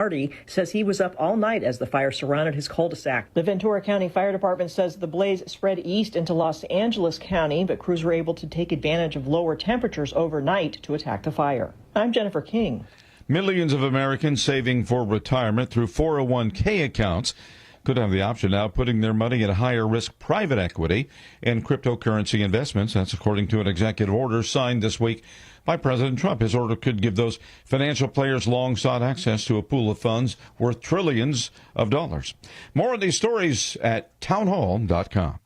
Marty says he was up all night as the fire surrounded his cul-de-sac. The Ventura County Fire Department says the blaze spread east into Los Angeles County, but crews were able to take advantage of lower temperatures overnight to attack the fire. I'm Jennifer King. Millions of Americans saving for retirement through 401k accounts could have the option now of putting their money in higher risk private equity and cryptocurrency investments. That's according to an executive order signed this week by President Trump. His order could give those financial players long-sought access to a pool of funds worth trillions of dollars. More of these stories at townhall.com.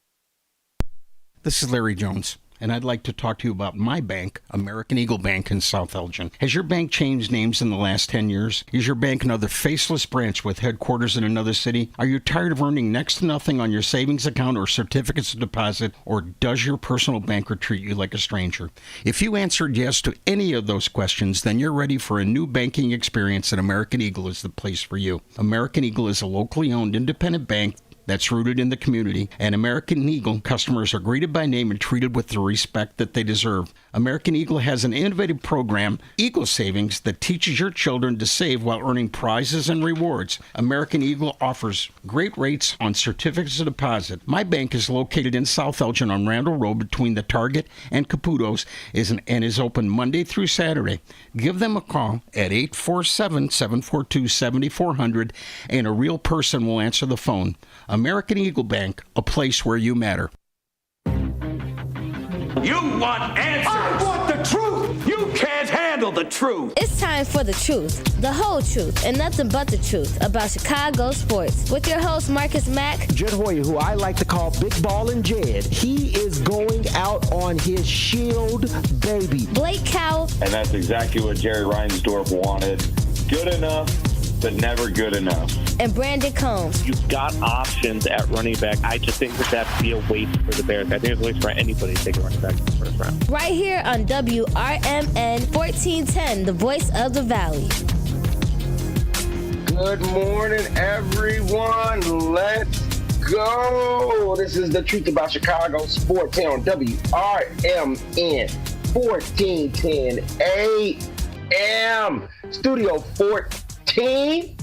This is Larry Jones, and I'd like to talk to you about my bank, American Eagle Bank in South Elgin. Has your bank changed names in the last 10 years? Is your bank another faceless branch with headquarters in another city? Are you tired of earning next to nothing on your savings account or certificates of deposit, or does your personal banker treat you like a stranger? If you answered yes to any of those questions, then you're ready for a new banking experience, and American Eagle is the place for you. American Eagle is a locally owned independent bank that's rooted in the community, and American Eagle customers are greeted by name and treated with the respect that they deserve. American Eagle has an innovative program, Eagle Savings, that teaches your children to save while earning prizes and rewards. American Eagle offers great rates on certificates of deposit. My bank is located in South Elgin on Randall Road between the Target and Caputo's and is open Monday through Saturday. Give them a call at 847-742-7400 and a real person will answer the phone. American Eagle Bank, a place where you matter. You want answers! I want the truth! You can't handle the truth! It's time for the truth, the whole truth, and nothing but the truth about Chicago sports. With your host, Marcus Mack. Jed Hoyer, who I like to call Big Ball and Jed, he is going out on his shield, baby. Blake Cowell. And that's exactly what Jerry Reinsdorf wanted. Good enough, but never good enough. And Brandon Combs. You've got options at running back. I just think that would be a waste for the Bears. I think it's a waste for anybody to take a running back in the first round. Right here on WRMN 1410, the voice of the Valley. Good morning, everyone. Let's go. This is the truth about Chicago sports here on WRMN 1410 AM. Studio 14.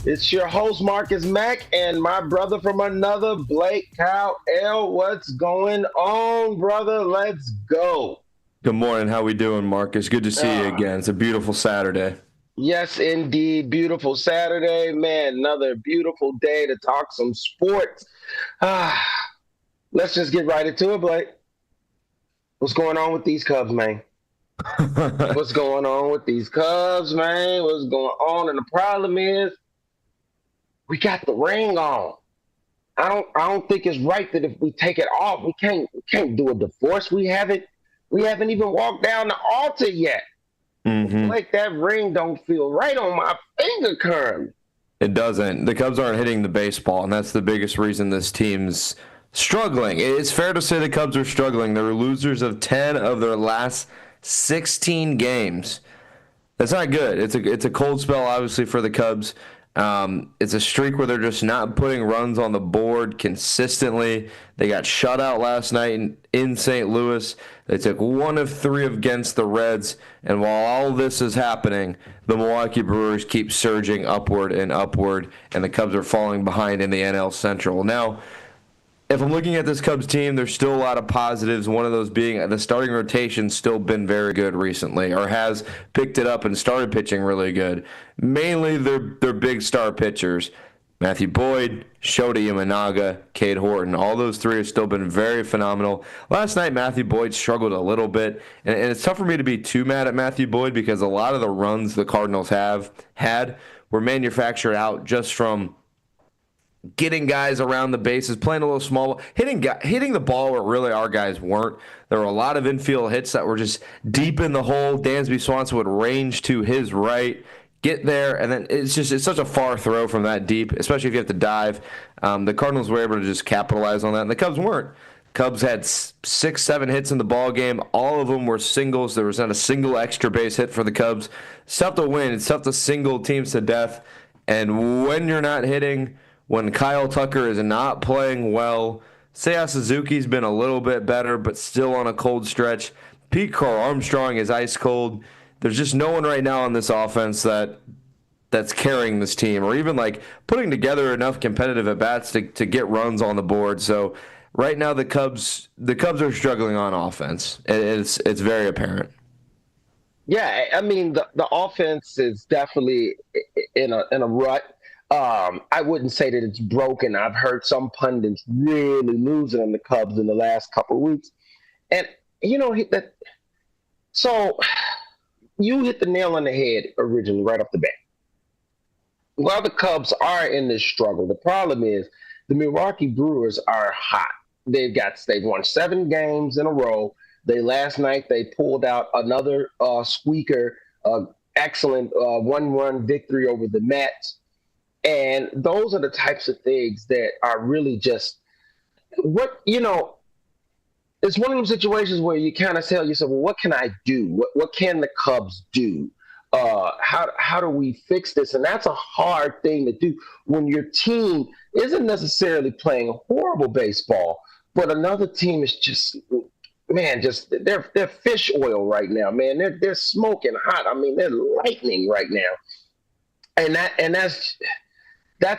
It's your host, Marcus Mack, and my brother from another, Blake Cowell. What's going on, brother? Let's go. Good morning. How we doing, Marcus? Good to see you again. It's a beautiful Saturday. Yes, indeed. Beautiful Saturday, man. Another beautiful day to talk some sports. Let's just get right into it, Blake. What's going on with these Cubs, man? What's going on with these Cubs, man? What's going on? And the problem is, we got the ring on. I don't think it's right that if we take it off, we can't do a divorce. We haven't even walked down the altar yet. Mm-hmm. Like that ring don't feel right on my finger curve. It doesn't. The Cubs aren't hitting the baseball, and that's the biggest reason this team's struggling. It's fair to say the Cubs are struggling. They're losers of 10 of their last 16 games. That's not good. It's a cold spell, obviously, for the Cubs. It's a streak where they're just not putting runs on the board consistently. They got shut out last night in St. Louis. They took 1 of 3 against the Reds. And while all this is happening, the Milwaukee Brewers keep surging upward, and the Cubs are falling behind in the NL Central. Now, if I'm looking at this Cubs team, there's still a lot of positives, one of those being the starting rotation's still been very good recently, or has picked it up and started pitching really good. Mainly their big star pitchers, Matthew Boyd, Shota Imanaga, Cade Horton. All those 3 have still been very phenomenal. Last night, Matthew Boyd struggled a little bit, and it's tough for me to be too mad at Matthew Boyd because a lot of the runs the Cardinals have had were manufactured out just from getting guys around the bases, playing a little small, hitting the ball where really our guys weren't. There were a lot of infield hits that were just deep in the hole. Dansby Swanson would range to his right, get there, and then it's such a far throw from that deep, especially if you have to dive. The Cardinals were able to just capitalize on that, and the Cubs weren't. Cubs had 6-7 hits in the ball game. All of them were singles. There was not a single extra base hit for the Cubs. It's tough to win. It's tough to single teams to death, and when you're not hitting, when Kyle Tucker is not playing well, Seiya Suzuki's been a little bit better, but still on a cold stretch. Pete Crow Armstrong is ice cold. There's just no one right now on this offense that that's carrying this team, or even like putting together enough competitive at bats to get runs on the board. So right now the Cubs are struggling on offense. It's very apparent. Yeah, I mean the offense is definitely in a rut. I wouldn't say that it's broken. I've heard some pundits really losing on the Cubs in the last couple of weeks, and so you hit the nail on the head originally right off the bat. While the Cubs are in this struggle, the problem is the Milwaukee Brewers are hot. They've won 7 games in a row. Last night they pulled out another squeaker, excellent 1-1 victory over the Mets. And those are the types of things that are really just it's one of those situations where you kind of tell yourself, well, what can I do? What can the Cubs do? How do we fix this? And that's a hard thing to do when your team isn't necessarily playing horrible baseball, but another team is just they're fish oil right now, man. They're smoking hot. I mean, they're lightning right now. And that's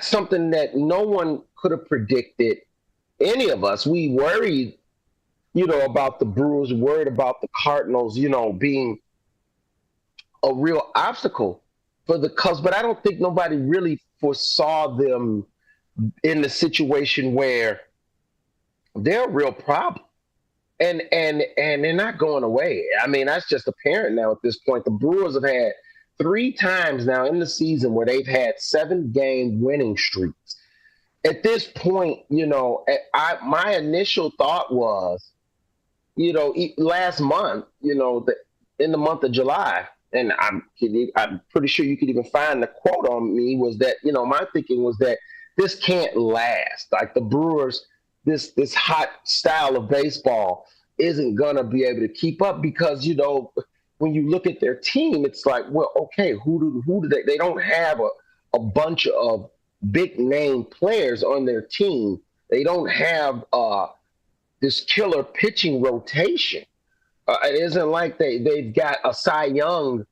something that no one could have predicted. Any of us, we worried, about the Brewers, worried about the Cardinals, being a real obstacle for the Cubs. But I don't think nobody really foresaw them in the situation where they're a real problem. And they're not going away. I mean, that's just apparent now at this point. The Brewers have had 3 times now in the season where they've had 7-game winning streaks. At this point, my initial thought was, last month, in the month of July, and I'm pretty sure you could even find the quote on me, was that, my thinking was that this can't last. Like the Brewers, this hot style of baseball isn't going to be able to keep up because, when you look at their team, it's like, well, okay, who do they don't have a bunch of big name players on their team. They don't have this killer pitching rotation. It isn't like they've got a Cy Young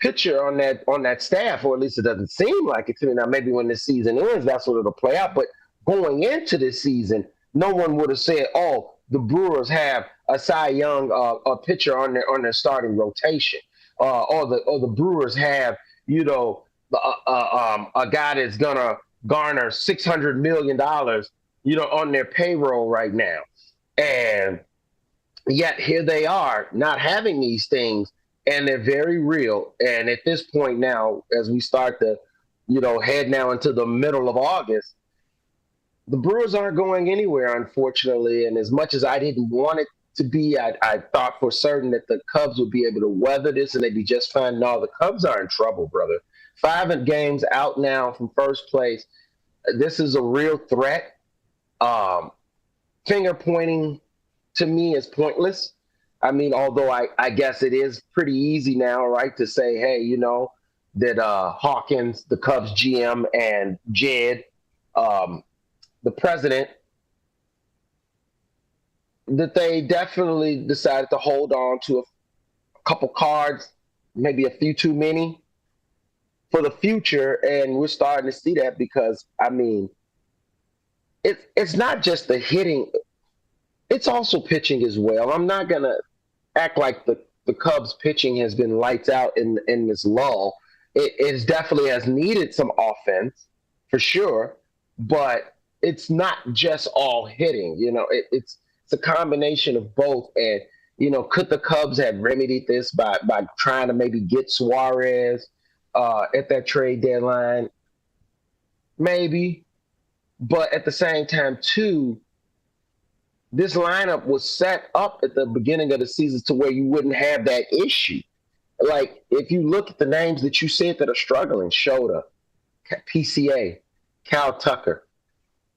pitcher on that staff, or at least it doesn't seem like it to me. Now, maybe when this season ends, that's what it'll play out. But going into this season, no one would have said, "Oh, the Brewers have a Cy Young a pitcher on their starting rotation," or the Brewers have a guy that's gonna garner $600 million on their payroll right now, and yet here they are not having these things, and they're very real. And at this point now, as we start to head now into the middle of August, the Brewers aren't going anywhere, unfortunately. And as much as I didn't want it to be, I thought for certain that the Cubs would be able to weather this and they'd be just fine. No, the Cubs are in trouble, brother. 5 games out now from first place. This is a real threat. Finger pointing to me is pointless. I mean, although I guess it is pretty easy now, right, to say, hey, that Hawkins, the Cubs GM, and Jed, the president, that they definitely decided to hold on to a couple cards, maybe a few too many for the future. And we're starting to see that because, I mean, it's not just the hitting, it's also pitching as well. I'm not going to act like the Cubs pitching has been lights out in this lull. It definitely has needed some offense for sure, but it's not just all hitting. It's a combination of both. And, could the Cubs have remedied this by trying to maybe get Suarez at that trade deadline? Maybe. But at the same time, too, this lineup was set up at the beginning of the season to where you wouldn't have that issue. Like, if you look at the names that you said that are struggling, Shota, PCA, Cal Tucker,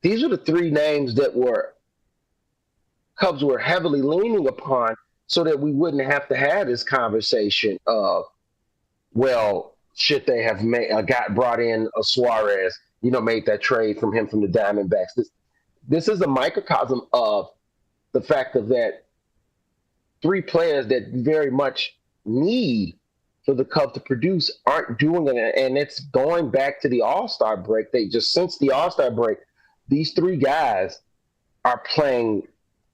these are the 3 names that Cubs were heavily leaning upon so that we wouldn't have to have this conversation of, well, should they have brought in a Suarez, made that trade from him from the Diamondbacks. This is a microcosm of the fact of that 3 players that very much need for the Cubs to produce aren't doing it. And it's going back to the All-Star break. Since the All-Star break, these three guys are playing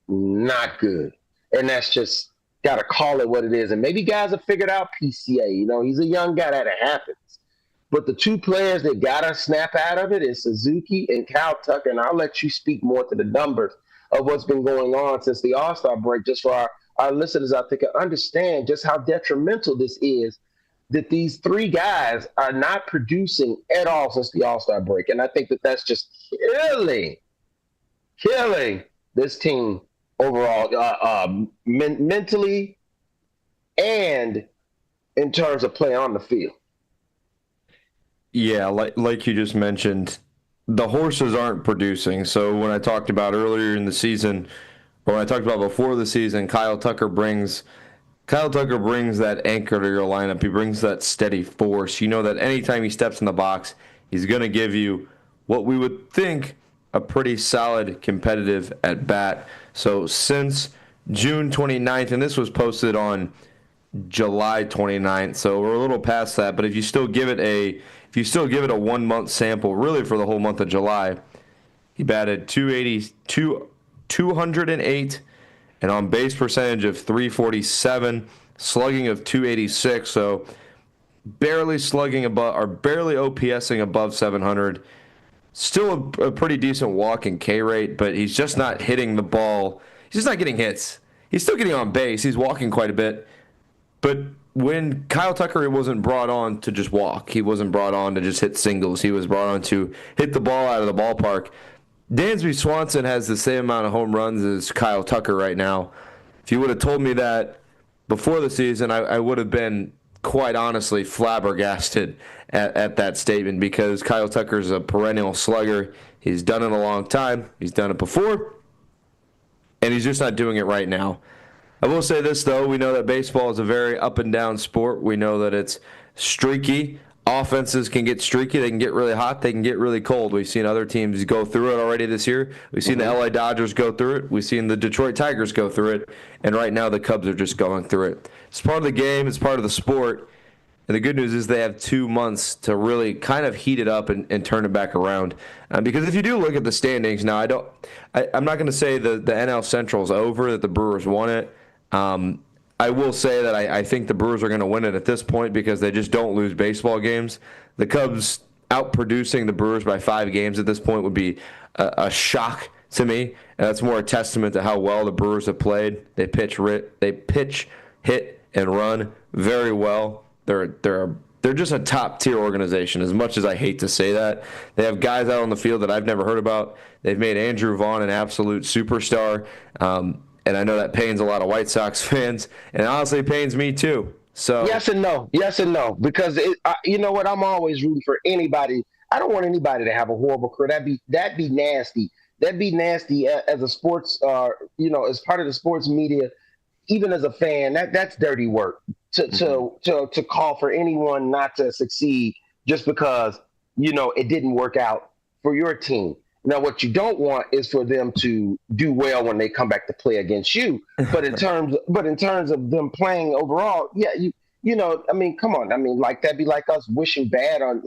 not good. And that's just got to call it what it is. And maybe guys have figured out PCA. He's a young guy, that happens. But the two players that got to snap out of it is Suzuki and Kyle Tucker. And I'll let you speak more to the numbers of what's been going on since the All-Star break, just for our listeners out there can understand just how detrimental this is, that these three guys are not producing at all since the All-Star break. And I think that that's just killing this team overall, mentally and in terms of play on the field. Yeah, like you just mentioned, the horses aren't producing. So when I talked about earlier in the season, or when I talked about before the season, Kyle Tucker brings that anchor to your lineup. He brings that steady force. You know that anytime he steps in the box, he's going to give you what we would think a pretty solid competitive at bat. So since June 29th, and this was posted on July 29th, so we're a little past that, but if you still give it a 1 month sample, really for the whole month of July, he batted 208, and on base percentage of 347, slugging of 286, so barely slugging above, or barely OPSing above 700. Still a pretty decent walk and K rate, but he's just not hitting the ball. He's just not getting hits. He's still getting on base. He's walking quite a bit. But when Kyle Tucker wasn't brought on to just walk, he wasn't brought on to just hit singles. He was brought on to hit the ball out of the ballpark. Dansby Swanson has the same amount of home runs as Kyle Tucker right now. If you would have told me that before the season, I would have been quite honestly flabbergasted at that statement, because Kyle Tucker's a perennial slugger. He's done it a long time. He's done it before, and he's just not doing it right now. I will say this, though. We know that baseball is a very up and down sport. We know that it's streaky. Offenses can get streaky. They can get really hot. They can get really cold. We've seen other teams go through it already this year. We've seen the LA Dodgers go through it. We've seen the Detroit Tigers go through it. And right now the Cubs are just going through it. It's part of the game. It's part of the sport. And the good news is they have 2 months to really kind of heat it up and turn it back around. Because if you do look at the standings now, I'm not going to say the NL Central is over, that the Brewers won it. I will say that I think the Brewers are going to win it at this point, because they just don't lose baseball games. The Cubs outproducing the Brewers by 5 games at this point would be a shock to me. And that's more a testament to how well the Brewers have played. They pitch, hit, and run very well. They're just a top-tier organization, as much as I hate to say that. They have guys out on the field that I've never heard about. They've made Andrew Vaughn an absolute superstar. And I know that pains a lot of White Sox fans, and it honestly pains me too. So yes and no, because you know what? I'm always rooting for anybody. I don't want anybody to have a horrible career. That'd be nasty. That'd be nasty as a sports, as part of the sports media. Even as a fan, that's dirty work to call for anyone not to succeed just because it didn't work out for your team. Now, what you don't want is for them to do well when they come back to play against you. But in terms of them playing overall, yeah, come on. Like that'd be like us wishing bad on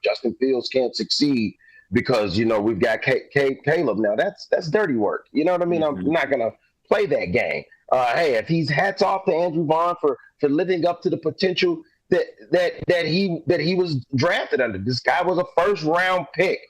Justin Fields can't succeed because we've got Caleb. Now that's dirty work. You know what I mean? I'm not gonna play that game. Hey, if he's hats off to Andrew Vaughn for living up to the potential that he was drafted under. This guy was a first round pick.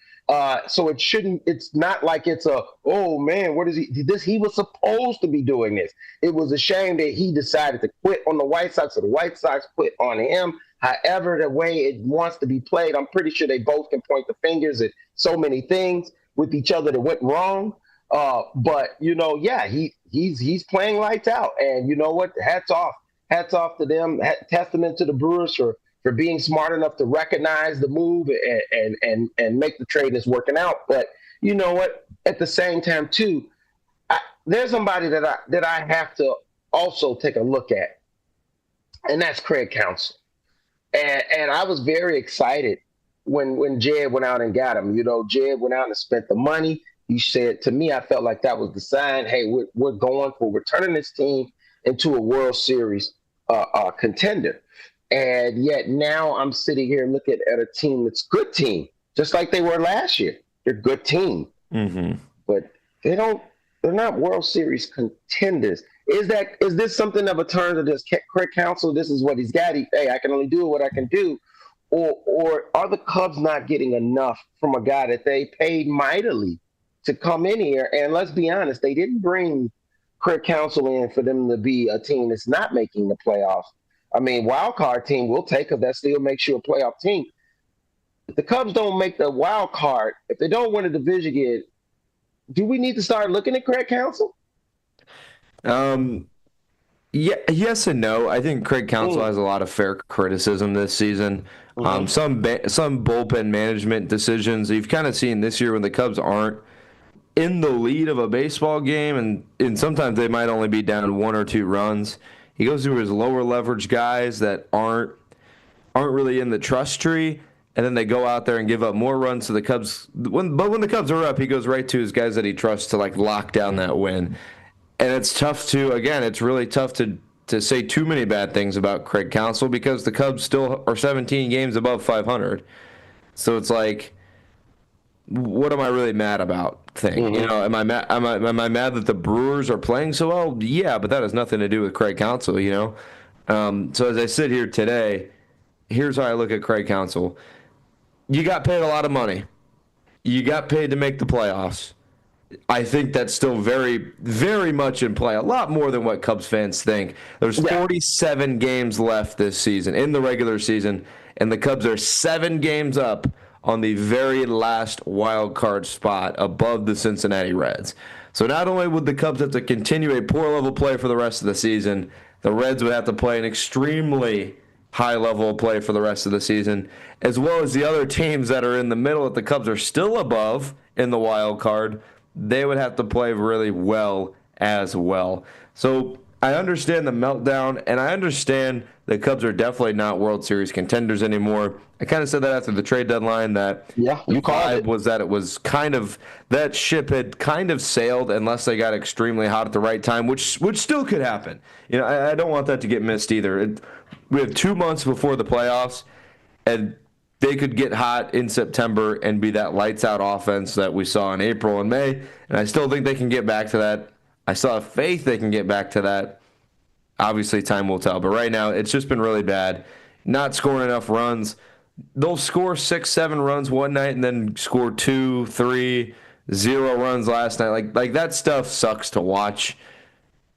So it's not like it's oh man, what is he? He was supposed to be doing this. It was a shame that he decided to quit on the White Sox, or the White Sox quit on him. However, the way it wants to be played, I'm pretty sure they both can point the fingers at so many things with each other that went wrong. But he's playing lights out, and you know what? Hats off to them. Testament to the Brewers for being smart enough to recognize the move and make the trade that's working out. But you know what? At the same time, too, there's somebody that I have to also take a look at, and that's Craig Counsell. And I was very excited when Jed went out and got him. Jed went out and spent the money. He said to me, I felt like that was the sign. Hey, we're turning this team into a World Series contender. And yet now I'm sitting here looking at a team that's a good team, just like they were last year. They're a good team. Mm-hmm. But they're not World Series contenders. Is this something of a turn to this Craig Counsell? This is what he's got. Hey, I can only do what I can do. Or are the Cubs not getting enough from a guy that they paid mightily to come in here? And let's be honest, they didn't bring Craig Counsell in for them to be a team that's not making the playoffs. I mean, wild card team, we'll take them. That still makes you a playoff team. If the Cubs don't make the wild card, if they don't win a division again, do we need to start looking at Craig Counsell? Yeah, yes and no. I think Craig Counsell has a lot of fair criticism this season. Some bullpen management decisions you've kind of seen this year when the Cubs aren't in the lead of a baseball game, and sometimes they might only be down 1 or 2 runs. He goes through his lower leverage guys that aren't really in the trust tree, and then they go out there and give up more runs to the Cubs. When the Cubs are up, he goes right to his guys that he trusts to like lock down that win. And it's really tough to say too many bad things about Craig Counsell because the Cubs still are 17 games above 500. So it's like, what am I really mad about? Am I mad that the Brewers are playing so well? Yeah, but that has nothing to do with Craig Counsell. So as I sit here today, here's how I look at Craig Counsell. You got paid a lot of money. You got paid to make the playoffs. I think that's still very, very much in play. A lot more than what Cubs fans think. There's 47 games left this season in the regular season, and the Cubs are 7 games up on the very last wild card spot above the Cincinnati Reds. So not only would the Cubs have to continue a poor level play for the rest of the season, the Reds would have to play an extremely high level of play for the rest of the season, as well as the other teams that are in the middle that the Cubs are still above in the wild card. They would have to play really well as well. So I understand the meltdown, and I understand the Cubs are definitely not World Series contenders anymore. I kind of said that after the trade deadline that you called it. Was that it was kind of that ship had kind of sailed unless they got extremely hot at the right time, which still could happen. I don't want that to get missed either. We have 2 months before the playoffs, and they could get hot in September and be that lights-out offense that we saw in April and May, and I still think they can get back to that. I still have faith they can get back to that. Obviously, time will tell, but right now it's just been really bad. Not scoring enough runs. They'll score 6-7 runs one night and then score 2, 3, 0 runs last night. Like that stuff sucks to watch.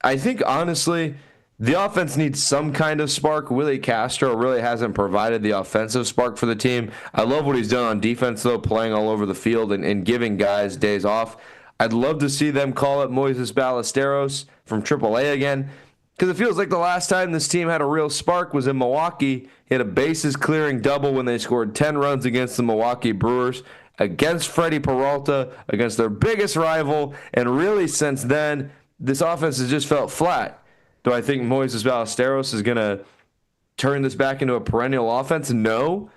I think, honestly, the offense needs some kind of spark. Willie Castro really hasn't provided the offensive spark for the team. I love what he's done on defense, though, playing all over the field and giving guys days off. I'd love to see them call up Moises Ballesteros from AAA again, because it feels like the last time this team had a real spark was in Milwaukee. He had a bases-clearing double when they scored 10 runs against the Milwaukee Brewers, against Freddie Peralta, against their biggest rival, and really since then, this offense has just felt flat. Do I think Moises Ballesteros is going to turn this back into a perennial offense? No.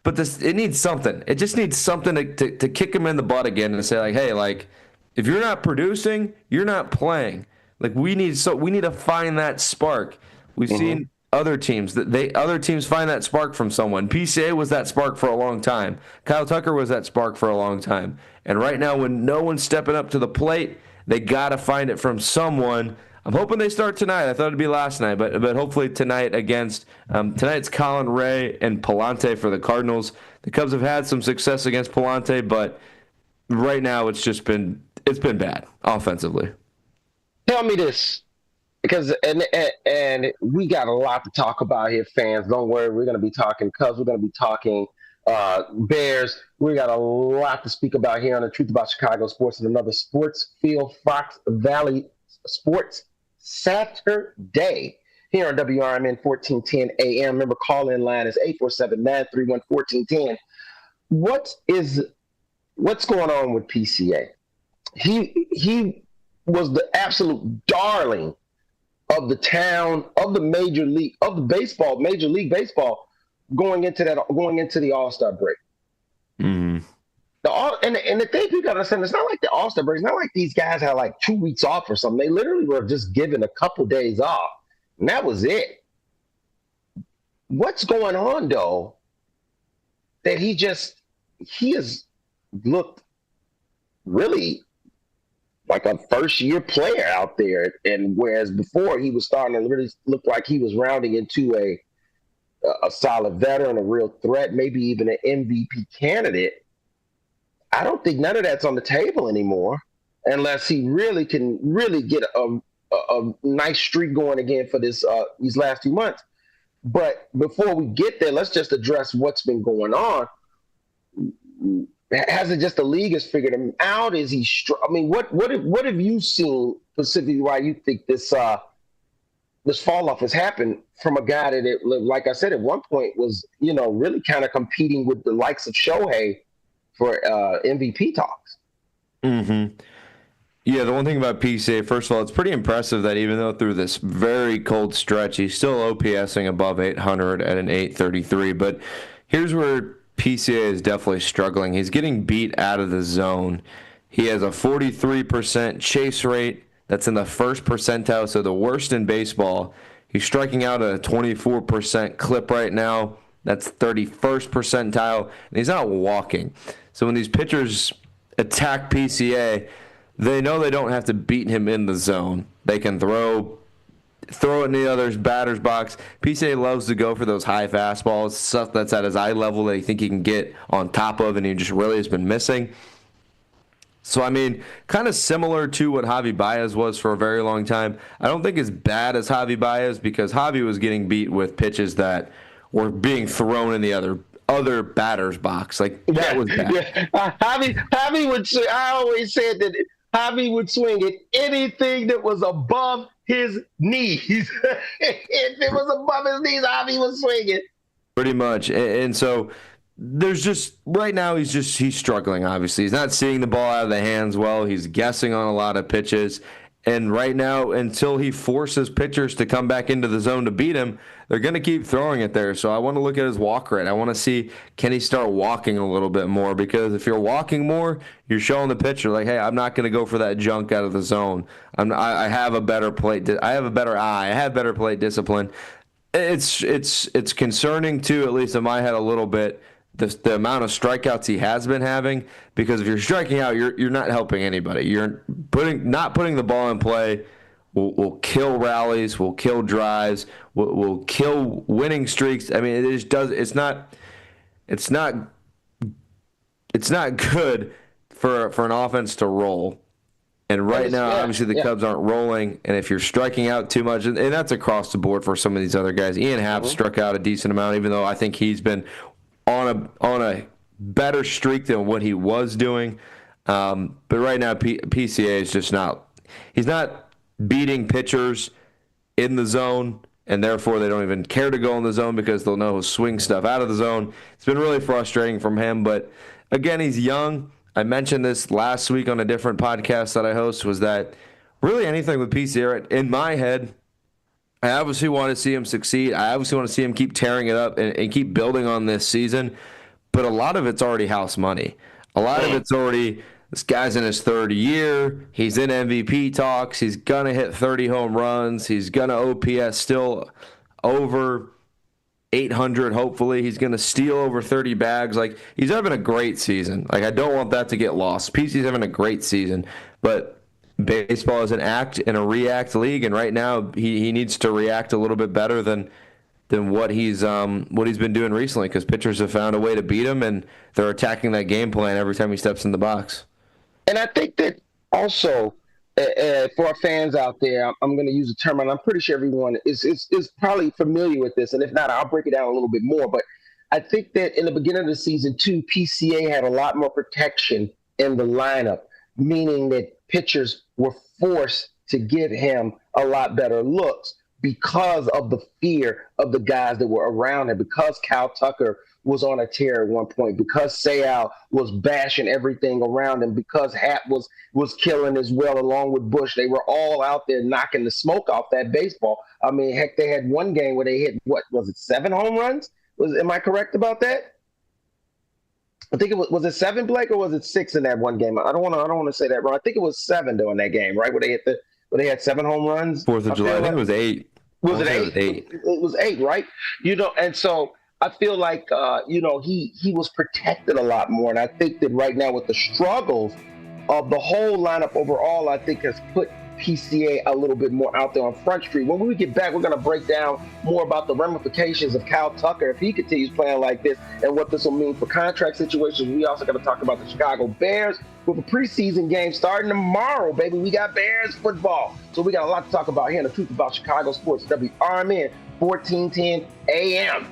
But it needs something. It just needs something to kick him in the butt again and say, like, hey, like, if you're not producing, you're not playing. Like, we need to find that spark. We've seen other teams find that spark from someone. PCA was that spark for a long time. Kyle Tucker was that spark for a long time. And right now, when no one's stepping up to the plate, they got to find it from someone. I'm hoping they start tonight. I thought it'd be last night, but hopefully tonight against tonight's Colin Ray and Palante for the Cardinals. The Cubs have had some success against Palante, but right now it's been bad offensively. Tell me this, because and we got a lot to talk about here, fans. Don't worry, we're going to be talking Cubs. We're going to be talking Bears. We got a lot to speak about here on the Truth About Chicago Sports and another Sports Field Fox Valley Sports Saturday here on WRMN 1410 AM. Remember, call-in line is 847-931-1410. What's going on with PCA? He was the absolute darling of the town, of the major league, of the baseball, Major League Baseball, going into the All-Star break. Mm-hmm. And the thing you got to understand, it's not like the All-Star break. It's not like these guys had like 2 weeks off or something. They literally were just given a couple days off, and that was it. what's going on though? That he has looked really like a first-year player out there, and whereas before he was starting to really look like he was rounding into a solid veteran, a real threat, maybe even an MVP candidate. I don't think none of that's on the table anymore, unless he really can really get a nice streak going again for these last 2 months. But before we get there, let's just address what's been going on. Has it just the league has figured him out? Is he? I mean, what have you seen specifically? Why you think this fall off has happened from a guy that, like I said, at one point was really kind of competing with the likes of Shohei for MVP talks. Mm-hmm. Yeah, the one thing about PCA, first of all, it's pretty impressive that even though through this very cold stretch, he's still OPSing above 800 at an 833. But here's where PCA is definitely struggling. He's getting beat out of the zone. He has a 43% chase rate. That's in the first percentile, so the worst in baseball. He's striking out at a 24% clip right now. That's 31st percentile, and he's not walking. So when these pitchers attack PCA, they know they don't have to beat him in the zone. They can throw it in the other's batter's box. PCA loves to go for those high fastballs, stuff that's at his eye level that you think he can get on top of, and he just really has been missing. So, I mean, kind of similar to what Javi Baez was for a very long time. I don't think as bad as Javi Baez because Javi was getting beat with pitches that were being thrown in the other batter's box. Like, that was bad. Yeah. Javi would say, I always said that Javi would swing at anything that was above his knees. If it was above his knees, Javi was swinging. Pretty much. And so there's just, right now he's struggling, obviously. He's not seeing the ball out of the hands well. He's guessing on a lot of pitches. And right now, until he forces pitchers to come back into the zone to beat him, they're going to keep throwing it there. So I want to look at his walk rate. I want to see, can he start walking a little bit more? Because if you're walking more, you're showing the pitcher, like, hey, I'm not going to go for that junk out of the zone. I have a better plate. I have a better eye. I have better plate discipline. It's concerning, too, at least in my head a little bit, the amount of strikeouts he has been having, because if you're striking out, you're not helping anybody. You're not putting the ball in play will kill rallies, will kill drives, will kill winning streaks. I mean, it just does. It's not good for an offense to roll. And right now, obviously, the Cubs aren't rolling. And if you're striking out too much, and that's across the board for some of these other guys. Ian Happ struck out a decent amount, even though I think he's been on a better streak than what he was doing. But right now, PCA is just not. He's not beating pitchers in the zone, and therefore they don't even care to go in the zone because they'll know he'll swing stuff out of the zone. It's been really frustrating from him. But again, he's young. I mentioned this last week on a different podcast that I host, was that really anything with PCA, in my head, I obviously want to see him succeed. I obviously want to see him keep tearing it up and keep building on this season. But a lot of it's already house money. A lot of it's already, this guy's in his third year. He's in MVP talks. He's going to hit 30 home runs. He's going to OPS still over 800, hopefully. He's going to steal over 30 bags. Like, he's having a great season. Like, I don't want that to get lost. PC's having a great season. But baseball is an act and a react league, and right now he needs to react a little bit better than what he's been doing recently, because pitchers have found a way to beat him, and they're attacking that game plan every time he steps in the box. And I think that also for our fans out there, I'm going to use a term, and I'm pretty sure everyone is probably familiar with this, and if not, I'll break it down a little bit more. But I think that in the beginning of the season, too, PCA had a lot more protection in the lineup, meaning that pitchers were forced to give him a lot better looks because of the fear of the guys that were around him, because Cal Tucker was on a tear at one point, because Sale was bashing everything around him, because Happ was killing as well along with Bush. They were all out there knocking the smoke off that baseball. I mean, heck, they had one game where they hit, what was it, 7 home runs? Am I correct about that? I think it was it 7, Blake, or was it 6 in that one game? I don't want to say that wrong. I think it was 7 though in that game, right? Where they had 7 home runs. 4th of July, I think it was 8. Was it 8? It was 8, right? And so I feel like he was protected a lot more, and I think that right now with the struggles of the whole lineup overall, I think has put PCA a little bit more out there on Front Street. When we get back, we're going to break down more about the ramifications of Kyle Tucker if he continues playing like this and what this will mean for contract situations. We also got to talk about the Chicago Bears with a preseason game starting tomorrow, baby. We got Bears football. So we got a lot to talk about here in The Truth About Chicago Sports, WRMN 1410 AM.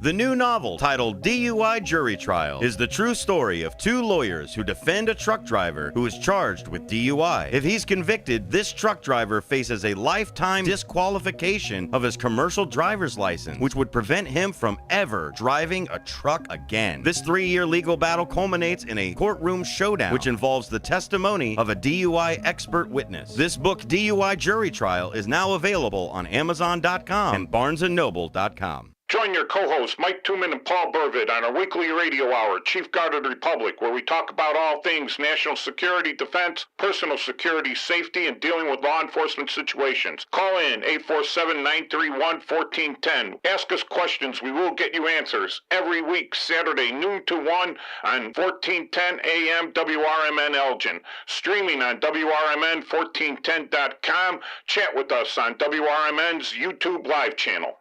The new novel, titled DUI Jury Trial, is the true story of two lawyers who defend a truck driver who is charged with DUI. If he's convicted, this truck driver faces a lifetime disqualification of his commercial driver's license, which would prevent him from ever driving a truck again. This 3-year legal battle culminates in a courtroom showdown, which involves the testimony of a DUI expert witness. This book, DUI Jury Trial, is now available on Amazon.com and BarnesandNoble.com. Join your co-hosts Mike Tooman and Paul Burvid on our weekly radio hour, Chief Guard of the Republic, where we talk about all things national security, defense, personal security, safety, and dealing with law enforcement situations. Call in 847-931-1410. Ask us questions. We will get you answers. Every week, Saturday, noon to 1 on 1410 AM WRMN Elgin. Streaming on WRMN1410.com. Chat with us on WRMN's YouTube live channel.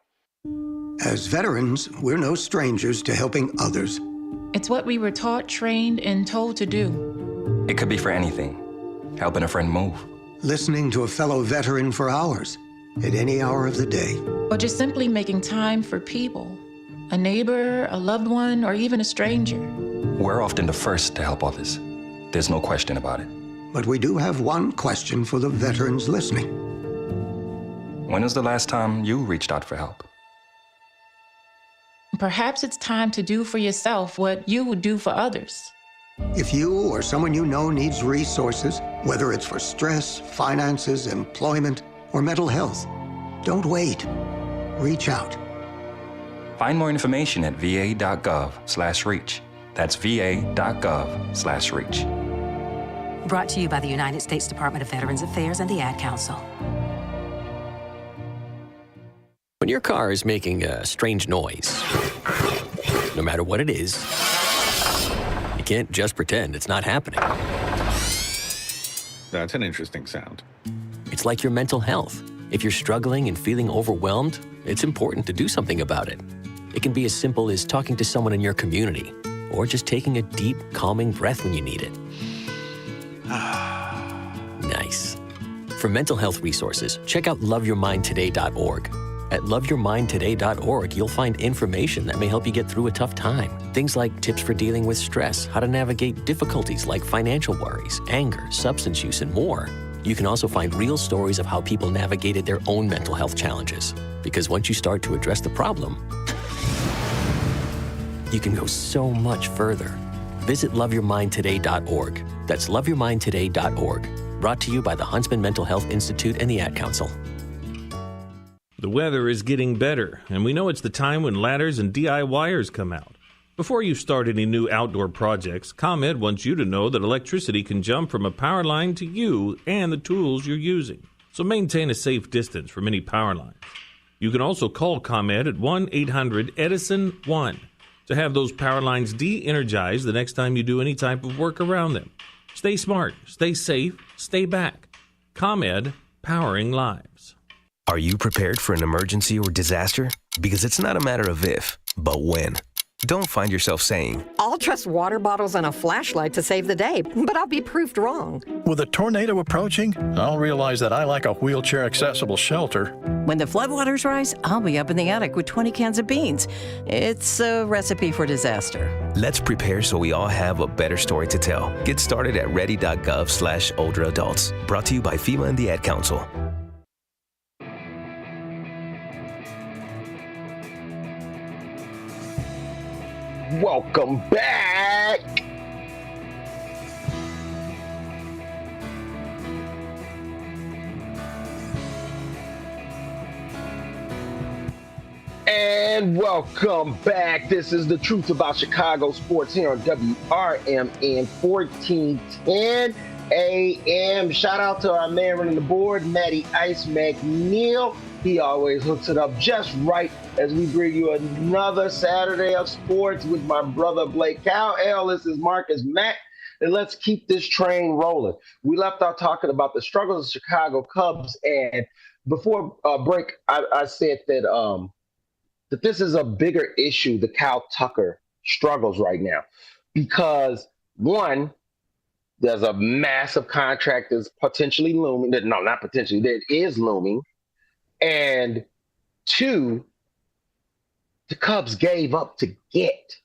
As veterans, we're no strangers to helping others. It's what we were taught, trained, and told to do. It could be for anything. Helping a friend move. Listening to a fellow veteran for hours, at any hour of the day. Or just simply making time for people. A neighbor, a loved one, or even a stranger. We're often the first to help others. There's no question about it. But we do have one question for the veterans listening. When was the last time you reached out for help? Perhaps it's time to do for yourself what you would do for others. If you or someone you know needs resources, whether it's for stress, finances, employment, or mental health, don't wait. Reach out. Find more information at va.gov/reach. That's va.gov/reach. Brought to you by the United States Department of Veterans Affairs and the Ad Council. When your car is making a strange noise, no matter what it is, you can't just pretend it's not happening. That's an interesting sound. It's like your mental health. If you're struggling and feeling overwhelmed, it's important to do something about it. It can be as simple as talking to someone in your community, or just taking a deep, calming breath when you need it. Nice. For mental health resources, check out loveyourmindtoday.org. At loveyourmindtoday.org, you'll find information that may help you get through a tough time. Things like tips for dealing with stress, how to navigate difficulties like financial worries, anger, substance use, and more. You can also find real stories of how people navigated their own mental health challenges. Because once you start to address the problem, you can go so much further. Visit loveyourmindtoday.org. That's loveyourmindtoday.org. Brought to you by the Huntsman Mental Health Institute and the Ad Council. The weather is getting better, and we know it's the time when ladders and DIYers come out. Before you start any new outdoor projects, ComEd wants you to know that electricity can jump from a power line to you and the tools you're using. So maintain a safe distance from any power lines. You can also call ComEd at 1-800-EDISON-1 to have those power lines de-energized the next time you do any type of work around them. Stay smart, stay safe, stay back. ComEd, powering lives. Are you prepared for an emergency or disaster? Because it's not a matter of if, but when. Don't find yourself saying, I'll trust water bottles and a flashlight to save the day, but I'll be proved wrong. With a tornado approaching, I'll realize that I lack a wheelchair-accessible shelter. When the floodwaters rise, I'll be up in the attic with 20 cans of beans. It's a recipe for disaster. Let's prepare so we all have a better story to tell. Get started at ready.gov/older adults. Brought to you by FEMA and the Ad Council. Welcome back. And welcome back. This is the truth about Chicago sports here on WRMN 1410 AM. Shout out to our man running the board, Matty Ice McNeil. He always hooks it up just right as we bring you another Saturday of sports with my brother Blake Cowell. This is Marcus Mack. And let's keep this train rolling. We left out talking about the struggles of Chicago Cubs. And before break, I said that that this is a bigger issue, the Kyle Tucker struggles right now. Because one, there's a massive contract that's potentially looming. No, not potentially, that is looming. And two, the Cubs gave up to get.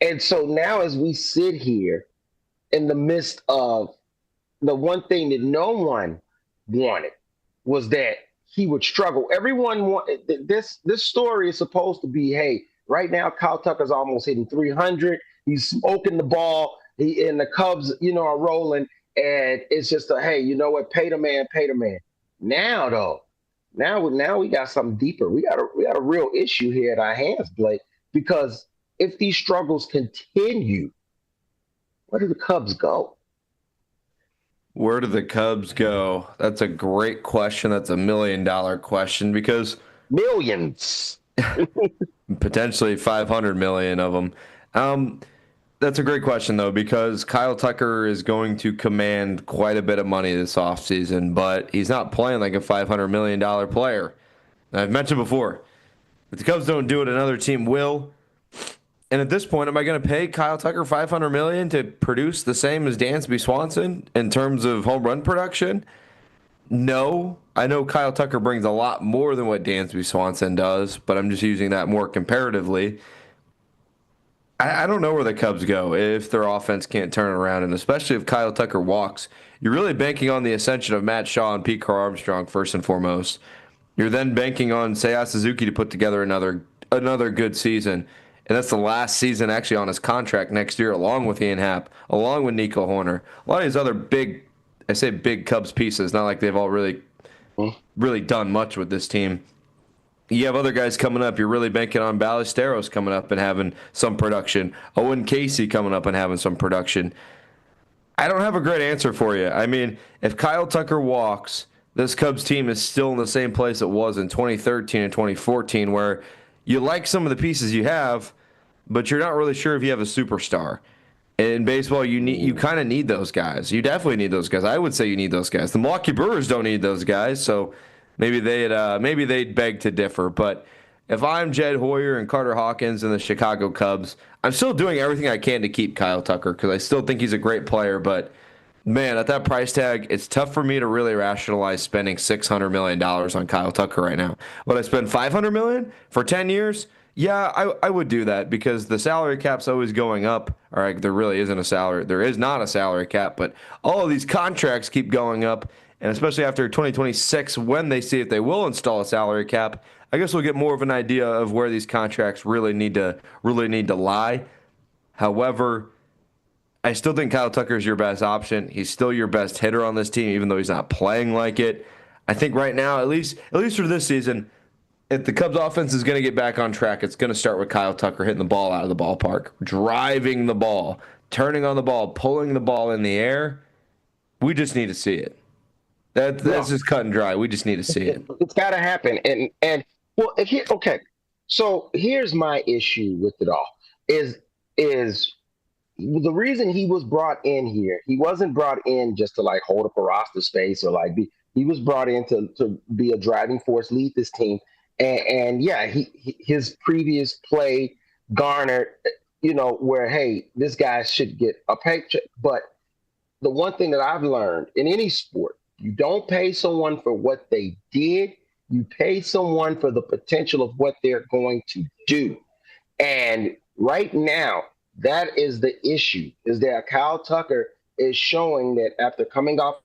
And so now as we sit here in the midst of the one thing that no one wanted was that he would struggle. Everyone wanted this story is supposed to be, hey, right now Kyle Tucker's almost hitting 300. He's smoking the ball. And the Cubs, are rolling. And it's just hey, you know what? Pay the man, pay the man. Now though, now we got something deeper. We got a real issue here at our hands, Blake, because if these struggles continue, where do the Cubs go? Where do the Cubs go? That's a great question. That's $1 million question because millions, potentially 500 million of them. That's a great question though, because Kyle Tucker is going to command quite a bit of money this offseason, but he's not playing like a $500 million player. I've mentioned before, if the Cubs don't do it, another team will. And at this point, am I going to pay Kyle Tucker $500 million to produce the same as Dansby Swanson in terms of home run production? No. I know Kyle Tucker brings a lot more than what Dansby Swanson does, but I'm just using that more comparatively. I don't know where the Cubs go if their offense can't turn it around, and especially if Kyle Tucker walks. You're really banking on the ascension of Matt Shaw and Pete Crow-Armstrong first and foremost. You're then banking on Seiya Suzuki to put together another good season. And that's the last season actually on his contract next year, along with Ian Happ, along with Nico Horner. A lot of these other big Cubs pieces, not like they've all really done much with this team. You have other guys coming up. You're really banking on Ballesteros coming up and having some production. Owen Casey coming up and having some production. I don't have a great answer for you. I mean, if Kyle Tucker walks, this Cubs team is still in the same place it was in 2013 and 2014, where you like some of the pieces you have, but you're not really sure if you have a superstar. In baseball, you kind of need those guys. You definitely need those guys. I would say you need those guys. The Milwaukee Brewers don't need those guys, so maybe they'd beg to differ. But if I'm Jed Hoyer and Carter Hawkins and the Chicago Cubs, I'm still doing everything I can to keep Kyle Tucker because I still think he's a great player. But man, at that price tag, it's tough for me to really rationalize spending $600 million on Kyle Tucker right now. Would I spend $500 million for 10 years? Yeah, I would do that because the salary cap's always going up. All right, there is not a salary cap, but all of these contracts keep going up. And especially after 2026, when they see if they will install a salary cap, I guess we'll get more of an idea of where these contracts really need to lie. However, I still think Kyle Tucker is your best option. He's still your best hitter on this team, even though he's not playing like it. I think right now, at least for this season, if the Cubs offense is going to get back on track, it's going to start with Kyle Tucker hitting the ball out of the ballpark, driving the ball, turning on the ball, pulling the ball in the air. We just need to see it. That's just cut and dry. We just need to see it. It's got to happen. And well, okay. So here's my issue with it all is the reason he was brought in here. He wasn't brought in just to like hold up a roster space or like he was brought in to be a driving force, lead this team. And yeah, his previous play garnered, where, hey, this guy should get a paycheck. But the one thing that I've learned in any sport, you don't pay someone for what they did. You pay someone for the potential of what they're going to do. And right now, that is the issue, is that Kyle Tucker is showing that after coming off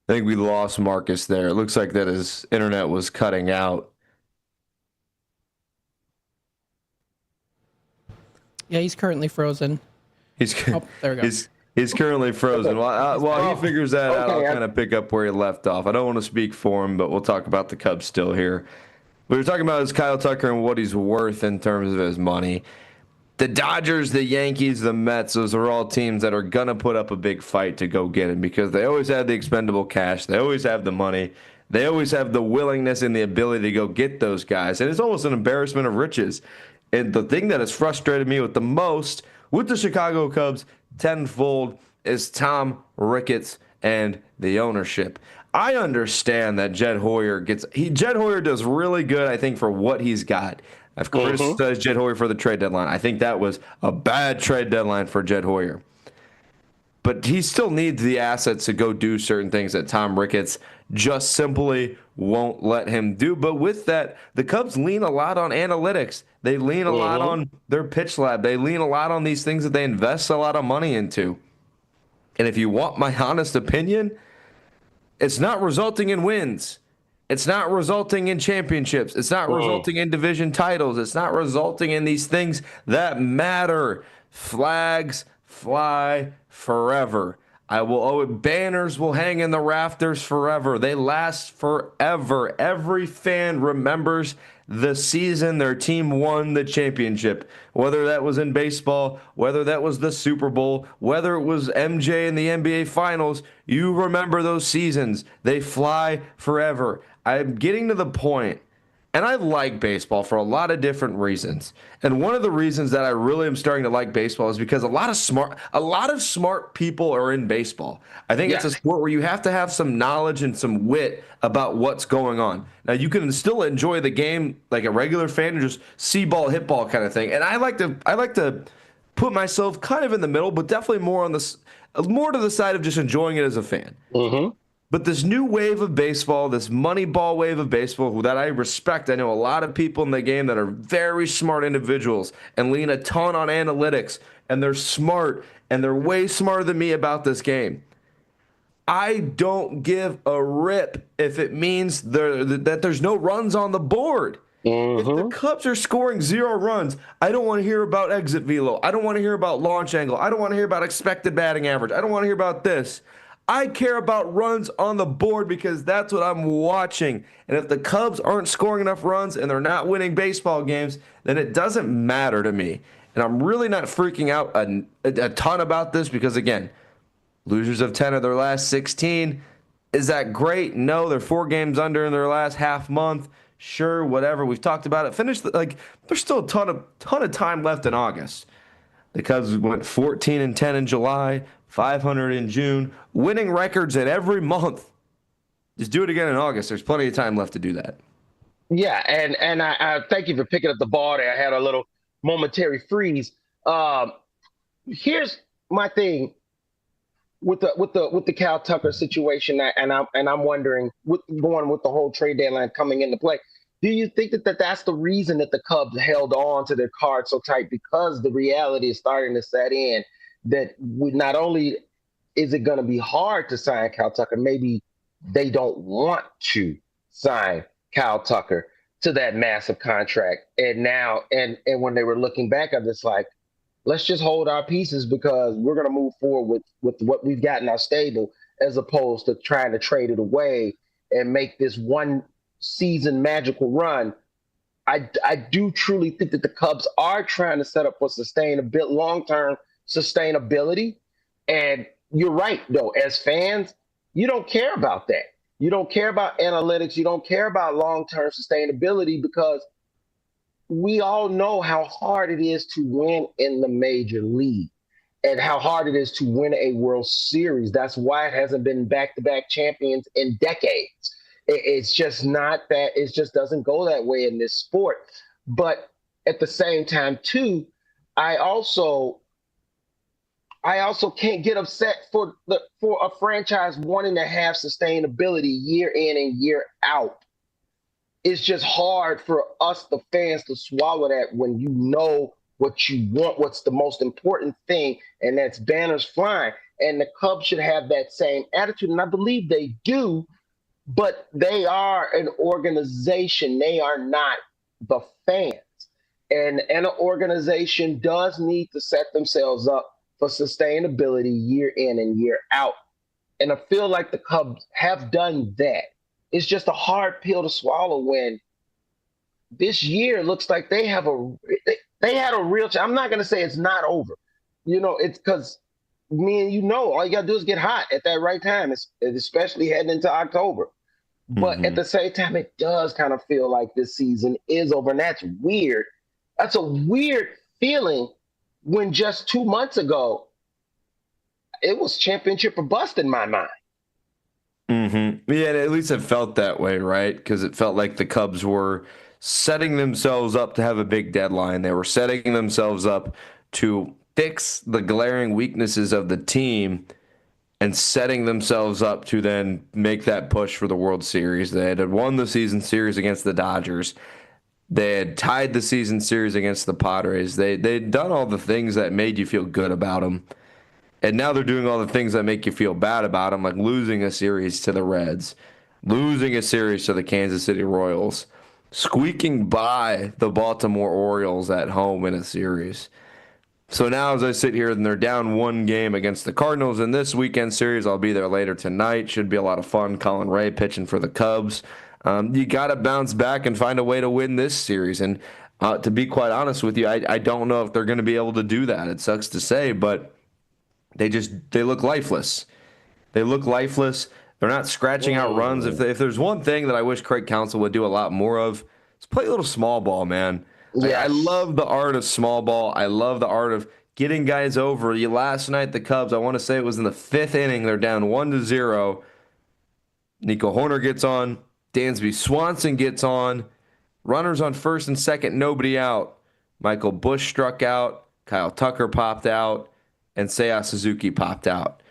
I think we lost Marcus there. It looks like that his internet was cutting out. Yeah, he's currently frozen. There we go. He's currently frozen. While he figures that out, I'll kind of pick up where he left off. I don't want to speak for him, but we'll talk about the Cubs still here. We were talking about is Kyle Tucker and what he's worth in terms of his money. The Dodgers, the Yankees, the Mets, those are all teams that are going to put up a big fight to go get him because they always have the expendable cash. They always have the money. They always have the willingness and the ability to go get those guys. And it's almost an embarrassment of riches. And the thing that has frustrated me with the most with the Chicago Cubs tenfold is Tom Ricketts and the ownership. I understand that Jed Hoyer does really good, I think, for what he's got. I've criticized Jed Hoyer for the trade deadline. I think that was a bad trade deadline for Jed Hoyer. But he still needs the assets to go do certain things that Tom Ricketts just simply won't let him do. But with that, the Cubs lean a lot on analytics. They lean a lot on their pitch lab. They lean a lot on these things that they invest a lot of money into. And if you want my honest opinion, it's not resulting in wins. It's not resulting in championships. It's not resulting in division titles. It's not resulting in these things that matter. Flags fly forever. Banners will hang in the rafters forever. They last forever. Every fan remembers the season their team won the championship, whether that was in baseball, whether that was the Super Bowl, whether it was MJ in the NBA Finals. You remember those seasons. They fly forever. I'm getting to the point, and I like baseball for a lot of different reasons. And one of the reasons that I really am starting to like baseball is because a lot of smart people are in baseball. I think it's a sport where you have to have some knowledge and some wit about what's going on. Now, you can still enjoy the game like a regular fan and just see ball, hit ball kind of thing. And I like to put myself kind of in the middle, but definitely more to the side of just enjoying it as a fan. But this new wave of baseball, this money ball wave of baseball that I respect, I know a lot of people in the game that are very smart individuals and lean a ton on analytics, and they're smart, and they're way smarter than me about this game. I don't give a rip if it means that there's no runs on the board. If the Cubs are scoring 0 runs, I don't want to hear about exit velo. I don't want to hear about launch angle. I don't want to hear about expected batting average. I don't want to hear about this. I care about runs on the board because that's what I'm watching. And if the Cubs aren't scoring enough runs and they're not winning baseball games, then it doesn't matter to me. And I'm really not freaking out a ton about this because, again, losers of 10 of their last 16. Is that great? No, they're 4 games under in their last half month. Sure, whatever. We've talked about it. There's still a ton of time left in August. The Cubs went 14-10 in July, 500 in June, winning records in every month. Just do it again in August. There's plenty of time left to do that. Yeah, and I thank you for picking up the ball there. I had a little momentary freeze. Here's my thing with the Cal Tucker situation, and I'm wondering, going with the whole trade deadline coming into play, do you think that that's the reason that the Cubs held on to their card so tight, because the reality is starting to set in that not only is it going to be hard to sign Cal Tucker, maybe they don't want to sign Cal Tucker to that massive contract. And now, and when they were looking back at this, like, let's just hold our pieces because we're going to move forward with what we've got in our stable, as opposed to trying to trade it away and make this one season magical run. I do truly think that the Cubs are trying to set up for long-term sustainability. And you're right, though, as fans, you don't care about that. You don't care about analytics. You don't care about long-term sustainability, because we all know how hard it is to win in the major league and how hard it is to win a World Series. That's why it hasn't been back-to-back champions in decades. It's just not that. It just doesn't go that way in this sport. But at the same time, too, I also can't get upset for a franchise wanting to have sustainability year in and year out. It's just hard for us, the fans, to swallow that when you know what you want, what's the most important thing, and that's banners flying. and the Cubs should have that same attitude, and I believe they do, but they are an organization. They are not the fans. And an organization does need to set themselves up for sustainability year in and year out. And I feel like the Cubs have done that. It's just a hard pill to swallow when this year looks like they had a real chance. I'm not going to say it's not over. It's because me and all you got to do is get hot at that right time, especially heading into October. But at the same time, it does kind of feel like this season is over, and that's weird. That's a weird feeling when just 2 months ago, it was championship or bust in my mind. Yeah, at least it felt that way, right? Because it felt like the Cubs were setting themselves up to have a big deadline. They were setting themselves up to fix the glaring weaknesses of the team and setting themselves up to then make that push for the World Series. They had won the season series against the Dodgers. They had tied the season series against the Padres. They'd done all the things that made you feel good about them. And now they're doing all the things that make you feel bad about them, like losing a series to the Reds, losing a series to the Kansas City Royals, squeaking by the Baltimore Orioles at home in a series. So now as I sit here and they're down one game against the Cardinals in this weekend series, I'll be there later tonight. Should be a lot of fun. Colin Ray pitching for the Cubs. You got to bounce back and find a way to win this series. And to be quite honest with you, I don't know if they're going to be able to do that. It sucks to say, but they look lifeless. They look lifeless. They're not scratching out runs. If there's one thing that I wish Craig Counsell would do a lot more of, it's play a little small ball, man. Yes. I love the art of small ball. I love the art of getting guys over. Last night, the Cubs, I want to say it was in the 5th inning. They're down 1-0. Nico Horner gets on. Dansby Swanson gets on. Runners on first and second, nobody out. Michael Busch struck out. Kyle Tucker popped out. And Seiya Suzuki popped out.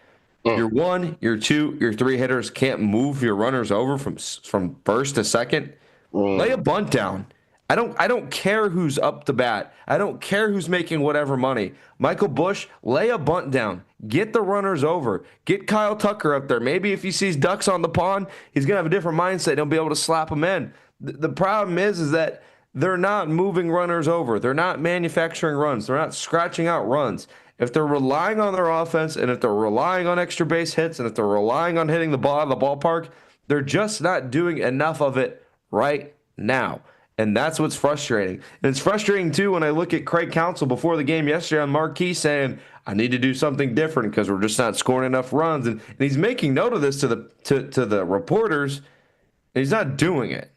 Your 1, your 2, your 3 hitters can't move your runners over from first to second. Lay a bunt down. I don't care who's up to bat. I don't care who's making whatever money. Michael Busch, lay a bunt down. Get the runners over. Get Kyle Tucker up there. Maybe if he sees ducks on the pond, he's going to have a different mindset. He'll be able to slap them in. The problem is that they're not moving runners over. They're not manufacturing runs. They're not scratching out runs. If they're relying on their offense, and if they're relying on extra base hits, and if they're relying on hitting the ball out of the ballpark, they're just not doing enough of it right now. And that's what's frustrating. And it's frustrating, too, when I look at Craig Counsell before the game yesterday on Marquee saying, I need to do something different because we're just not scoring enough runs. And he's making note of this to the reporters, and he's not doing it.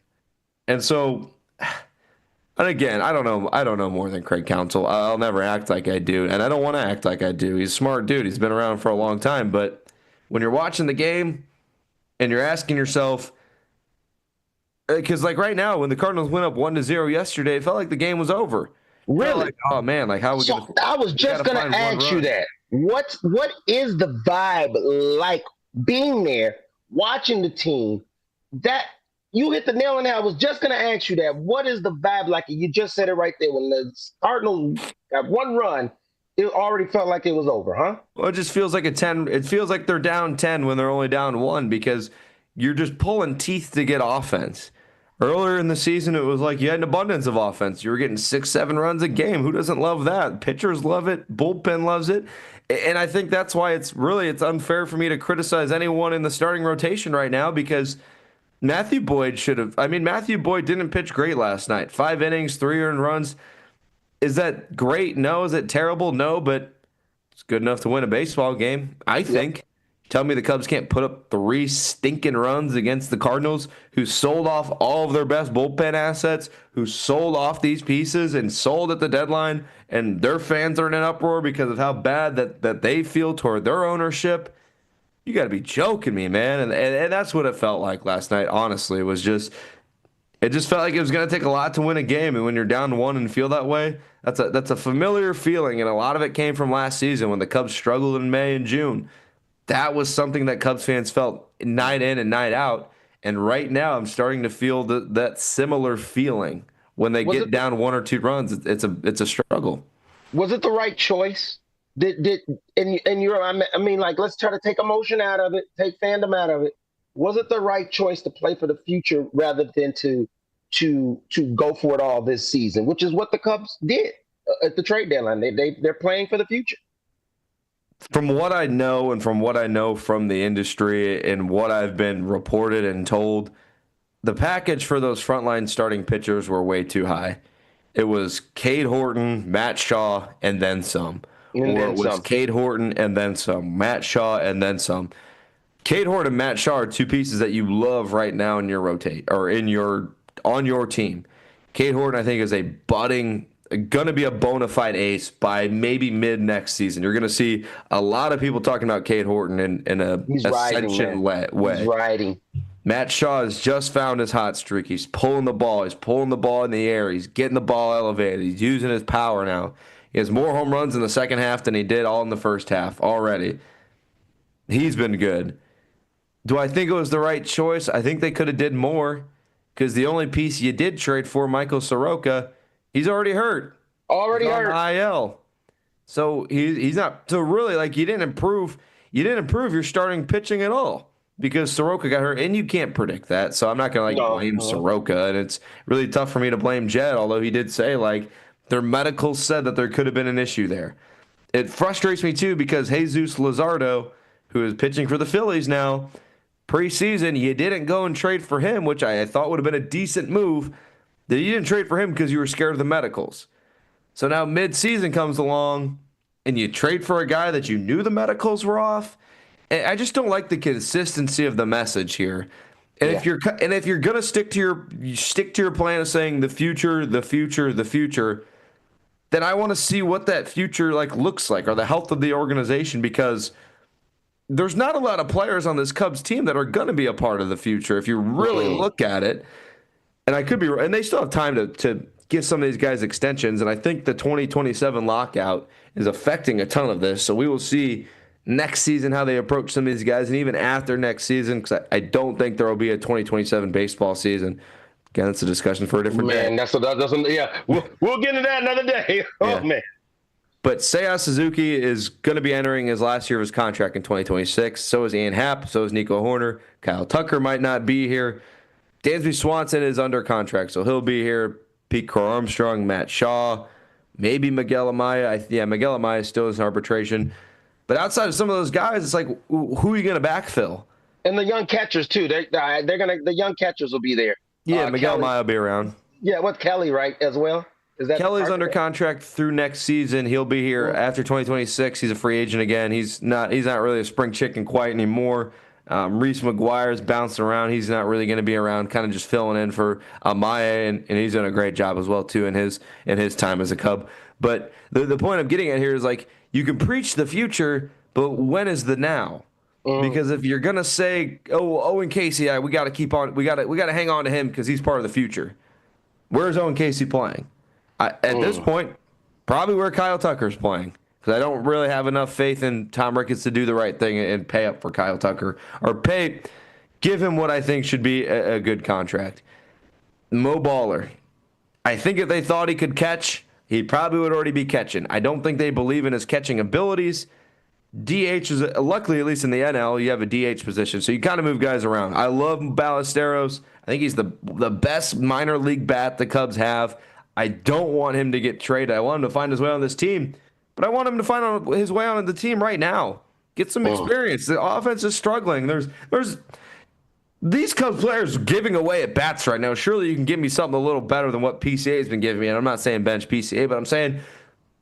And so... And again, I don't know more than Craig Counsell. I'll never act like I do, and I don't want to act like I do. He's a smart dude. He's been around for a long time. But when you're watching the game and you're asking yourself, because like right now, when the Cardinals went up 1-0 yesterday, it felt like the game was over. Really? Like, oh man, like how are we going to? I was just going to ask you that. What is the vibe like being there, watching the team? That you hit the nail on the head. I was just going to ask you that. What is the vibe like? You just said it right there. When the Cardinals got one run, it already felt like it was over, huh? Well, it just feels like a 10. It feels like they're down 10 when they're only down 1 because you're just pulling teeth to get offense. Earlier in the season, it was like you had an abundance of offense. You were getting 6-7 runs a game. Who doesn't love that? Pitchers love it. Bullpen loves it. And I think that's why it's unfair for me to criticize anyone in the starting rotation right now because Matthew Boyd didn't pitch great last night. 5 innings, 3 earned runs. Is that great? No. Is it terrible? No, but it's good enough to win a baseball game, I think. Yep. Tell me the Cubs can't put up 3 stinking runs against the Cardinals, who sold off all of their best bullpen assets, who sold off these pieces and sold at the deadline, and their fans are in an uproar because of how bad that they feel toward their ownership. You got to be joking me, man. And that's what it felt like last night, honestly. It just felt like it was going to take a lot to win a game. And when you're down 1 and feel that way, that's a familiar feeling. And a lot of it came from last season when the Cubs struggled in May and June. That was something that Cubs fans felt night in and night out. And right now I'm starting to feel that similar feeling. When they get down 1 or 2 runs, it's a struggle. Was it the right choice I mean, like, let's try to take emotion out of it, take fandom out of it. Was it the right choice to play for the future rather than to go for it all this season, which is what the Cubs did at the trade deadline? They're playing for the future. From what I know and from what I know from the industry and what I've been reported and told, the package for those frontline starting pitchers were way too high. It was Cade Horton, Matt Shaw, and then some. Or it was Cade Horton and then some, Matt Shaw and then some. Cade Horton and Matt Shaw are two pieces that you love right now in your on your team. Cade Horton, I think, is going to be a bona fide ace by maybe mid next season. You're going to see a lot of people talking about Cade Horton in a ascension way. He's riding. Matt Shaw has just found his hot streak. He's pulling the ball. He's pulling the ball in the air. He's getting the ball elevated. He's using his power now. He has more home runs in the second half than he did all in the first half already. He's been good. Do I think it was the right choice? I think they could have did more because the only piece you did trade for, Michael Soroka, he's already hurt. He's on IL. So he's not. So really, like, you didn't improve your starting pitching at all because Soroka got hurt, and you can't predict that. So I'm not gonna blame Soroka, and it's really tough for me to blame Jed. Although he did say their medicals said that there could have been an issue there. It frustrates me too because Jesus Luzardo, who is pitching for the Phillies now, preseason you didn't go and trade for him, which I thought would have been a decent move. That you didn't trade for him because you were scared of the medicals. So now mid-season comes along, and you trade for a guy that you knew the medicals were off. And I just don't like the consistency of the message here. And if you're gonna stick to your plan of saying the future, then I want to see what that future looks like or the health of the organization, because there's not a lot of players on this Cubs team that are going to be a part of the future if you really look at it. And I could be right. And they still have time to give some of these guys extensions. And I think the 2027 lockout is affecting a ton of this. So we will see next season how they approach some of these guys. And even after next season, because I don't think there will be a 2027 baseball season. Again, that's a discussion for a different day. We'll get into that another day. Oh, man. But Seiya Suzuki is going to be entering his last year of his contract in 2026. So is Ian Happ. So is Nico Horner. Kyle Tucker might not be here. Dansby Swanson is under contract, so he'll be here. Pete Crow-Armstrong, Matt Shaw, maybe Miguel Amaya. Miguel Amaya still is in arbitration. But outside of some of those guys, it's like, who are you going to backfill? And the young catchers too. The young catchers will be there. Yeah, Miguel Amaya will be around. Yeah, with Kelly, right, as well. Kelly's under contract through next season. He'll be here after 2026. He's a free agent again. He's not really a spring chicken quite anymore. Reese McGuire's bouncing around. He's not really going to be around, kind of just filling in for Amaya, and he's done a great job as well too in his time as a Cub. But the point I'm getting at here is, like, you can preach the future, but when is the now? Because if you're gonna say, Owen Casey, we got to keep on, we got to hang on to him because he's part of the future. Where's Owen Casey playing? At this point, probably where Kyle Tucker's playing, because I don't really have enough faith in Tom Ricketts to do the right thing and pay up for Kyle Tucker, or give him what I think should be a good contract. Mo Baller, I think if they thought he could catch, he probably would already be catching. I don't think they believe in his catching abilities. DH is, luckily, at least in the NL, you have a DH position, so you kind of move guys around. I love Ballesteros. I think he's the best minor league bat the Cubs have. I don't want him to get traded. I want him to find his way on this team, but I want him to find his way on the team right now. Get some experience. The offense is struggling. There's these Cubs players giving away at bats right now. Surely you can give me something a little better than what PCA has been giving me. And I'm not saying bench PCA, but I'm saying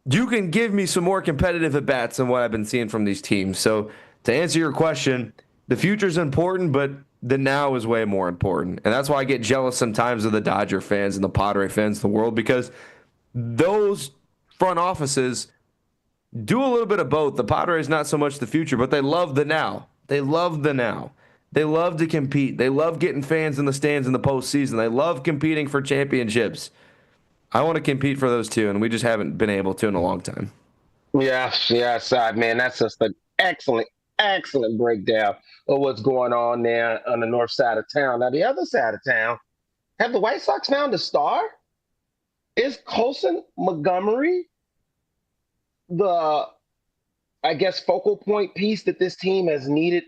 you can give me some more competitive at bats than what I've been seeing from these teams. So to answer your question, the future's important, but the now is way more important. And that's why I get jealous sometimes of the Dodger fans and the Padre fans of the world, because those front offices do a little bit of both. The Padres, not so much the future, but they love the now. They love the now. They love to compete. They love getting fans in the stands in the postseason. They love competing for championships. I want to compete for those too, and we just haven't been able to in a long time. Yes, man. That's just an excellent breakdown of what's going on there on the north side of town. Now, the other side of town, have the White Sox found a star? Is Colson Montgomery the I guess, focal point piece that this team has needed,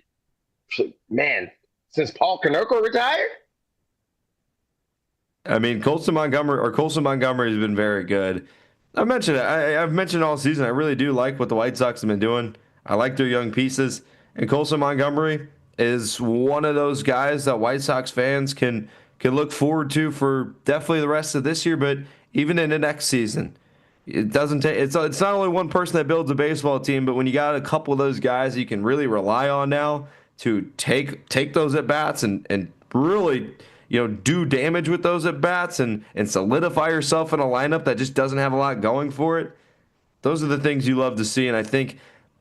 man, since Paul Konerko retired? I mean, Colson Montgomery has been very good. I've mentioned it. I've mentioned all season. I really do like what the White Sox have been doing. I like their young pieces. And Colson Montgomery is one of those guys that White Sox fans can look forward to for definitely the rest of this year, but even in the next season. It doesn't take. It's not only one person that builds a baseball team, but when you got a couple of those guys you can really rely on now to take those at bats and really, do damage with those at bats and solidify yourself in a lineup that just doesn't have a lot going for it. Those are the things you love to see, and I think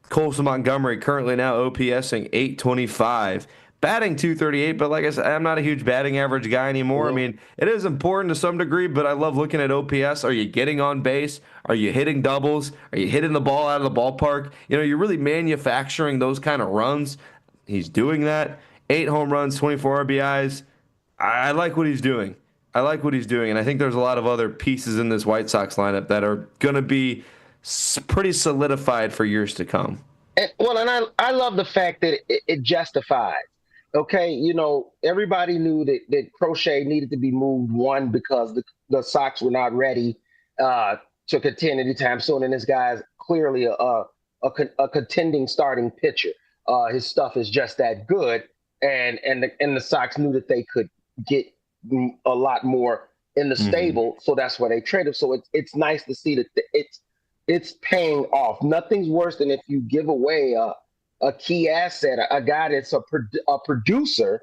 Colson Montgomery currently now OPSing 825, batting 238, but like I said, I'm not a huge batting average guy anymore. I mean, it is important to some degree, but I love looking at OPS. Are you getting on base? Are you hitting doubles? Are you hitting the ball out of the ballpark? You're really manufacturing those kind of runs. He's doing that. 8 home runs, 24 RBIs. I like what he's doing. And I think there's a lot of other pieces in this White Sox lineup that are going to be pretty solidified for years to come. And I love the fact that it justifies. Okay, everybody knew that Crochet needed to be moved, one, because the Sox were not ready to contend anytime soon, and this guy's clearly a contending starting pitcher. His stuff is just that good, and the Sox knew that they could get a lot more in the stable, so that's why they traded. So it's nice to see that it's paying off. Nothing's worse than if you give away a key asset, a guy that's a producer,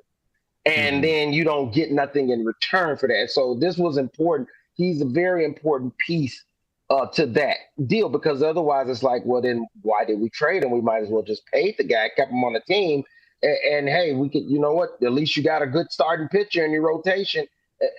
and then you don't get nothing in return for that. So this was important. He's a very important piece to that deal, because otherwise it's like, well, then why did we trade him? We might as well just paid the guy, kept him on the team, and hey, we could, at least you got a good starting pitcher in your rotation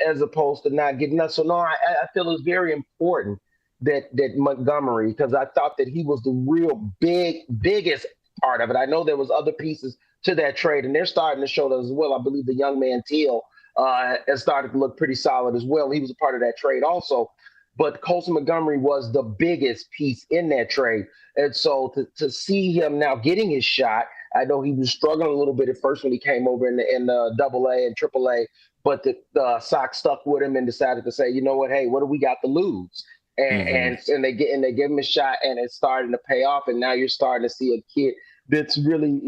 as opposed to not getting that. So no, I feel it's very important that Montgomery, because I thought that he was the real biggest part of it. I know there was other pieces to that trade, and they're starting to show that as well. I believe the young man Teal has started to look pretty solid as well. He was a part of that trade also. But Colson Montgomery was the biggest piece in that trade. And so to see him now getting his shot, I know he was struggling a little bit at first when he came over in the AA and AAA, but the Sox stuck with him and decided to say, you know what, hey, what do we got to lose? And they give him a shot, and it's starting to pay off. And now you're starting to see a kid that's really,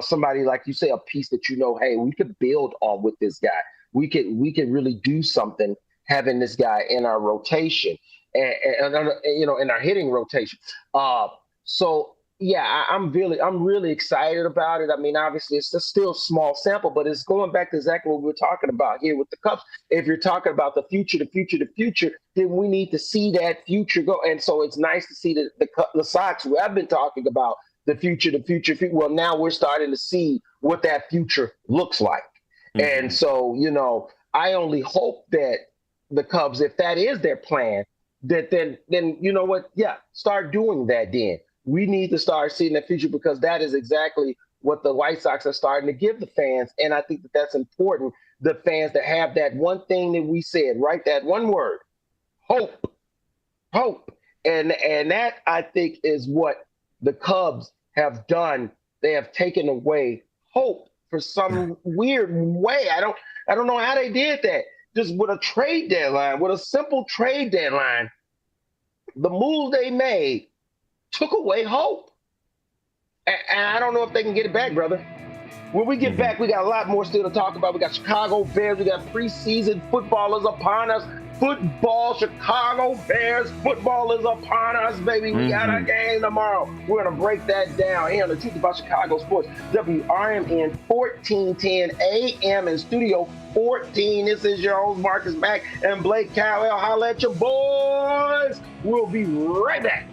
somebody, like you say, a piece that, hey, we could build on with this guy. We could really do something having this guy in our rotation and in our hitting rotation. So yeah, I'm really excited about it. I mean, obviously it's a still small sample, but it's going back to exactly what we were talking about here with the Cubs. If you're talking about the future, then we need to see that future go. And so it's nice to see that the Sox, who have been talking about the future. Well, now we're starting to see what that future looks like. And so, I only hope that the Cubs, if that is their plan, that then you know what? Yeah, start doing that then. We need to start seeing the future, because that is exactly what the White Sox are starting to give the fans. And I think that that's important, the fans to have that one thing that we said, right? That one word, hope. And that, I think, is what the Cubs have done. They have taken away hope for some weird way. I don't know how they did that. Just with a trade deadline, with a simple trade deadline, the move they made took away hope. And I don't know if they can get it back, brother. When we get back, we got a lot more still to talk about. We got Chicago Bears. We got preseason football is upon us. Football, Chicago Bears football is upon us, baby. We got a game tomorrow. We're going to break that down here on the Truth About Chicago Sports. WRMN 1410 AM in Studio 14. This is your host, Marcus Mack and Blake Cowell. Holla at your boys. We'll be right back.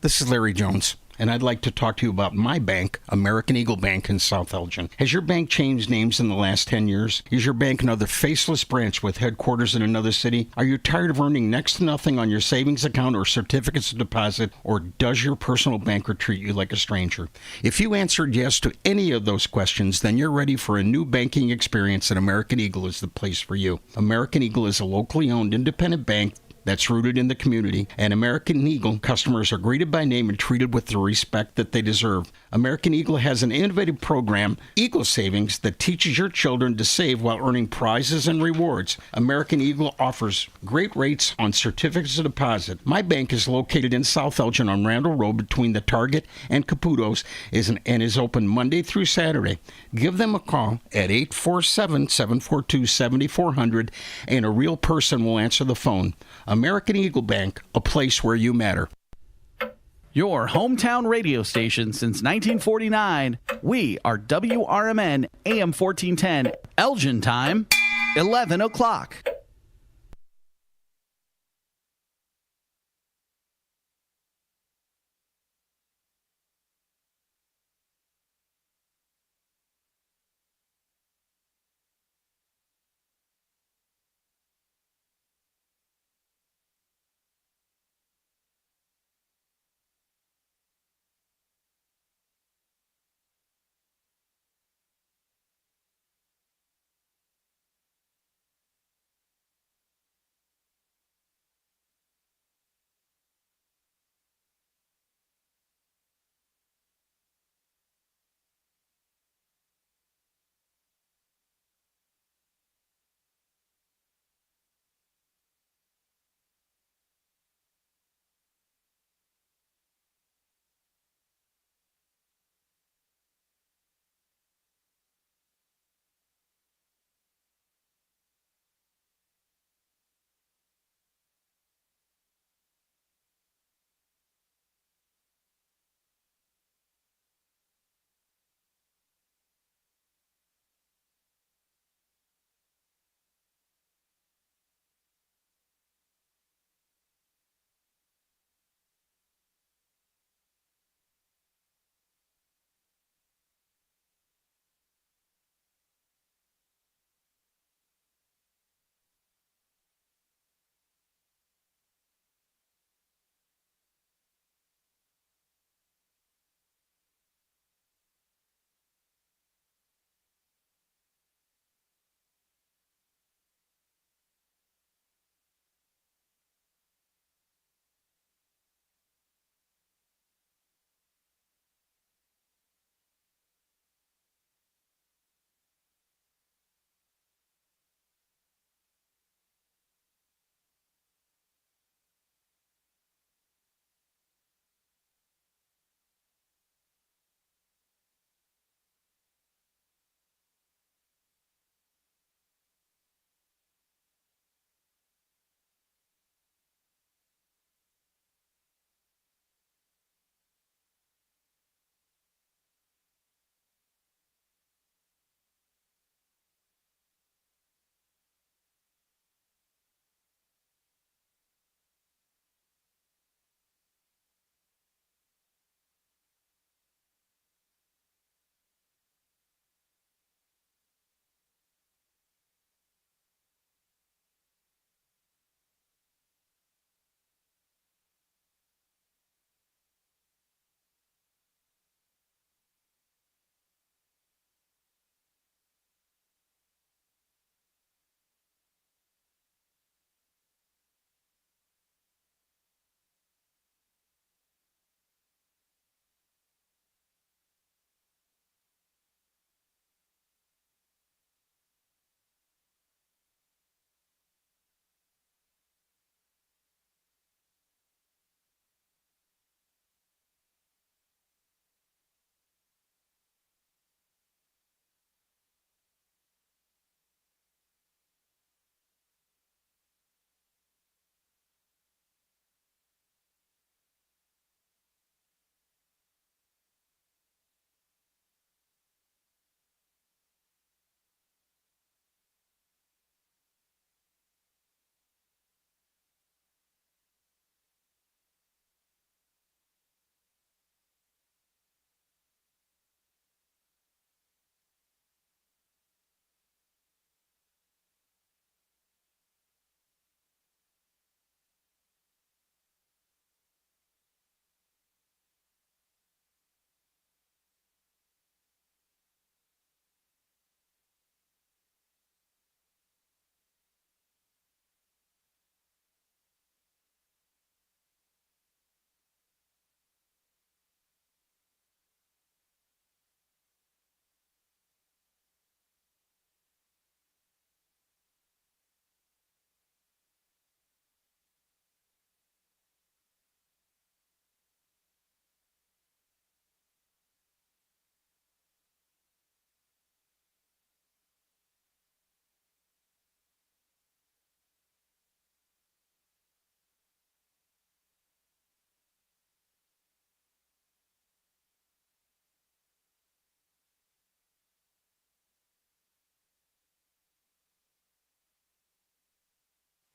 This is Larry Jones. and I'd like to talk to you about my bank, American Eagle Bank in South Elgin. Has your bank changed names in the last 10 years? Is your bank another faceless branch with headquarters in another city? Are you tired of earning next to nothing on your savings account or certificates of deposit, or does your personal banker treat you like a stranger? If you answered yes to any of those questions, then you're ready for a new banking experience, and American Eagle is the place for you. American Eagle is a locally owned independent bank that's rooted in the community, and American Eagle customers are greeted by name and treated with the respect that they deserve. American Eagle has an innovative program, Eagle Savings, that teaches your children to save while earning prizes and rewards. American Eagle offers great rates on certificates of deposit. My bank is located in South Elgin on Randall Road between the Target and Caputo's and is open Monday through Saturday. Give them a call at 847-742-7400, and a real person will answer the phone. American Eagle Bank, a place where you matter. Your hometown radio station since 1949. We are WRMN AM 1410. Elgin time, 11 o'clock.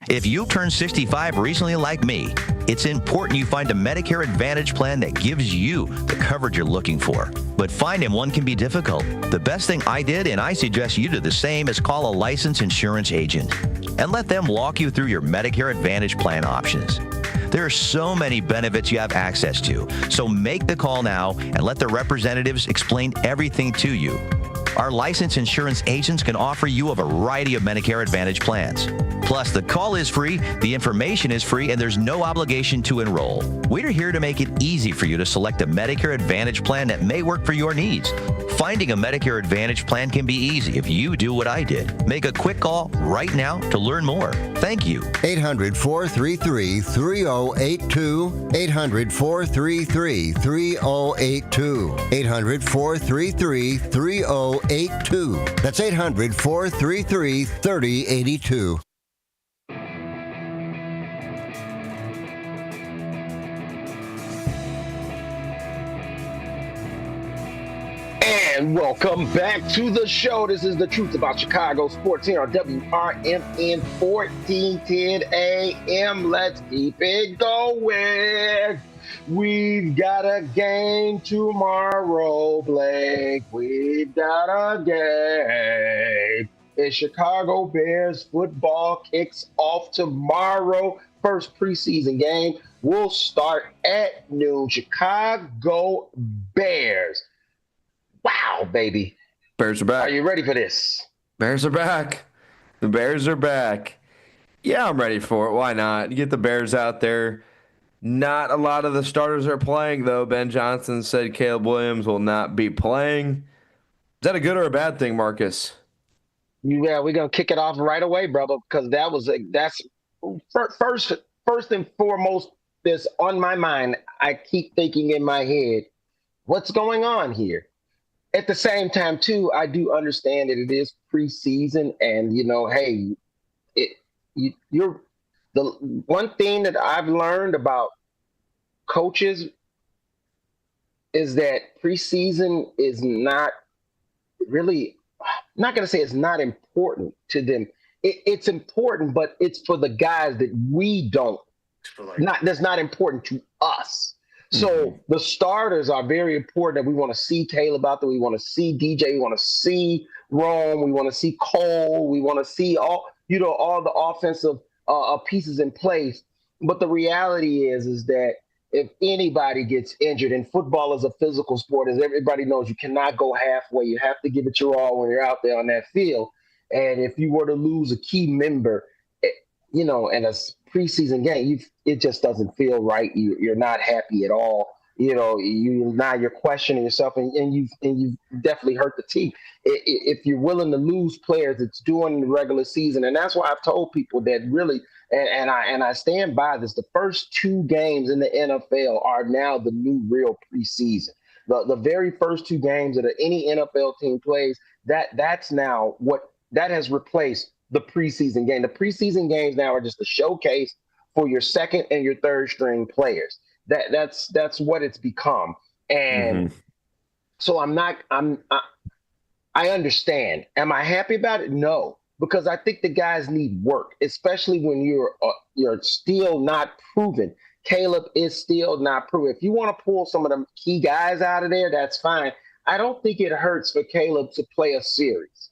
If you turned 65 recently like me, it's important you find a Medicare Advantage plan that gives you the coverage you're looking for. But finding one can be difficult. The best thing I did, and I suggest you do the same, is call a licensed insurance agent and let them walk you through your Medicare Advantage plan options. There are so many benefits you have access to, so make the call now and let the representatives explain everything to you. Our licensed insurance agents can offer you a variety of Medicare Advantage plans. Plus, the call is free, the information is free, and there's no obligation to enroll. We're here to make it easy for you to select a Medicare Advantage plan that may work for your needs. Finding a Medicare Advantage plan can be easy if you do what I did. Make a quick call right now to learn more. Thank you. 800-433-3082. 800-433-3082. 800-433-3082. That's 800-433-3082. And welcome back to the show. This is The Truth About Chicago Sports here on WRMN 1410 AM. Let's keep it going. We've got a game tomorrow, Blake. We've got a game. The Chicago Bears football kicks off tomorrow. First preseason game will start at noon. Chicago Bears. Wow, baby. Bears are back. Are you ready for this? Bears are back. The Bears are back. Yeah, I'm ready for it. Why not? You get the Bears out there. Not a lot of the starters are playing, though. Ben Johnson said Caleb Williams will not be playing. Is that a good or a bad thing, Marcus? Yeah, we're going to kick it off right away, brother, because that's first and foremost that's on my mind. I keep thinking in my head, what's going on here? At the same time, too, I do understand that it is preseason, and hey, you're the one thing that I've learned about coaches is that preseason is not really. I'm not going to say it's not important to them. It's important, but it's for the guys that we don't. That's not important to us. So the starters are very important that we want to see Caleb out there. We want to see DJ. We want to see Rome. We want to see Cole. We want to see all the offensive pieces in place. But the reality is that if anybody gets injured, and football is a physical sport, as everybody knows, you cannot go halfway. You have to give it your all when you're out there on that field. And if you were to lose a key member, in a preseason game, it just doesn't feel right. You're not happy at all. You're questioning yourself, and you definitely hurt the team. If you're willing to lose players, it's during the regular season, and that's why I've told people that really, and I stand by this. The first two games in the NFL are now the new real preseason. The very first two games that any NFL team plays, that's now what that has replaced the preseason game. The preseason games now are just a showcase for your second and your third string players. That's what it's become. And so I understand. Am I happy about it? No, because I think the guys need work, especially when you're still not proven. Caleb is still not proven. If you want to pull some of the key guys out of there, that's fine. I don't think it hurts for Caleb to play a series.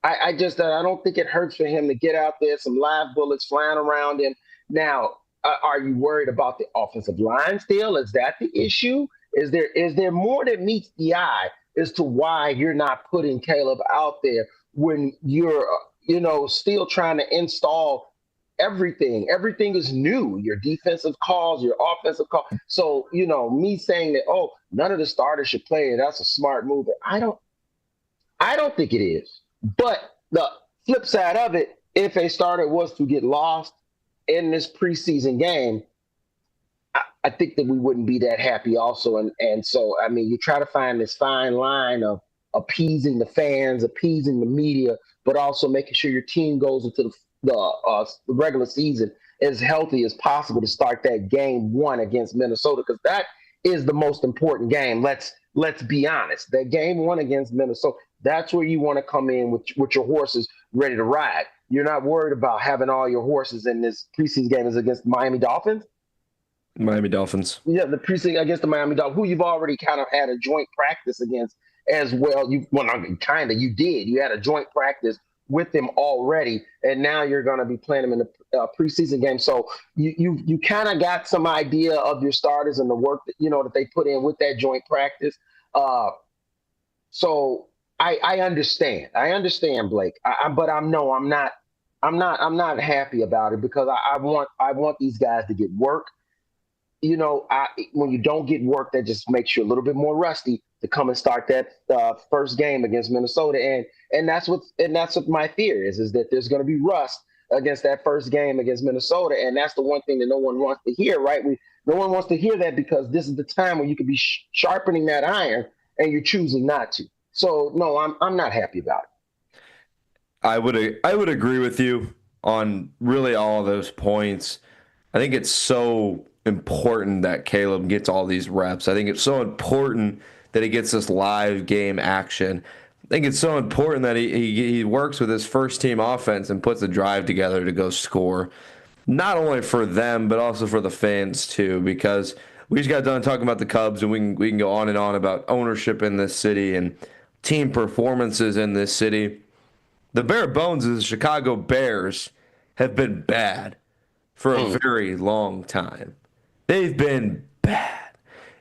I don't think it hurts for him to get out there, some live bullets flying around him. Now, are you worried about the offensive line still? Is that the issue? Is there more that meets the eye as to why you're not putting Caleb out there when you're, still trying to install everything? Everything is new. Your defensive calls, your offensive calls. So, me saying that, none of the starters should play, that's a smart move. I don't think it is. But the flip side of it, if a starter was to get lost in this preseason game, I think that we wouldn't be that happy also. And so, you try to find this fine line of appeasing the fans, appeasing the media, but also making sure your team goes into the regular season as healthy as possible to start that game one against Minnesota, because that is the most important game. Let's be honest. That game one against Minnesota, that's where you want to come in with your horses ready to ride. You're not worried about having all your horses in this preseason game is against the Miami Dolphins. Miami Dolphins. Yeah, the preseason against the Miami Dolphins, who you've already kind of had a joint practice against as well. You did. You had a joint practice with them already, and now you're going to be playing them in the preseason game. So you kind of got some idea of your starters and the work that that they put in with that joint practice. So I understand. I understand, Blake. But I'm not happy about it because I want these guys to get work. When you don't get work, that just makes you a little bit more rusty to come and start that first game against Minnesota. And that's what my fear is that there's going to be rust against that first game against Minnesota. And that's the one thing that no one wants to hear, right? No one wants to hear that because this is the time when you could be sharpening that iron and you're choosing not to. So no, I'm not happy about it. I would agree with you on really all of those points. I think it's so important that Caleb gets all these reps. I think it's so important that he gets this live game action. I think it's so important that he works with his first team offense and puts a drive together to go score. Not only for them, but also for the fans too, because we just got done talking about the Cubs and we can go on and on about ownership in this city and team performances in this city. The bare bones of the Chicago Bears have been bad for a very long time. They've been bad.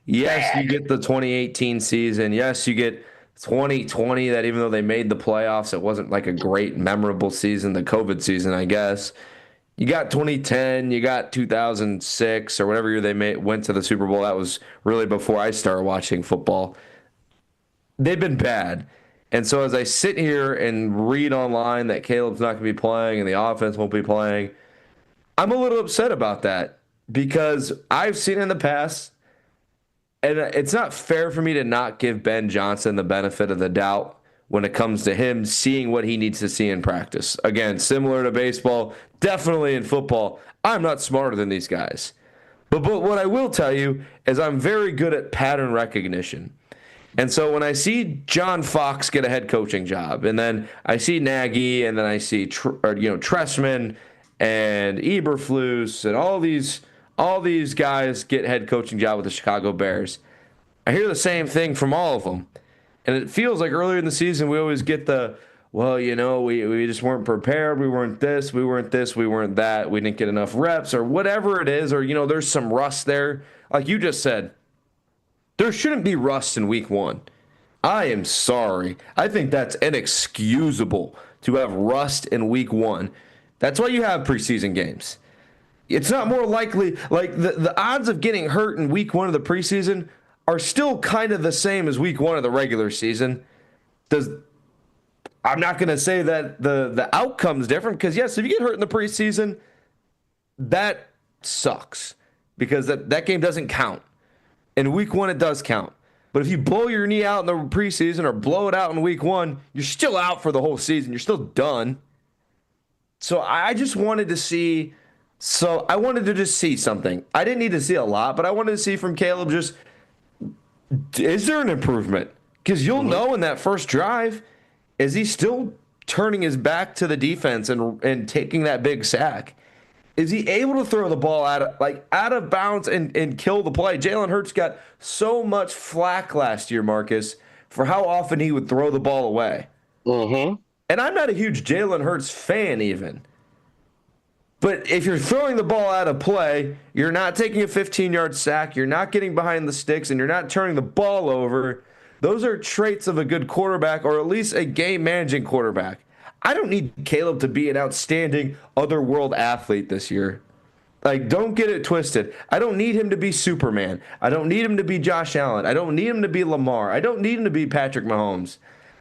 Yes, you get the 2018 season. Yes, you get 2020 that even though they made the playoffs, it wasn't like a great, memorable season, the COVID season, I guess. You got 2010, you got 2006 or whatever year they went to the Super Bowl. That was really before I started watching football. They've been bad. And so as I sit here and read online that Caleb's not going to be playing and the offense won't be playing, I'm a little upset about that because I've seen in the past, and it's not fair for me to not give Ben Johnson the benefit of the doubt when it comes to him seeing what he needs to see in practice. Again, similar to baseball, definitely in football, I'm not smarter than these guys. But what I will tell you is I'm very good at pattern recognition. And so when I see John Fox get a head coaching job, and then I see Nagy, and then I see Tressman and Eberflus and all these guys get head coaching job with the Chicago Bears, I hear the same thing from all of them. And it feels like earlier in the season we always get we just weren't prepared, we weren't this, we weren't that, we didn't get enough reps, or whatever it is, or there's some rust there. Like you just said, there shouldn't be rust in week one. I am sorry. I think that's inexcusable to have rust in week one. That's why you have preseason games. It's not more likely, like the odds of getting hurt in week one of the preseason are still kind of the same as week one of the regular season. I'm not going to say that the outcome's different because, yes, if you get hurt in the preseason, that sucks because that game doesn't count. In week one, it does count. But if you blow your knee out in the preseason or blow it out in week one, you're still out for the whole season. You're still done. So I just wanted to see. So I wanted to just see something. I didn't need to see a lot, but I wanted to see from Caleb just, is there an improvement? Because you'll know in that first drive, is he still turning his back to the defense and taking that big sack? Is he able to throw the ball out of bounds and kill the play? Jalen Hurts got so much flack last year, Marcus, for how often he would throw the ball away. Mm-hmm. And I'm not a huge Jalen Hurts fan even. But if you're throwing the ball out of play, you're not taking a 15-yard sack, you're not getting behind the sticks, and you're not turning the ball over, those are traits of a good quarterback, or at least a game-managing quarterback. I don't need Caleb to be an outstanding otherworld athlete this year. Like, don't get it twisted. I don't need him to be Superman. I don't need him to be Josh Allen. I don't need him to be Lamar. I don't need him to be Patrick Mahomes.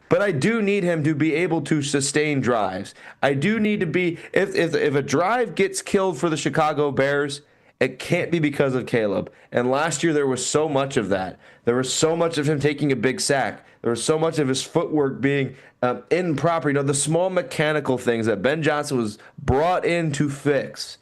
But I do need him to be able to sustain drives. I do need to be, if a drive gets killed for the Chicago Bears, it can't be because of Caleb. And last year there was so much of that. There was so much of him taking a big sack. There was so much of his footwork being improper. The small mechanical things that Ben Johnson was brought in to fix.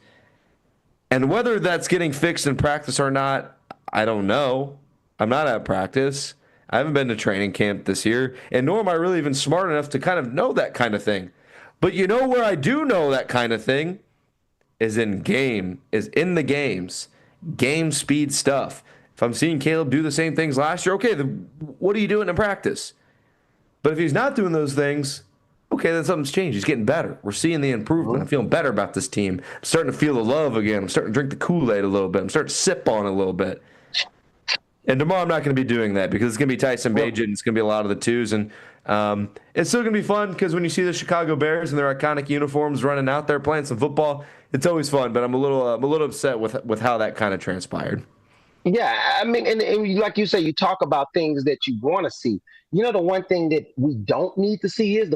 And whether that's getting fixed in practice or not, I don't know. I'm not at practice. I haven't been to training camp this year, and nor am I really even smart enough to kind of know that kind of thing. But you know where I do know that kind of thing is in the games, game speed stuff. If I'm seeing Caleb do the same things last year, okay, what are you doing in practice? But if he's not doing those things, okay, then something's changed. He's getting better. We're seeing the improvement. I'm feeling better about this team. I'm starting to feel the love again. I'm starting to drink the Kool-Aid a little bit. I'm starting to sip on it a little bit. And tomorrow I'm not going to be doing that because it's going to be Tyson Bagent. It's going to be a lot of the twos. And it's still going to be fun because when you see the Chicago Bears in their iconic uniforms running out there playing some football, it's always fun. But I'm a little upset with how that kind of transpired. Yeah, I mean, and like you say, you talk about things that you want to see. You know, the one thing that we don't need to see is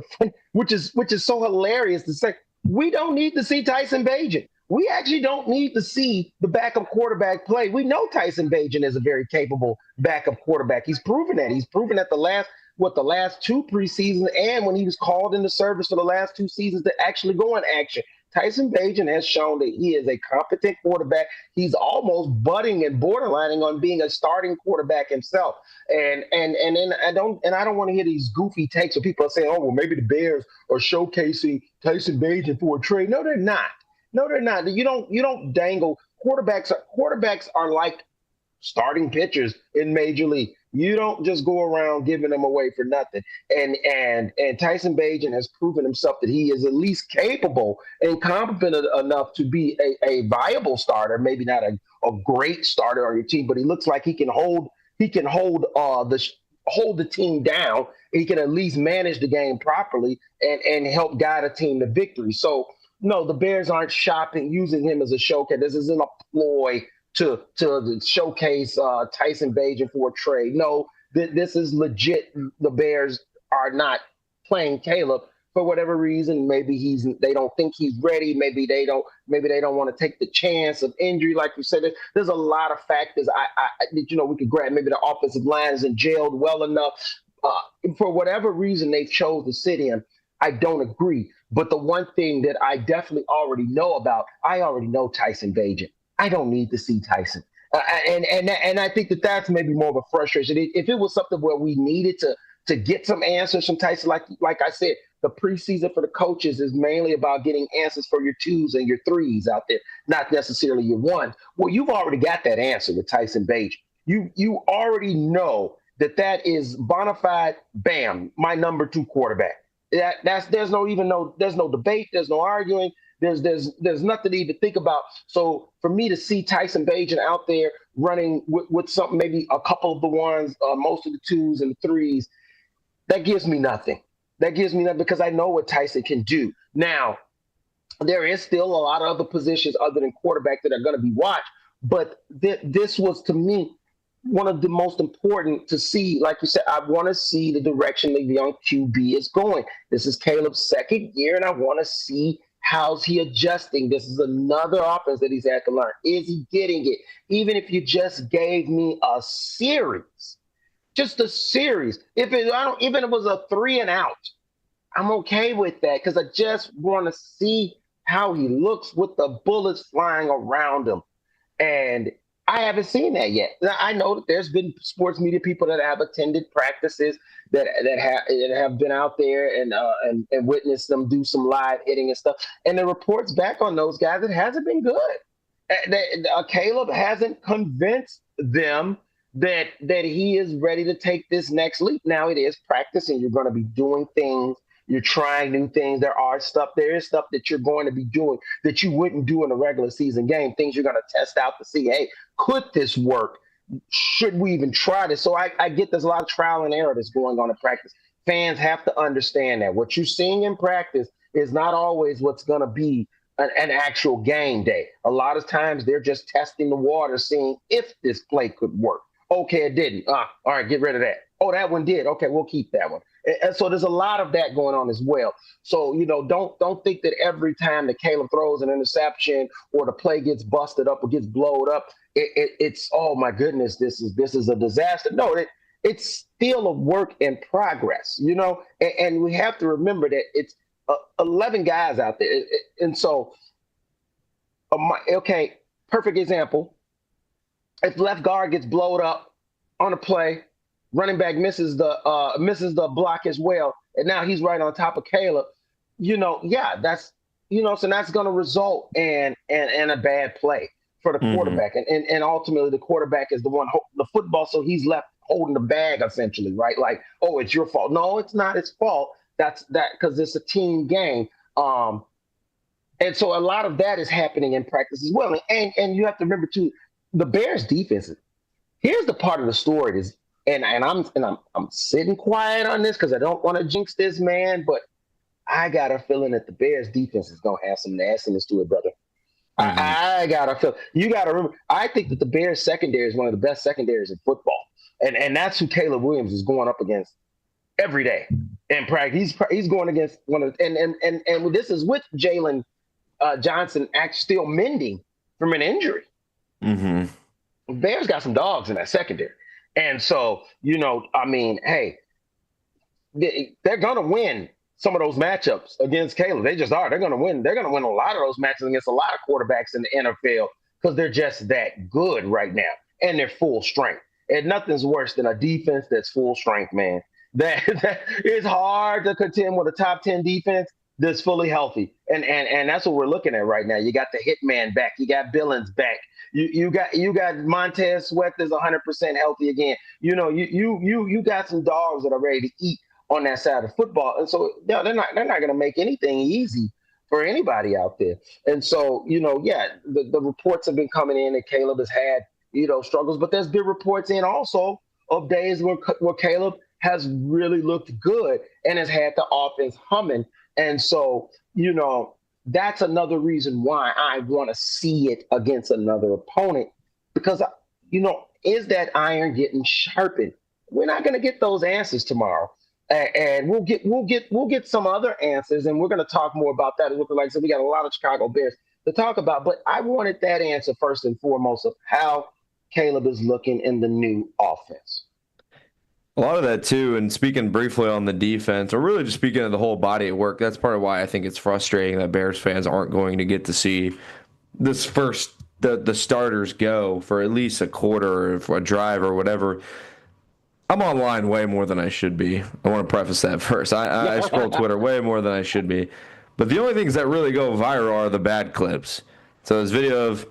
which is so hilarious to say, we don't need to see Tyson Bagent. We actually don't need to see the backup quarterback play. We know Tyson Bagent is a very capable backup quarterback. He's proven that. He's proven that the last two preseasons and when he was called into service for the last 2 seasons to actually go in action. Tyson Bagent has shown that he is a competent quarterback. He's almost budding and borderlining on being a starting quarterback himself. And I don't want to hear these goofy takes where people are saying, oh, well, maybe the Bears are showcasing Tyson Bagent for a trade. No, they're not. No, they're not. You don't dangle. Quarterbacks are like starting pitchers in Major League. You don't just go around giving them away for nothing. And Tyson Bagent has proven himself that he is at least capable and competent enough to be a viable starter, maybe not a great starter on your team, but he looks like he can hold the team down. He can at least manage the game properly and help guide a team to victory. So no, the Bears aren't using him as a showcase. This isn't a ploy to showcase Tyson Bagent for a trade. No, this is legit. The Bears are not playing Caleb for whatever reason. Maybe they don't think he's ready. Maybe they don't want to take the chance of injury. Like you said, there's a lot of factors. We could grab. Maybe the offensive line isn't gelled well enough. For whatever reason, they chose to sit him. I don't agree. But the one thing that I definitely already know about, I already know Tyson Bagent. I don't need to see Tyson. And I think that's maybe more of a frustration. If it was something where we needed to get some answers from Tyson, like I said, the preseason for the coaches is mainly about getting answers for your 2s and your 3s out there, not necessarily your 1. Well, you've already got that answer with Tyson Bagent. You already know that is bona fide, bam, my number 2 quarterback. There's no debate. There's no arguing. There's nothing to even think about. So for me to see Tyson Bagent out there running with something, maybe a couple of the 1s, most of the 2s and the 3s, that gives me nothing. That gives me nothing because I know what Tyson can do. Now, there is still a lot of other positions other than quarterback that are going to be watched. But this was, to me, one of the most important to see. Like you said, I want to see the direction the young QB is going. This is Caleb's second year, and I want to see how's he adjusting. This is another offense that he's had to learn. Is he getting it? Even if you just gave me a series, just a series. Even if it was a 3 and out, I'm okay with that because I just want to see how he looks with the bullets flying around him. And I haven't seen that yet. I know that there's been sports media people that have attended practices that have been out there and witnessed them do some live hitting and stuff. And the reports back on those guys, it hasn't been good. Caleb hasn't convinced them that he is ready to take this next leap. Now it is practice, and you're going to be doing things. You're trying new things. There is stuff that you're going to be doing that you wouldn't do in a regular season game. Things you're going to test out to see, hey, could this work? Should we even try this? So I get there's a lot of trial and error that's going on in practice. Fans have to understand that what you're seeing in practice is not always what's going to be an actual game day. A lot of times they're just testing the water, seeing if this play could work. Okay, it didn't. All right, get rid of that. Oh, that one did. Okay, we'll keep that one. And so there's a lot of that going on as well. So, don't think that every time that Caleb throws an interception or the play gets busted up or gets blowed up, it's oh my goodness, this is a disaster. No, it's still a work in progress, and we have to remember that it's 11 guys out there. And so, okay, perfect example. If left guard gets blowed up on a play, running back misses the block as well, and now he's right on top of Caleb. that's so that's going to result in a bad play for the quarterback, and ultimately the quarterback is the one the football, so he's left holding the bag essentially, right? Like, oh, it's your fault. No, it's not his fault. That's because it's a team game. And so a lot of that is happening in practice as well. And you have to remember too, the Bears defense. Here's the part of the story is, and I'm sitting quiet on this because I don't want to jinx this, man, but I got a feeling that the Bears defense is gonna have some nastiness to it, brother. I got a feel. You got to remember. I think that the Bears secondary is one of the best secondaries in football, and that's who Caleb Williams is going up against every day in practice. He's going against one of and this is with Jalen Johnson actually still mending from an injury. Bears got some dogs in that secondary. And so, hey, they're going to win some of those matchups against Caleb. They just are. They're going to win. They're going to win a lot of those matches against a lot of quarterbacks in the NFL because they're just that good right now. And they're full strength. And nothing's worse than a defense that's full strength, man. That it's hard to contend with a top 10 defense that's fully healthy, and that's what we're looking at right now. You got the hitman back, you got Billings back, you got Montez Sweat that's 100% healthy again. You got some dogs that are ready to eat on that side of football, and so they're not going to make anything easy for anybody out there. And so the reports have been coming in that Caleb has had struggles, but there's been reports in also of days where Caleb has really looked good and has had the offense humming. And so, that's another reason why I want to see it against another opponent, because, is that iron getting sharpened? We're not going to get those answers tomorrow. And we'll get some other answers, and we're going to talk more about that. Like I said, we got a lot of Chicago Bears to talk about, but I wanted that answer first and foremost of how Caleb is looking in the new offense. A lot of that too, and speaking briefly on the defense, or really just speaking of the whole body of work, that's part of why I think it's frustrating that Bears fans aren't going to get to see this the starters go for at least a quarter or for a drive or whatever. I'm online way more than I should be. I want to preface that first. I scroll Twitter way more than I should be. But the only things that really go viral are the bad clips. So this video of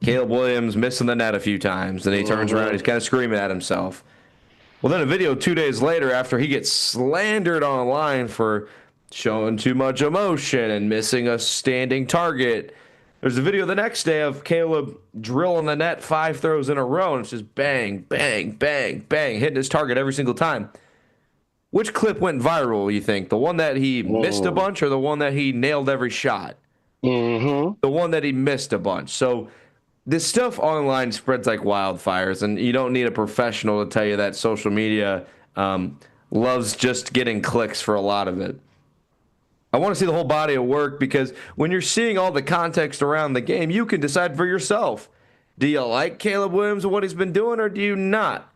Caleb Williams missing the net a few times, and he turns around and he's kind of screaming at himself. Well, then a video 2 days later after he gets slandered online for showing too much emotion and missing a standing target. There's a video the next day of Caleb drilling the net 5 throws in a row, and it's just bang, bang, bang, bang, hitting his target every single time. Which clip went viral, you think? The one that he missed a bunch or the one that he nailed every shot? The one that he missed a bunch. So this stuff online spreads like wildfires, and you don't need a professional to tell you that social media loves just getting clicks for a lot of it. I want to see the whole body of work, because when you're seeing all the context around the game, you can decide for yourself. Do you like Caleb Williams and what he's been doing, or do you not?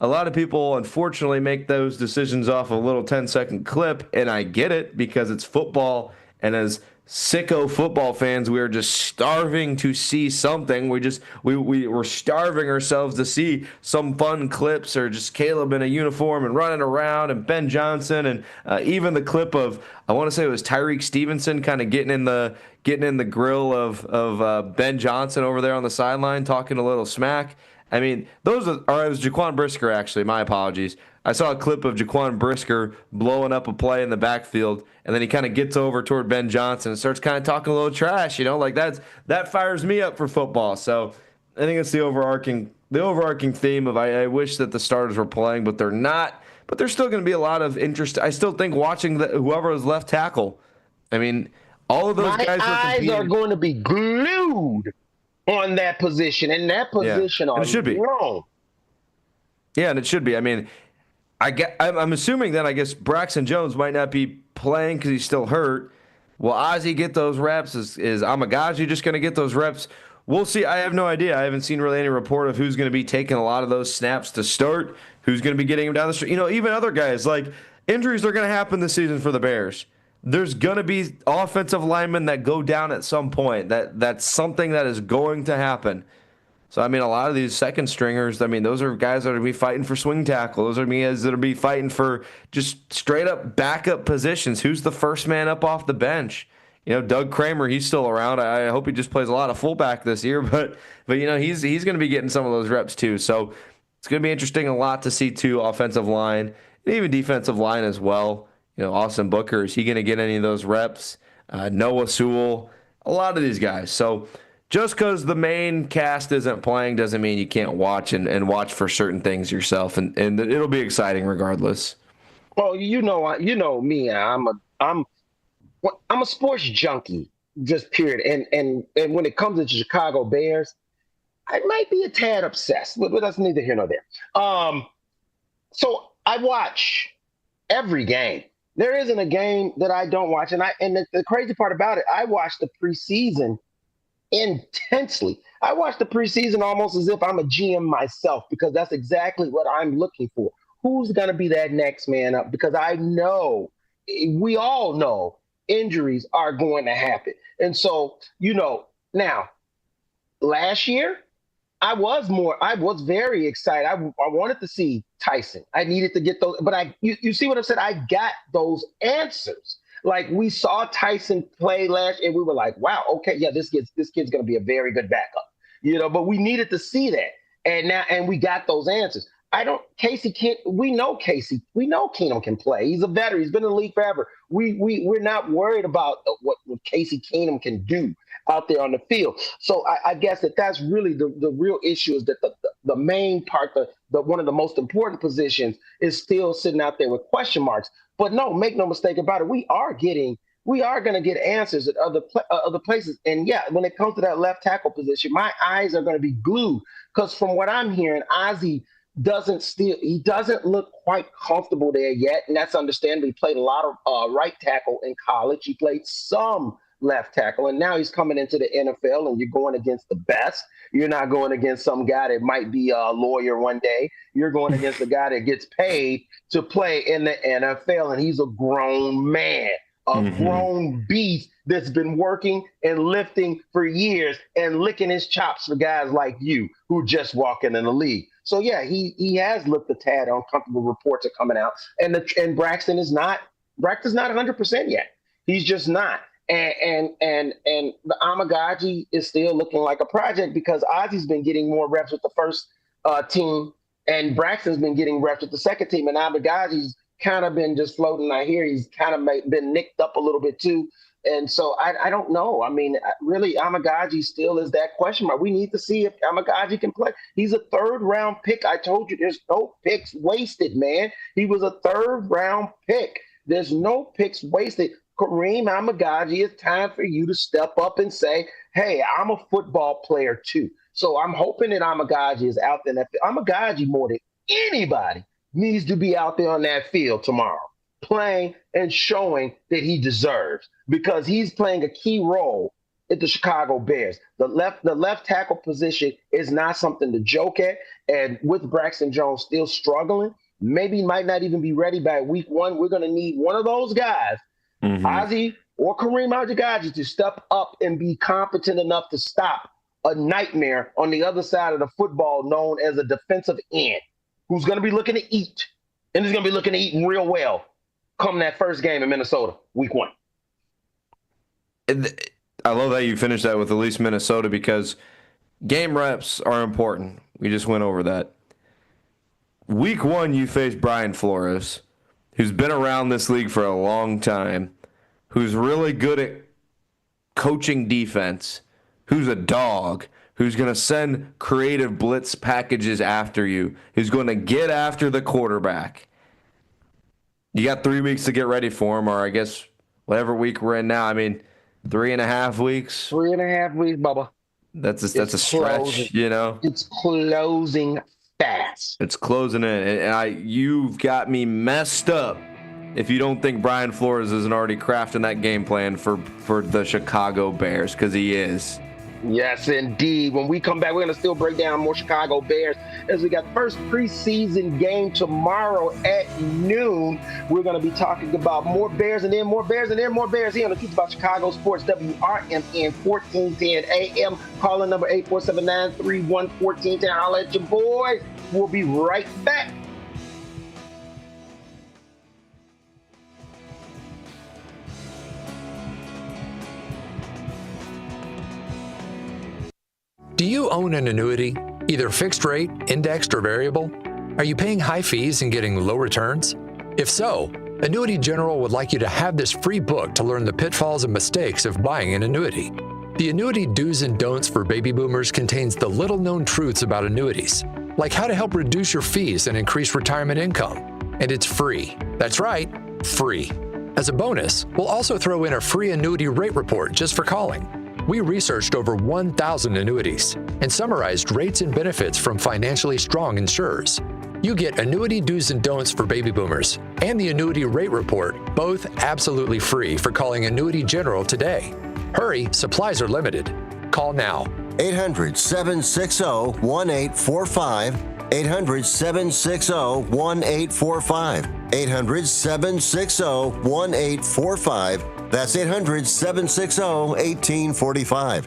A lot of people, unfortunately, make those decisions off a little 10-second clip, and I get it because it's football, and as sicko football fans, we are just starving to see something. We're starving ourselves to see some fun clips, or just Caleb in a uniform and running around, and Ben Johnson, and even the clip of, I want to say it was Tyreek Stevenson kind of getting in the grill of Ben Johnson over there on the sideline, talking a little smack. I mean, it was Jaquan Brisker, actually. My apologies. I saw a clip of Jaquan Brisker blowing up a play in the backfield, and then he kind of gets over toward Ben Johnson and starts kind of talking a little trash, like that fires me up for football. So I think it's the overarching theme of I wish that the starters were playing, but they're not. But there's still going to be a lot of interest. I still think watching whoever was left tackle. I mean, all of those guys are going to be glued on that position, and that position and it should be wrong. Yeah, and it should be. I mean, I'm assuming that I guess Braxton Jones might not be playing because he's still hurt. Will Ozzie get those reps? Is Amagaji just going to get those reps? We'll see. I have no idea. I haven't seen really any report of who's going to be taking a lot of those snaps to start, who's going to be getting him down the street. Even other guys, like injuries are going to happen this season for the Bears. There's going to be offensive linemen that go down at some point. That's something that is going to happen. So, I mean, a lot of these second stringers, I mean, those are guys that are going to be fighting for swing tackle. Those are guys that are be fighting for just straight up backup positions. Who's the first man up off the bench? You know, Doug Kramer, he's still around. I hope he just plays a lot of fullback this year, but you know, he's going to be getting some of those reps too. So it's going to be interesting, a lot to see too, offensive line and even defensive line as well. You know, Austin Booker, is he going to get any of those reps? Noah Sewell, a lot of these guys. So just because the main cast isn't playing doesn't mean you can't watch and watch for certain things yourself, and it'll be exciting regardless. Well, you know me. I'm a sports junkie, just period. And when it comes to the Chicago Bears, I might be a tad obsessed, but that's neither here nor there. So I watch every game. There isn't a game that I don't watch, and the crazy part about it, I watch the preseason intensely. I watch the preseason almost as if I'm a GM myself, because that's exactly what I'm looking for. Who's going to be that next man up? Because I know, we all know, injuries are going to happen. And so, you know, now, last year, I was very excited. I wanted to see Tyson. I needed to get those, but you see what I said? I got those answers. Like, we saw Tyson play last year, and we were like, wow, okay, yeah, this kid's going to be a very good backup. You know, but we needed to see that. And we got those answers. We know Keenum can play. He's a veteran. He's been in the league forever. We're not worried about what Casey Keenum can do out there on the field. So I guess that's really the real issue, is that the main part, the one of the most important positions, is still sitting out there with question marks. But no, make no mistake about it, we are going to get answers at other places. And yeah, when it comes to that left tackle position, my eyes are going to be glued, because from what I'm hearing, Ozzie he doesn't look quite comfortable there yet, and that's understandable. He played a lot of right tackle in college. He played some left tackle, and now he's coming into the NFL, and you're going against the best. You're not going against some guy that might be a lawyer one day. You're going against a guy that gets paid to play in the NFL, and he's a grown man, grown beast that's been working and lifting for years and licking his chops for guys like you who just walking in the league. So yeah, he has looked a tad uncomfortable. Reports are coming out, and Braxton's not 100% yet. He's just not. And the Amagaji is still looking like a project, because Ozzie's been getting more reps with the first team, and Braxton's been getting reps with the second team, and Amagaji's kind of been just floating. I hear he's kind of been nicked up a little bit too. And so I don't know. I mean, really, Amagaji still is that question mark. We need to see if Amagaji can play. He's a third-round pick. I told you, there's no picks wasted, man. He was a third-round pick. There's no picks wasted. Kareem Amagaji, it's time for you to step up and say, hey, I'm a football player too. So I'm hoping that Amagaji is out there. Amagaji, more than anybody, needs to be out there on that field tomorrow, playing and showing that he deserves, because he's playing a key role at the Chicago Bears. The left tackle position is not something to joke at, and with Braxton Jones still struggling, maybe might not even be ready by week 1. We're going to need one of those guys, Ozzie or Kareem Amagaji, to step up and be competent enough to stop a nightmare on the other side of the football known as a defensive end, who's going to be looking to eat, and is going to be looking to eat real well come that first game in Minnesota, week 1. I love that you finished that with at least Minnesota, because game reps are important. We just went over that. Week 1, you face Brian Flores, who's been around this league for a long time, who's really good at coaching defense, who's a dog, who's going to send creative blitz packages after you, who's going to get after the quarterback. You got 3 weeks to get ready for him, or I guess whatever week we're in now. I mean, 3.5 weeks. 3.5 weeks, Bubba. That's a stretch, closing. You know? It's closing fast. It's closing in. And you've got me messed up if you don't think Brian Flores isn't already crafting that game plan for the Chicago Bears, because he is. Yes, indeed. When we come back, we're going to still break down more Chicago Bears as we got the first preseason game tomorrow at noon. We're going to be talking about more Bears and then more Bears and then more Bears here on the Truth About Chicago Sports, WRMN 1410 AM. Calling number 847-931-1410. Holla at your boys. We'll be right back. Do you own an annuity, either fixed rate, indexed, or variable? Are you paying high fees and getting low returns? If so, Annuity General would like you to have this free book to learn the pitfalls and mistakes of buying an annuity. The Annuity Do's and Don'ts for Baby Boomers contains the little-known truths about annuities, like how to help reduce your fees and increase retirement income. And it's free. That's right, free. As a bonus, we'll also throw in a free annuity rate report just for calling. We researched over 1,000 annuities and summarized rates and benefits from financially strong insurers. You get Annuity Do's and Don'ts for Baby Boomers and the Annuity Rate Report, both absolutely free for calling Annuity General today. Hurry, supplies are limited. Call now. 800-760-1845. 800-760-1845. 800-760-1845. That's 800-760-1845.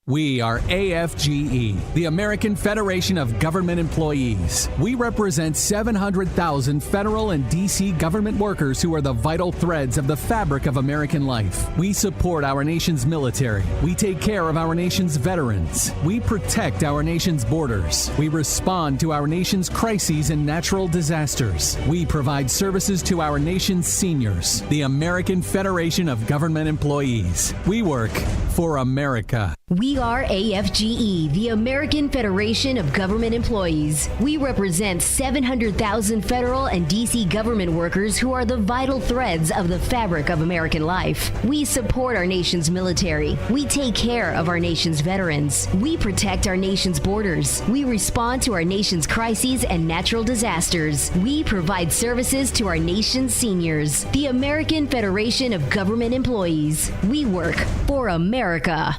We are AFGE, the American Federation of Government Employees. We represent 700,000 federal and D.C. government workers who are the vital threads of the fabric of American life. We support our nation's military. We take care of our nation's veterans. We protect our nation's borders. We respond to our nation's crises and natural disasters. We provide services to our nation's seniors. The American Federation of Government Employees. We work for America. We are AFGE, the American Federation of Government Employees. We represent 700,000 federal and D.C. government workers who are the vital threads of the fabric of American life. We support our nation's military. We take care of our nation's veterans. We protect our nation's borders. We respond to our nation's crises and natural disasters. We provide services to our nation's seniors. The American Federation of Government Employees. We work for America.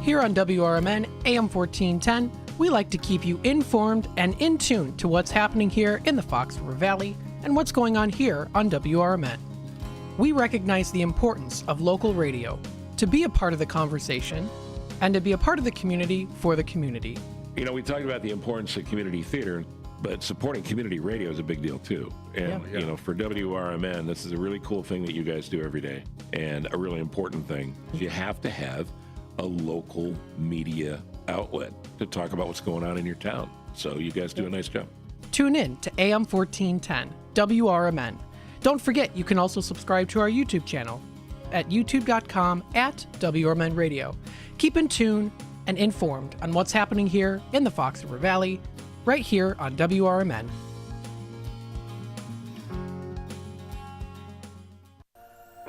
Here on WRMN AM 1410, we like to keep you informed and in tune to what's happening here in the Fox River Valley and what's going on here on WRMN. We recognize the importance of local radio to be a part of the conversation and to be a part of the community for the community. You know, we talked about the importance of community theater, but supporting community radio is a big deal too. And, you know, for WRMN, this is a really cool thing that you guys do every day and a really important thing. You have to have a local media outlet to talk about what's going on in your town. So you guys do a nice job. Tune in to AM 1410, WRMN. Don't forget, you can also subscribe to our YouTube channel at youtube.com/WRMN Radio. Keep in tune and informed on what's happening here in the Fox River Valley, right here on WRMN.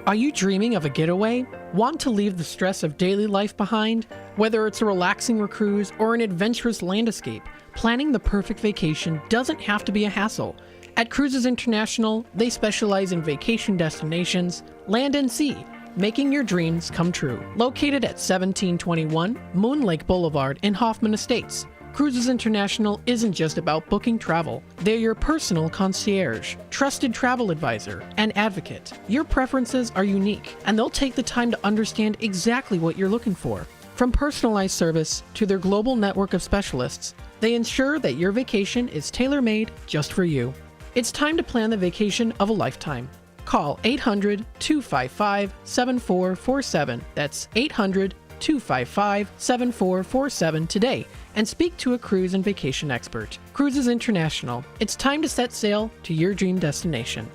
Are you dreaming of a getaway? Want to leave the stress of daily life behind? Whether it's a relaxing cruise or an adventurous land escape, planning the perfect vacation doesn't have to be a hassle. At Cruises International, they specialize in vacation destinations, land and sea, making your dreams come true. Located at 1721 Moon Lake Boulevard in Hoffman Estates, Cruises International isn't just about booking travel. They're your personal concierge, trusted travel advisor, and advocate. Your preferences are unique, and they'll take the time to understand exactly what you're looking for. From personalized service to their global network of specialists, they ensure that your vacation is tailor-made just for you. It's time to plan the vacation of a lifetime. Call 800-255-7447. That's 800-255-7447 today and speak to a cruise and vacation expert. Cruises International. It's time to set sail to your dream destination.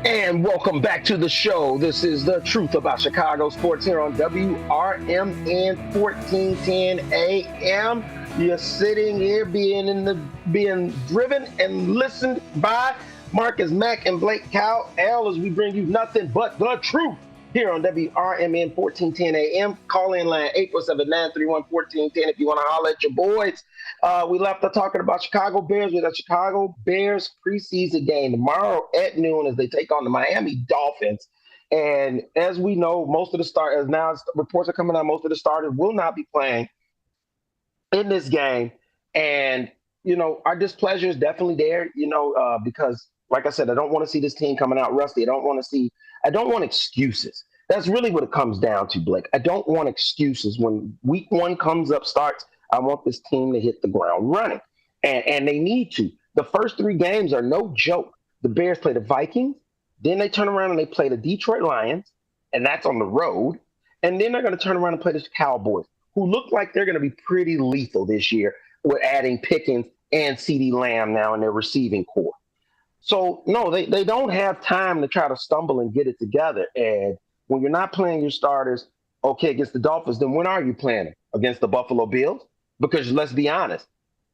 And welcome back to the show. This is The Truth About Chicago Sports here on WRMN 1410 AM. You're sitting here being driven and listened by Marcus Mack and Blake Cow. Al, as we bring you nothing but the truth here on WRMN 1410 AM. Call in line 847-931-1410 if you want to holler at your boys. We left off talking about Chicago Bears with a Chicago Bears preseason game tomorrow at noon as they take on the Miami Dolphins. And as we know, most of the starters, now reports are coming out, most of the starters will not be playing in this game. And, our displeasure is definitely there, because, like I said, I don't want to see this team coming out rusty. I don't want excuses. That's really what it comes down to, Blake. I don't want excuses. When week one starts, I want this team to hit the ground running. And they need to. The first three games are no joke. The Bears play the Vikings, then they turn around and they play the Detroit Lions, and that's on the road. And then they're going to turn around and play the Cowboys, who look like they're going to be pretty lethal this year with adding Pickens and CeeDee Lamb now in their receiving core. So, no, they don't have time to try to stumble and get it together. And when you're not playing your starters, against the Dolphins, then when are you playing against the Buffalo Bills? Because let's be honest,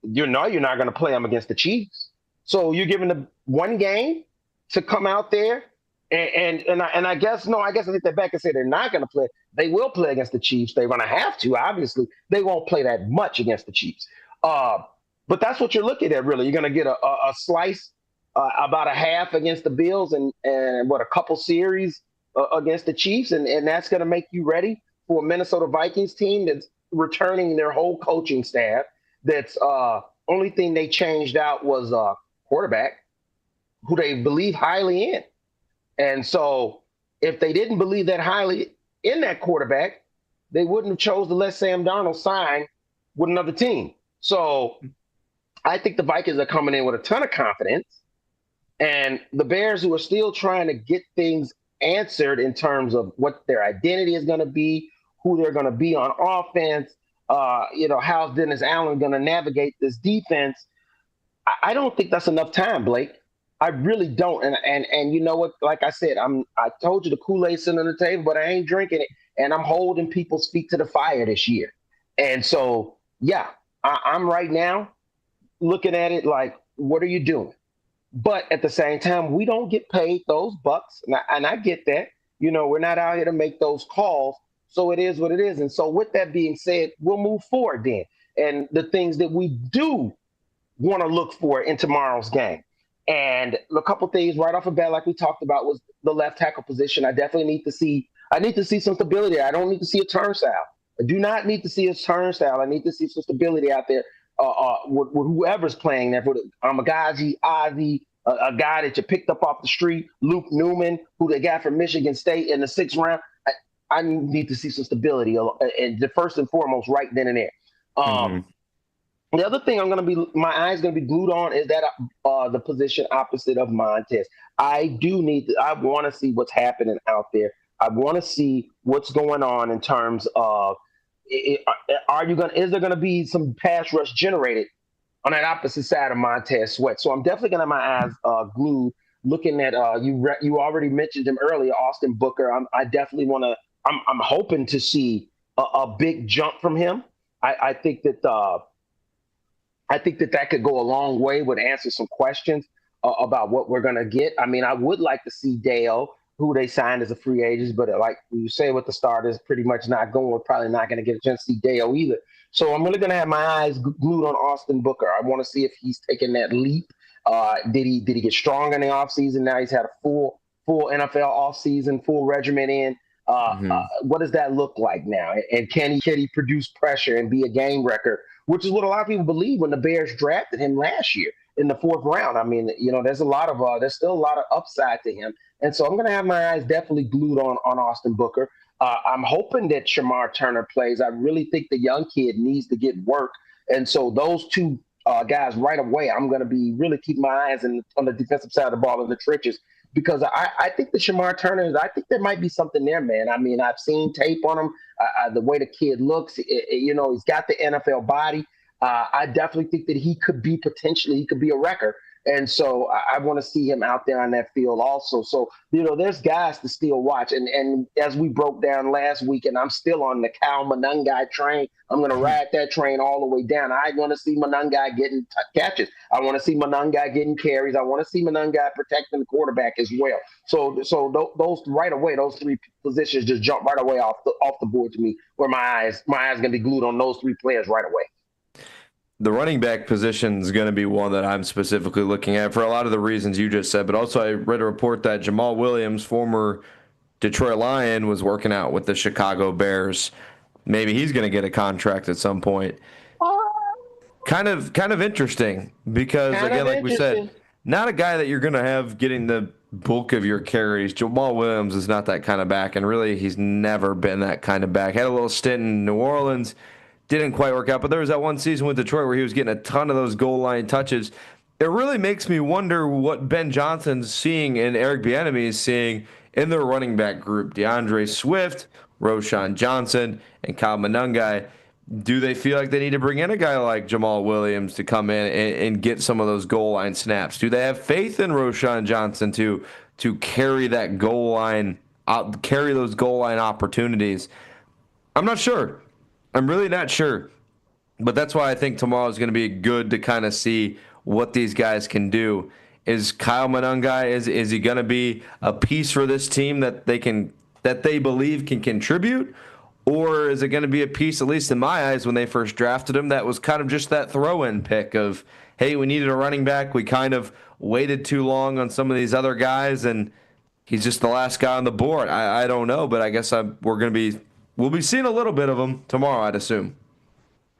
you're not going to play them against the Chiefs. So you're giving them one game to come out there. And I guess I take that back and say they're not going to play. They will play against the Chiefs. They're going to have to. Obviously, they won't play that much against the Chiefs. But that's what you're looking at, really. You're going to get a slice, about a half against the Bills and a couple series against the Chiefs. And that's going to make you ready for a Minnesota Vikings team that's returning their whole coaching staff. That's only thing they changed out was quarterback, who they believe highly in. And so if they didn't believe that highly in that quarterback, they wouldn't have chose to let Sam Darnold sign with another team. So I think the Vikings are coming in with a ton of confidence. And the Bears, who are still trying to get things answered in terms of what their identity is going to be, who they're going to be on offense, how's Dennis Allen going to navigate this defense. I don't think that's enough time, Blake. I really don't. And you know what? Like I said, I told you the Kool-Aid sitting on the table, but I ain't drinking it. And I'm holding people's feet to the fire this year. And so, yeah, I'm right now looking at it like, what are you doing? But at the same time, we don't get paid those bucks. And I get that. We're not out here to make those calls. So it is what it is. And so with that being said, we'll move forward then. And the things that we do want to look for in tomorrow's game. And a couple things right off the bat, like we talked about, was the left tackle position. I definitely need to see some stability. I don't need to see a turnstile. I do not need to see a turnstile. I need to see some stability out there with whoever's playing there. For Amagaji, Ozzie, a guy that you picked up off the street, Luke Newman, who they got from Michigan State in the 6th round. I need to see some stability, and the first and foremost, right then and there. The other thing my eyes going to be glued on is that the position opposite of Montez. I want to see what's happening out there. I want to see what's going on in terms of is there going to be some pass rush generated on that opposite side of Montez Sweat? So I'm definitely going to have my eyes glued, looking at you already mentioned him earlier, Austin Booker. I definitely want to. I'm hoping to see a big jump from him. I think that that could go a long way with answer some questions about what we're going to get. I mean, I would like to see Dale, who they signed as a free agent, but like you say with the starters, pretty much not going. We're probably not going to get a chance to see Dale either. So I'm really going to have my eyes glued on Austin Booker. I want to see if he's taking that leap. Did he get strong in the offseason? Now he's had a full NFL offseason, full regimen in. What does that look like now? And can he produce pressure and be a game wrecker? Which is what a lot of people believe when the Bears drafted him last year in the 4th round. I mean, there's still a lot of upside to him. And so I'm going to have my eyes definitely glued on Austin Booker. I'm hoping that Shamar Turner plays. I really think the young kid needs to get work. And so those two guys right away, I'm going to be really keeping my eyes on the defensive side of the ball in the trenches, because I think the Shamar Turner I think there might be something there, man. I mean, I've seen tape on him, the way the kid looks, he's got the NFL body. I definitely think that he could be a wrecker. And so I want to see him out there on that field also. So, there's guys to still watch. And as we broke down last week, and I'm still on the Cal Monangai train, I'm going to ride that train all the way down. I want to see Monangai getting catches. I want to see Monangai getting carries. I want to see Monangai protecting the quarterback as well. So those right away, those three positions just jump right away off the board to me, where my eyes going to be glued on those three players right away. The running back position is going to be one that I'm specifically looking at for a lot of the reasons you just said, but also I read a report that Jamal Williams, former Detroit Lion, was working out with the Chicago Bears. Maybe he's going to get a contract at some point. Kind of interesting because, again, like we said, not a guy that you're going to have getting the bulk of your carries. Jamal Williams is not that kind of back, and really he's never been that kind of back. Had a little stint in New Orleans. Didn't quite work out, but there was that one season with Detroit where he was getting a ton of those goal line touches. It really makes me wonder what Ben Johnson's seeing and Eric Bieniemy is seeing in their running back group. DeAndre Swift, Roschon Johnson, and Kyle Monangai. Do they feel like they need to bring in a guy like Jamal Williams to come in and get some of those goal line snaps? Do they have faith in Roschon Johnson to carry that goal line out, carry those goal line opportunities? I'm not sure. I'm really not sure. But that's why I think tomorrow is going to be good to kind of see what these guys can do. Is Kyle Monangai, is he going to be a piece for this team that they believe can contribute? Or is it going to be a piece, at least in my eyes, when they first drafted him, that was kind of just that throw-in pick of, hey, we needed a running back. We kind of waited too long on some of these other guys, and he's just the last guy on the board. I don't know, but I guess we'll be seeing a little bit of him tomorrow, I'd assume.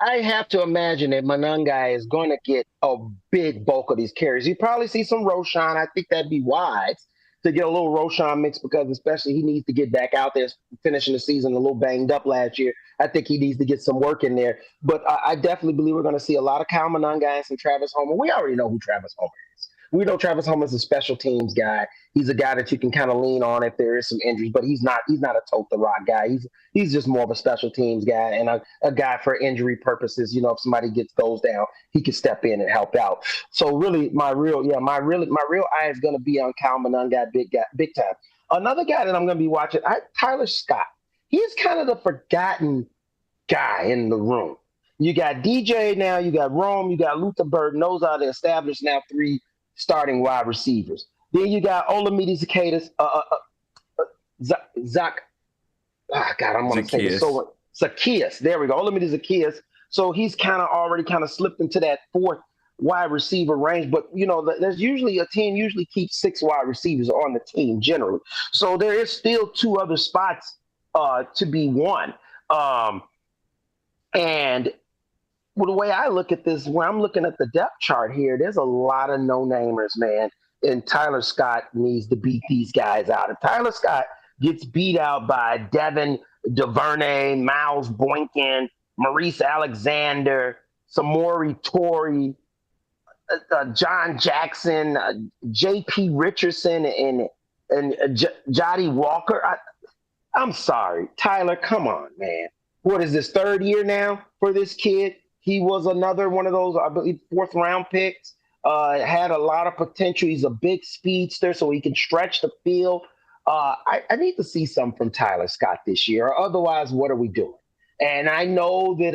I have to imagine that Monangai is going to get a big bulk of these carries. You probably see some Roschon. I think that'd be wise to get a little Roschon mix, because especially he needs to get back out there, finishing the season a little banged up last year. I think he needs to get some work in there. But I definitely believe we're going to see a lot of Kyle Monangai and some Travis Homer. We already know who Travis Homer is. We know Travis Homer is a special teams guy. He's a guy that you can kind of lean on if there is some injuries, but he's not a tote the rock guy. He's just more of a special teams guy and a guy for injury purposes. If somebody goes down, he can step in and help out. So really, my real eye is going to be on Kyle Monangai, big time. Another guy that I'm going to be watching, Tyler Scott. He's kind of the forgotten guy in the room. You got DJ now, you got Rome, you got Luther Burden. Those are the established now three starting wide receivers. Then you got Olamide Zacchaeus, Zacchaeus. There we go. Olamide Zacchaeus. So he's already slipped into that fourth wide receiver range. But, there's usually a team keeps 6 wide receivers on the team generally. So there is still 2 other spots to be won. And the way I look at this, when I'm looking at the depth chart here, there's a lot of no-namers, man. And Tyler Scott needs to beat these guys out. If Tyler Scott gets beat out by Devin DuVernay, Miles Boykin, Maurice Alexander, Samori Torrey, John Jackson, J.P. Richardson, and Jody Walker, I'm sorry. Tyler, come on, man. What is this, 3rd year now for this kid? He was another one of those, I believe, 4th-round picks. Had a lot of potential. He's a big speedster, so he can stretch the field. I need to see something from Tyler Scott this year. Otherwise, what are we doing? And I know that,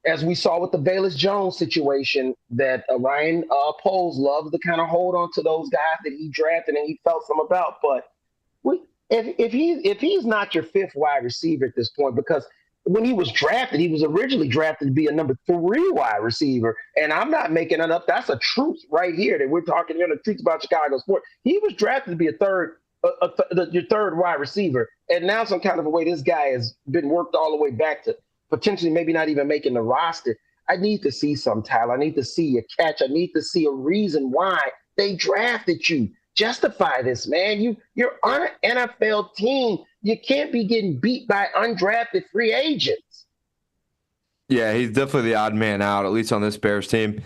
as we saw with the Velus Jones situation, that Ryan Poles loves to kind of hold on to those guys that he drafted and he felt some about. But if he's not your 5th wide receiver at this point, because when he was drafted, he was originally drafted to be a number 3 wide receiver. And I'm not making it up. That's a truth right here that we're talking here, the truth about Chicago sports. He was drafted to be your 3rd wide receiver. And now some kind of a way this guy has been worked all the way back to potentially maybe not even making the roster. I need to see some, Tyler. I need to see a catch. I need to see a reason why they drafted you. Justify this, man. You're on an NFL team. You can't be getting beat by undrafted free agents. Yeah, he's definitely the odd man out, at least on this Bears team.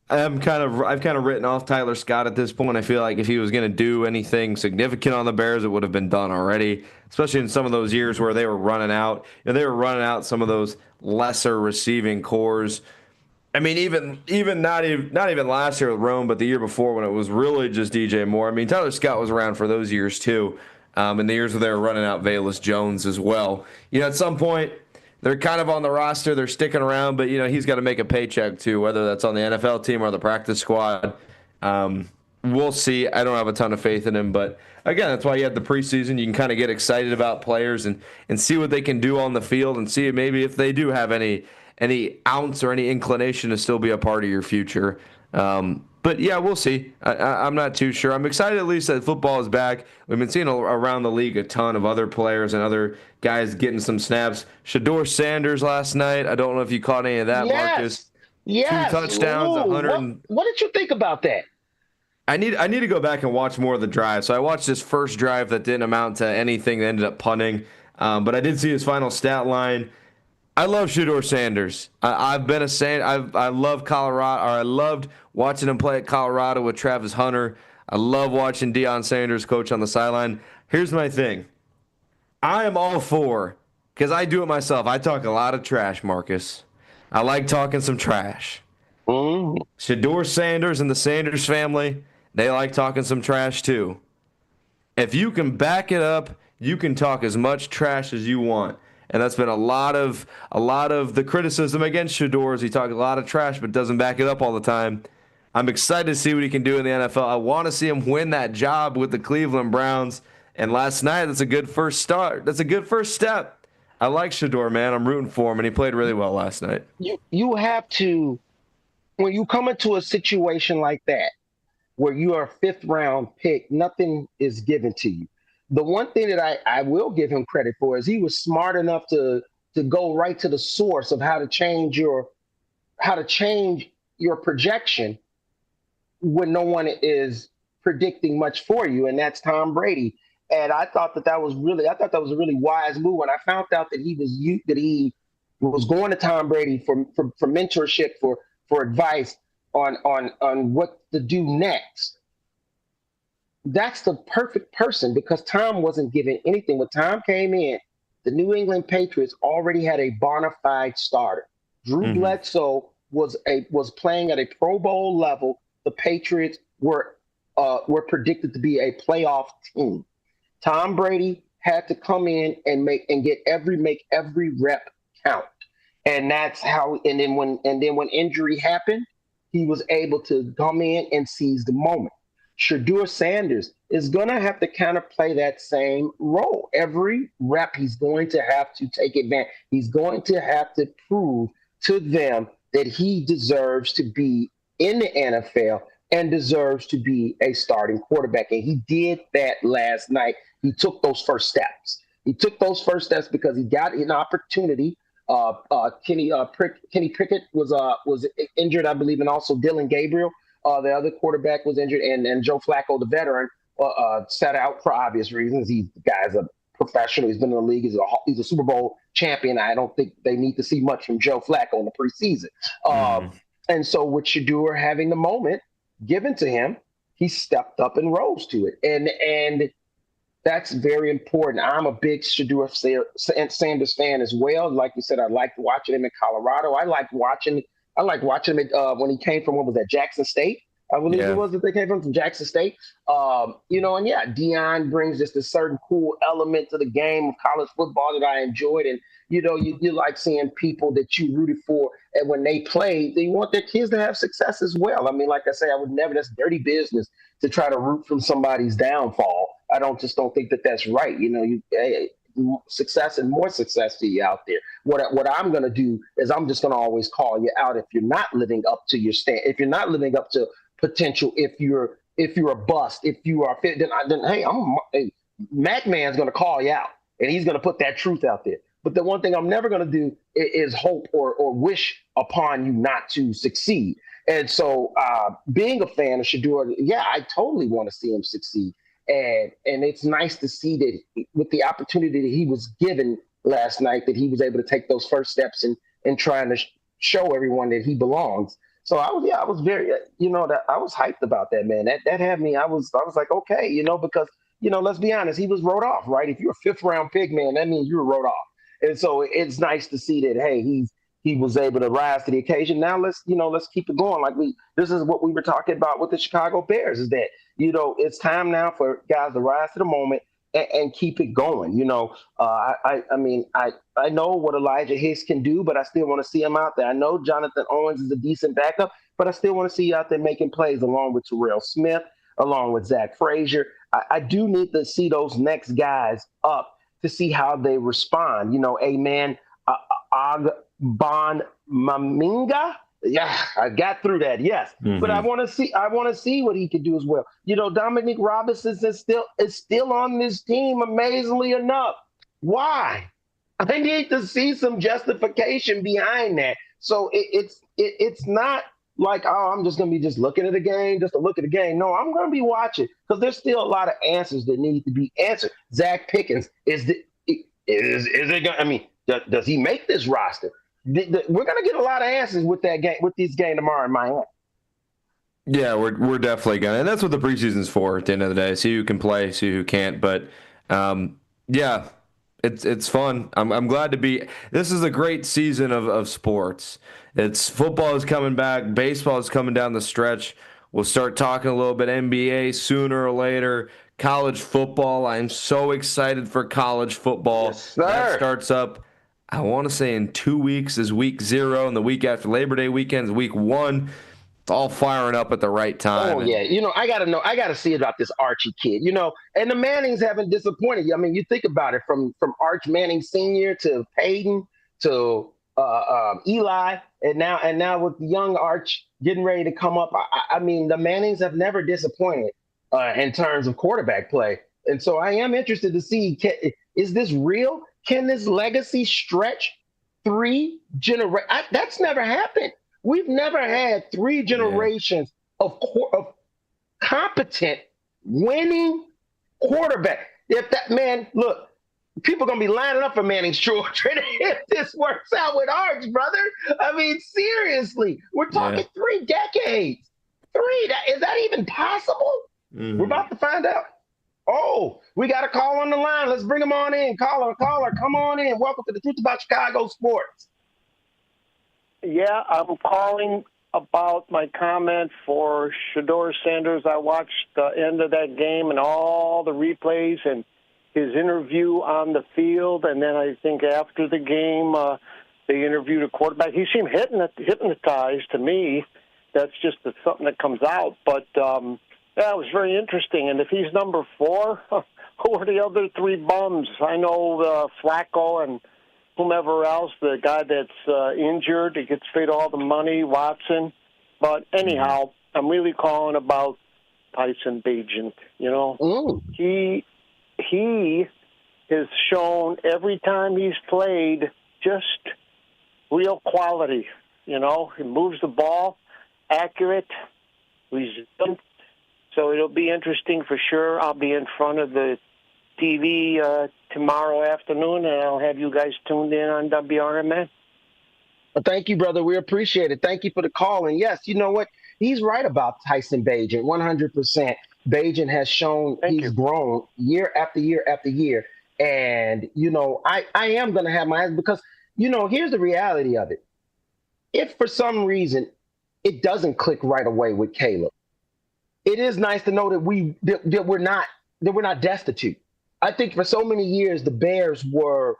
I've kind of written off Tyler Scott at this point. I feel like if he was going to do anything significant on the Bears, it would have been done already, especially in some of those years where they were running out. They were running out some of those lesser receiving cores. I mean, even not even last year with Rome, but the year before when it was really just DJ Moore. I mean, Tyler Scott was around for those years too, and the years where they were running out Velus Jones as well. At some point they're kind of on the roster, they're sticking around, but he's got to make a paycheck too, whether that's on the NFL team or the practice squad. We'll see. I don't have a ton of faith in him, but again, that's why you have the preseason. You can kind of get excited about players and see what they can do on the field and see maybe if they do have any ounce or any inclination to still be a part of your future. But yeah, we'll see. I'm not too sure. I'm excited at least that football is back. We've been seeing around the league a ton of other players and other guys getting some snaps. Shador Sanders last night. I don't know if you caught any of that, Marcus. Yes. 2 touchdowns, Ooh, 100. What did you think about that? I need to go back and watch more of the drive. So I watched his first drive that didn't amount to anything. That ended up punting. But I did see his final stat line. I love Shador Sanders. I've been a I love Colorado. Or I loved watching him play at Colorado with Travis Hunter. I love watching Deion Sanders coach on the sideline. Here's my thing. I am all for, because I do it myself. I talk a lot of trash, Marcus. I like talking some trash. Shador Sanders and the Sanders family, they like talking some trash too. If you can back it up, you can talk as much trash as you want. And that's been a lot of the criticism against Shador, is he talks a lot of trash but doesn't back it up all the time. I'm excited to see what he can do in the NFL. I want to see him win that job with the Cleveland Browns. And last night, that's a good first start. That's a good first step. I like Shador, man. I'm rooting for him, and he played really well last night. You have to, when you come into a situation like that, where you are a fifth-round pick, nothing is given to you. The one thing that I will give him credit for is he was smart enough to go right to the source of how to change your projection when no one is predicting much for you, and that's Tom Brady. And I thought that was a really wise move. When I found out that he was going to Tom Brady for mentorship, for advice on what to do next. That's the perfect person, because Tom wasn't given anything. When Tom came in, the New England Patriots already had a bona fide starter. Drew Bledsoe was playing at a Pro Bowl level. The Patriots were predicted to be a playoff team. Tom Brady had to come in and make every rep count, and that's how. And then when injury happened, he was able to come in and seize the moment. Shador Sanders is going to have to kind of play that same role. Every rep, he's going to have to take advantage. He's going to have to prove to them that he deserves to be in the NFL and deserves to be a starting quarterback. And he did that last night. He took those first steps. Because he got an opportunity. Kenny Pickett was injured, I believe, and also Dylan Gabriel. The other quarterback was injured, and Joe Flacco, the veteran, sat out for obvious reasons. The guy's a professional. He's been in the league. He's a Super Bowl champion. I don't think they need to see much from Joe Flacco in the preseason. And so with Shador having the moment given to him, he stepped up and rose to it. And that's very important. I'm a big Shador Sanders fan as well. Like you said, I liked watching him in Colorado. I liked watching him when he came from, what was that, Jackson State? I believe it was that they came from Jackson State. Deion brings just a certain cool element to the game of college football that I enjoyed. And, you like seeing people that you rooted for, and when they play, they want their kids to have success as well. I mean, like I say, that's dirty business to try to root from somebody's downfall. I don't think that that's right. Success and more success to you out there. What I'm going to do is I'm just going to always call you out if you're not living up to your stand, if you're not living up to potential, if you're a bust, if you are fit, then Mac Man's going to call you out, and he's going to put that truth out there. But the one thing I'm never going to do is hope or wish upon you not to succeed. And so being a fan of Shador, I totally want to see him succeed. And it's nice to see that with the opportunity that he was given last night, that he was able to take those first steps in trying to show everyone that he belongs. So I was very, I was hyped about that, man. That had me. I was like, okay, because let's be honest, he was wrote off, right? If you're a fifth round pick, man, that means you were wrote off. And so it's nice to see that, hey, he was able to rise to the occasion. Now let's keep it going. This is what we were talking about with the Chicago Bears, is that, it's time now for guys to rise to the moment and keep it going. I know what Elijah Hicks can do, but I still want to see him out there. I know Jonathan Owens is a decent backup, but I still want to see you out there making plays along with Terrell Smith, along with Zach Frazier. I do need to see those next guys up to see how they respond. Agbon Maminga. Yeah, I got through that. Yes, but I want to see what he can do as well. Dominic Robinson is still on this team. Amazingly enough, why? I need to see some justification behind that. So it's not like, oh, I'm just going to be just looking at the game, just to look at the game. No, I'm going to be watching, because there's still a lot of answers that need to be answered. Zach Pickens is it going? I mean, does he make this roster? We're going to get a lot of answers with this game tomorrow in Miami. Yeah, we're definitely going to. And that's what the preseason's for at the end of the day. See who can play, see who can't. But, yeah, it's fun. I'm glad to be – this is a great season of sports. Football is coming back. Baseball is coming down the stretch. We'll start talking a little bit NBA sooner or later. College football. I'm so excited for college football. Yes, sir. That starts up, I want to say, in 2 weeks is week 0, and the week after Labor Day weekend is week 1. It's all firing up at the right time. Oh, yeah. I got to see about this Archie kid, and the Mannings haven't disappointed you. I mean, you think about it, from Arch Manning Sr. to Peyton to Eli, and now with young Arch getting ready to come up. I mean, the Mannings have never disappointed in terms of quarterback play. And so I am interested to see, is this real? Can this legacy stretch 3 generations? That's never happened. We've never had 3 generations of competent, winning quarterback. If that man, look, people are going to be lining up for Manning's children if this works out with Arch, brother. I mean, seriously, we're talking 3 decades. 3, is that even possible? We're about to find out. Oh, we got a call on the line. Let's bring him on in. Caller, come on in. Welcome to the Truth About Chicago Sports. Yeah, I'm calling about my comment for Shedeur Sanders. I watched the end of that game and all the replays and his interview on the field, and then I think after the game they interviewed a quarterback. He seemed hypnotized to me. That's just something that comes out. But, yeah, it was very interesting. And if he's number 4, who are the other 3 bums? I know Flacco and whomever else, the guy that's injured, he gets paid all the money, Watson. But anyhow, I'm really calling about Tyson Bagent. He has shown every time he's played just real quality. He moves the ball, accurate, resilient. So it'll be interesting for sure. I'll be in front of the TV tomorrow afternoon, and I'll have you guys tuned in on WRMN. Well, thank you, brother. We appreciate it. Thank you for the call. And yes, you know what? He's right about Tyson Bagent, 100%. Bagent has shown he's grown year after year after year. And, I am going to have my eyes, because, here's the reality of it. If for some reason it doesn't click right away with Caleb, it is nice to know that we're not destitute. I think for so many years the Bears were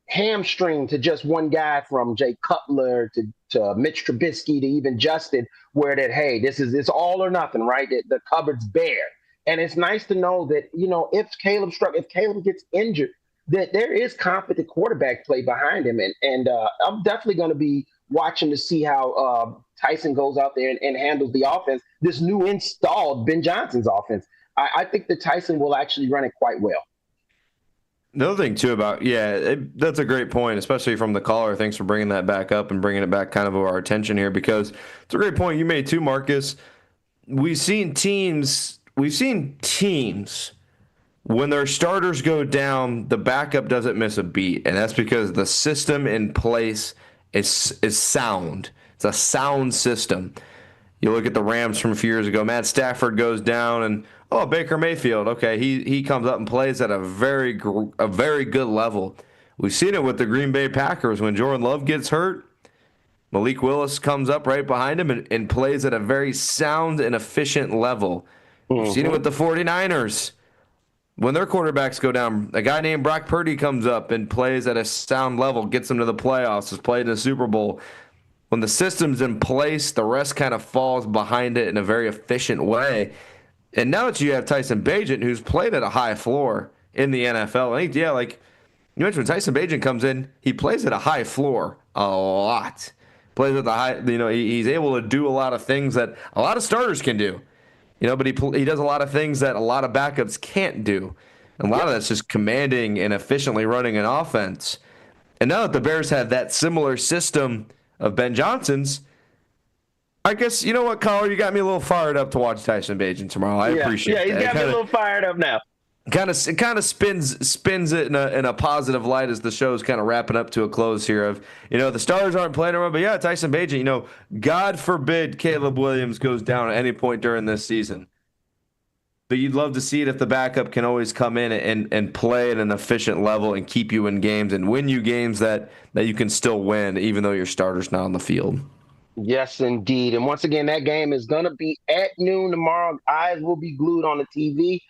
hamstringed to just one guy, from Jay Cutler to Mitch Trubisky to even Justin, where that, hey, it's all or nothing, right? The cupboard's bare. And it's nice to know that, if Caleb gets injured, that there is competent quarterback play behind him. And I'm definitely going to be watching to see how Tyson goes out there and handles the offense, this new installed Ben Johnson's offense. I think that Tyson will actually run it quite well. The other thing, too, that's a great point, especially from the caller. Thanks for bringing that back up and bringing it back kind of our attention here, because it's a great point you made, too, Marcus. We've seen teams, when their starters go down, the backup doesn't miss a beat, and that's because the system in place is sound. It's a sound system. You look at the Rams from a few years ago. Matt Stafford goes down, and Baker Mayfield. Okay, he comes up and plays at a very good level. We've seen it with the Green Bay Packers. When Jordan Love gets hurt, Malik Willis comes up right behind him and plays at a very sound and efficient level. We've seen it with the 49ers. When their quarterbacks go down, a guy named Brock Purdy comes up and plays at a sound level, gets them to the playoffs, has played in the Super Bowl. When the system's in place, the rest kind of falls behind it in a very efficient way. And now that you have Tyson Bagent, who's played at a high floor in the NFL, I think, yeah, like you mentioned, when Tyson Bagent comes in, he plays at a high floor a lot. Plays at the high, he's able to do a lot of things that a lot of starters can do. But he does a lot of things that a lot of backups can't do. And a lot of that's just commanding and efficiently running an offense. And now that the Bears have that similar system of Ben Johnson's, I guess, you know what, Collar, you got me a little fired up to watch Tyson Bagent tomorrow. I appreciate that. Yeah, he's got me a little fired up now. It kind of spins it in a positive light as the show's kind of wrapping up to a close here. Of the Stars aren't playing around, but yeah, Tyson Bagent. God forbid Caleb Williams goes down at any point during this season. But you'd love to see it if the backup can always come in and play at an efficient level and keep you in games and win you games that you can still win even though your starter's not on the field. Yes, indeed. And once again, that game is going to be at noon tomorrow. Eyes will be glued on the TV.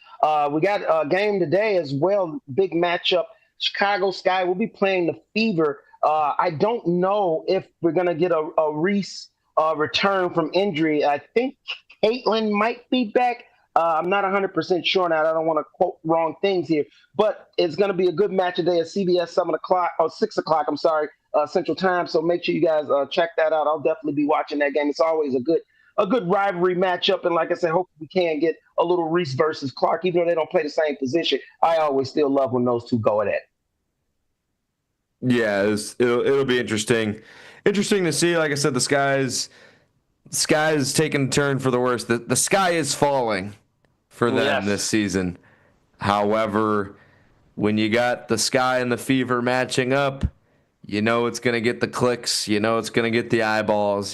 We got a game today as well. Big matchup. Chicago Sky will be playing the Fever. I don't know if we're going to get a Reese return from injury. I think Caitlin might be back. I'm not 100% sure now. I don't want to quote wrong things here. But it's going to be a good match today at CBS 6 o'clock, Central Time. So make sure you guys check that out. I'll definitely be watching that game. It's always a good rivalry matchup. And like I said, hopefully we can get a little Reese versus Clark, even though they don't play the same position. I always still love when those two go at it. Yeah, it'll be interesting. Interesting to see. Like I said, the sky is taking a turn for the worse. The sky is falling for them this season. However, when you got the Sky and the Fever matching up, it's going to get the clicks. It's going to get the eyeballs.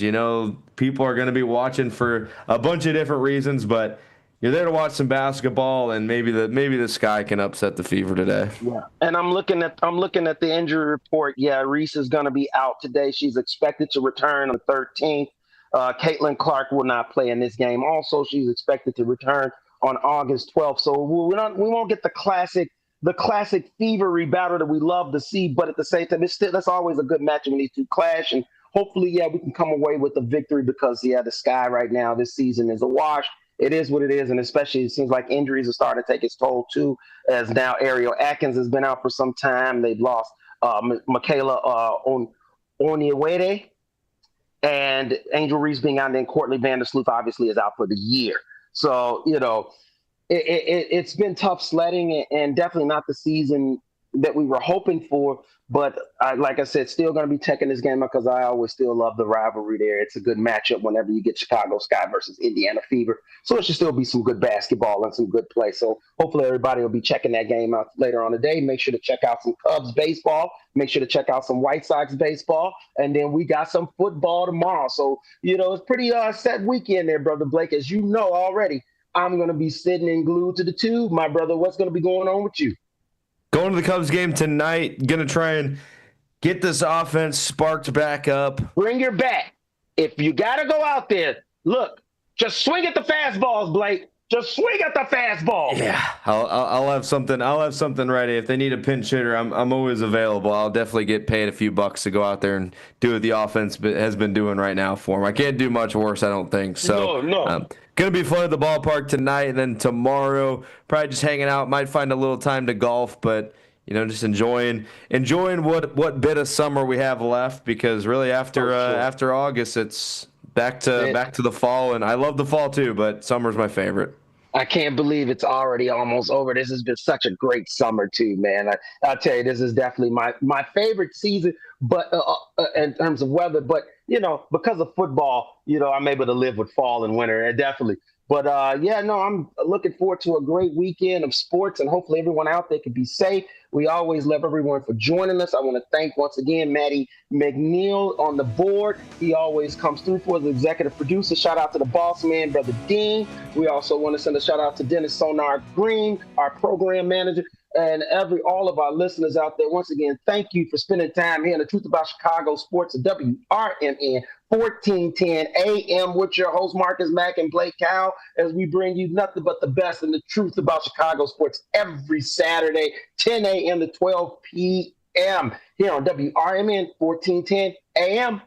People are going to be watching for a bunch of different reasons, but you're there to watch some basketball, and maybe the Sky can upset the Fever today. Yeah, and I'm looking at the injury report. Yeah, Reese is going to be out today. She's expected to return on the 13th. Caitlin Clark will not play in this game. Also, she's expected to return on August 12th. So we won't get the classic Fever battle that we love to see, but at the same time, that's always a good match when these two clash. And hopefully, we can come away with a victory because, the Sky right now this season is a wash. It is what it is, and especially it seems like injuries are starting to take its toll too, as now Ariel Atkins has been out for some time. They've lost Michaela Onyewere and Angel Reese being out, and then Courtney Vandersloot obviously is out for the year. So, it's been tough sledding and definitely not the season that we were hoping for. But like I said, still going to be checking this game out because I always still love the rivalry there. It's a good matchup whenever you get Chicago Sky versus Indiana Fever. So it should still be some good basketball and some good play. So hopefully everybody will be checking that game out later on today. Make sure to check out some Cubs baseball. Make sure to check out some White Sox baseball. And then we got some football tomorrow. So, it's pretty set weekend there, Brother Blake. As you know already, I'm going to be sitting and glued to the tube. My brother, what's going to be going on with you? Going to the Cubs game tonight. Going to try and get this offense sparked back up. Bring your bat. If you got to go out there, look, just swing at the fastballs, Blake. Just swing at the fastball. Yeah, I'll have something. I'll have something ready. If they need a pinch hitter, I'm always available. I'll definitely get paid a few bucks to go out there and do what the offense has been doing right now for them. I can't do much worse, I don't think. So, no. Gonna be fun at the ballpark tonight, and then tomorrow probably just hanging out. Might find a little time to golf, but just enjoying what bit of summer we have left. Because really, after August, it's back to the fall, and I love the fall too. But summer's my favorite. I can't believe it's already almost over. This has been such a great summer too, man. I'll tell you, this is definitely my favorite season, but in terms of weather, but because of football, I'm able to live with fall and winter, definitely. But I'm looking forward to a great weekend of sports, and hopefully everyone out there can be safe. We always love everyone for joining us. I want to thank once again Maddie McNeil on the board. He always comes through for the executive producer. Shout out to the boss man, Brother Dean. We also want to send a shout out to Dennis Sonar Green, our program manager. and all of our listeners out there. Once again, thank you for spending time here in the Truth About Chicago Sports at WRMN 1410 AM with your host Marcus Mack and Blake Cow, as we bring you nothing but the best and the truth about Chicago sports every Saturday, 10 a.m. to 12 p.m. here on WRMN 1410 AM.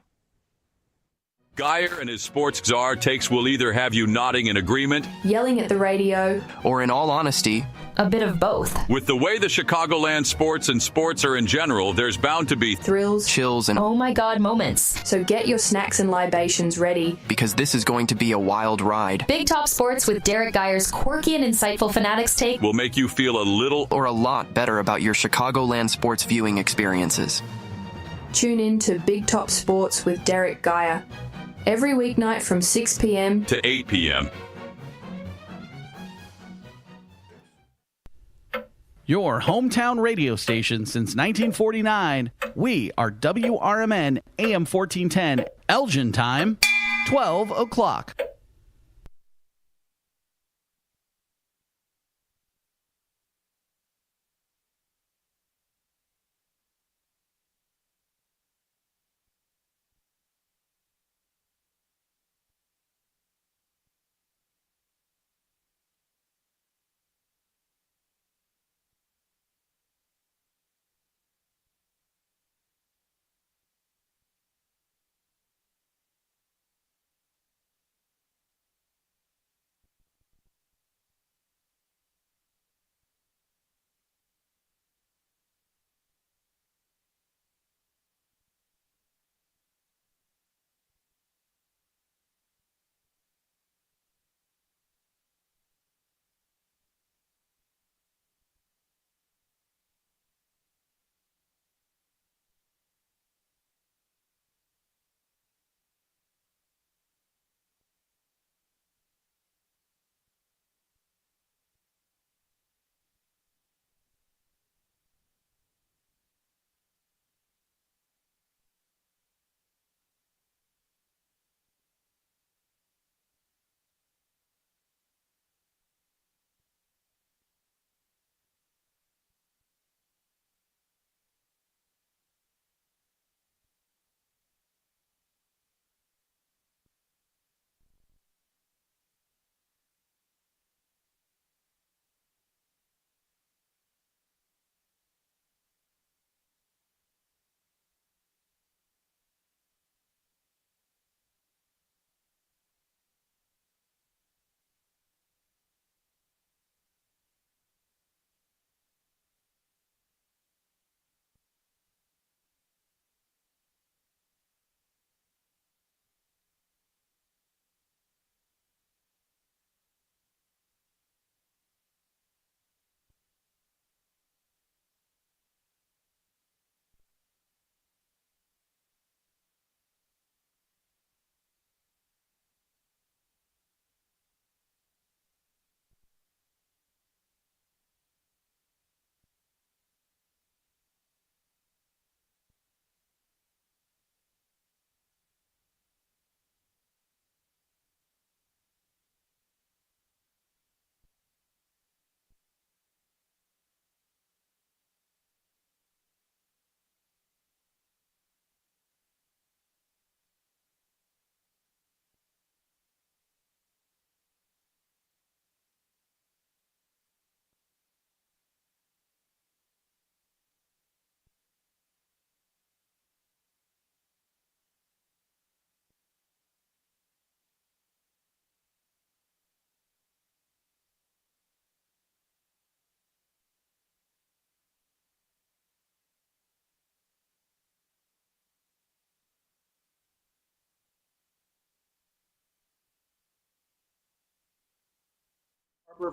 Geyer and his sports czar takes will either have you nodding in agreement, yelling at the radio, or in all honesty, a bit of both. With the way the Chicagoland sports and sports are in general, there's bound to be thrills, chills, and oh my God moments. So get your snacks and libations ready, because this is going to be a wild ride. Big Top Sports with Derek Geyer's quirky and insightful Fanatics take will make you feel a little or a lot better about your Chicagoland sports viewing experiences. Tune in to Big Top Sports with Derek Geyer every weeknight from 6 p.m. to 8 p.m. Your hometown radio station since 1949. We are WRMN AM 1410, Elgin time, 12 o'clock.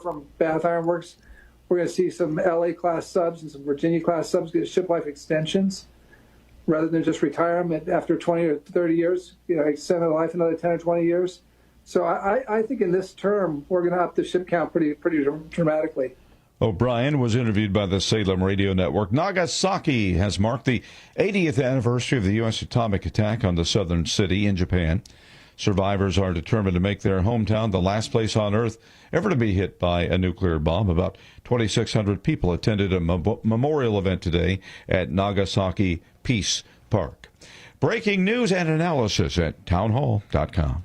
From Bath Iron Works, we're going to see some LA class subs and some Virginia class subs get ship life extensions rather than just retire them after 20 or 30 years, extend their life another 10 or 20 years. So I think in this term, we're going to up the ship count pretty dramatically. O'Brien was interviewed by the Salem Radio Network. Nagasaki has marked the 80th anniversary of the U.S. atomic attack on the southern city in Japan. Survivors are determined to make their hometown the last place on Earth ever to be hit by a nuclear bomb. About 2,600 people attended a memorial event today at Nagasaki Peace Park. Breaking news and analysis at townhall.com.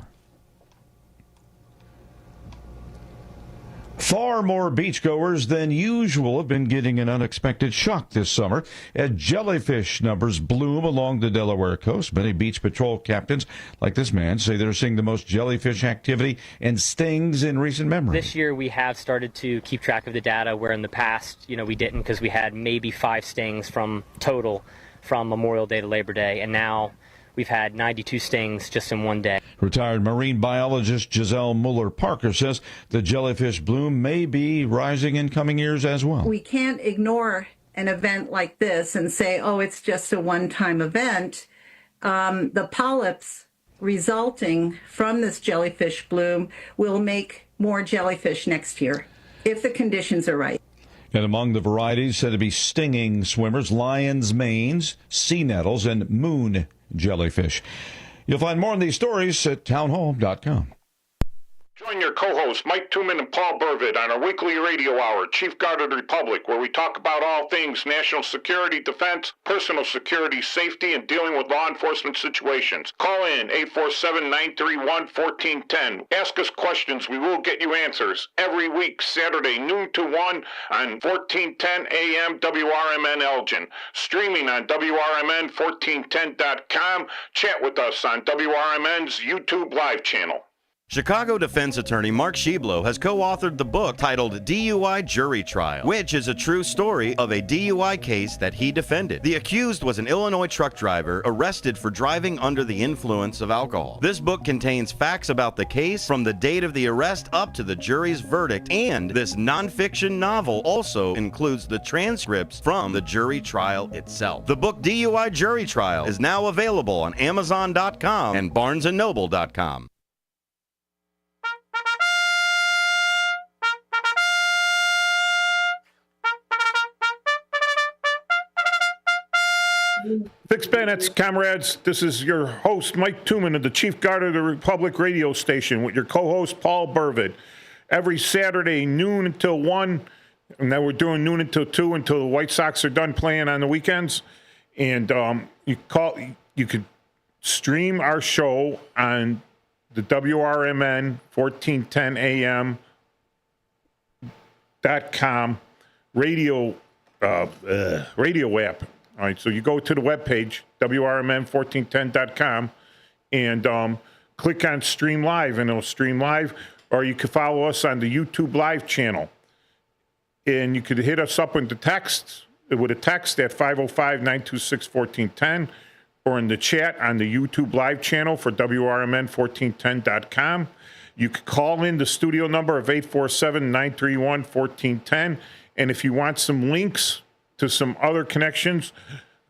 Far more beachgoers than usual have been getting an unexpected shock this summer as jellyfish numbers bloom along the Delaware coast. Many beach patrol captains, like this man, say they're seeing the most jellyfish activity and stings in recent memory. This year we have started to keep track of the data, where in the past, we didn't, because we had maybe 5 stings total from Memorial Day to Labor Day, and now we've had 92 stings just in one day. Retired marine biologist Giselle Mueller-Parker says the jellyfish bloom may be rising in coming years as well. We can't ignore an event like this and say, oh, it's just a one-time event. The polyps resulting from this jellyfish bloom will make more jellyfish next year, if the conditions are right. And among the varieties said to be stinging swimmers, lion's manes, sea nettles, and moon jellyfish. You'll find more on these stories at townhall.com. Join your co-hosts Mike Tooman and Paul Burvitt on our weekly radio hour, Chief Guard of the Republic, where we talk about all things national security, defense, personal security, safety, and dealing with law enforcement situations. Call in 847-931-1410. Ask us questions. We will get you answers. Every week, Saturday, noon to 1 on 1410 AM WRMN Elgin. Streaming on WRMN1410.com. Chat with us on WRMN's YouTube live channel. Chicago defense attorney Mark Schieblo has co-authored the book titled DUI Jury Trial, which is a true story of a DUI case that he defended. The accused was an Illinois truck driver arrested for driving under the influence of alcohol. This book contains facts about the case from the date of the arrest up to the jury's verdict, and this nonfiction novel also includes the transcripts from the jury trial itself. The book DUI Jury Trial is now available on Amazon.com and BarnesandNoble.com. Fix Bennett's comrades, this is your host, Mike Tooman of the Chief Guard of the Republic radio station with your co-host, Paul Burvitt. Every Saturday, noon until 1, and then we're doing noon until 2 until the White Sox are done playing on the weekends. And you could stream our show on the WRMN 1410 AM.com radio app. All right, so you go to the webpage, WRMN1410.com, and click on Stream Live, and it'll stream live. Or you can follow us on the YouTube Live channel. And you could hit us up with a text at 505-926-1410, or in the chat on the YouTube Live channel for WRMN1410.com. You could call in the studio number of 847-931-1410. And if you want some links to some other connections,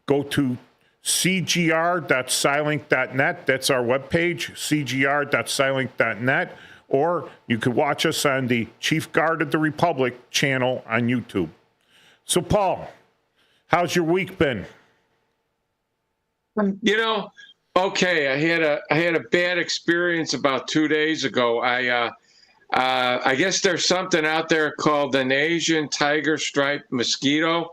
go to cgr.silink.net. That's our webpage, cgr.silink.net. Or you could watch us on the Chief Guard of the Republic channel on YouTube. So, Paul, how's your week been? Okay. I had a bad experience about 2 days ago. I guess there's something out there called an Asian tiger striped mosquito.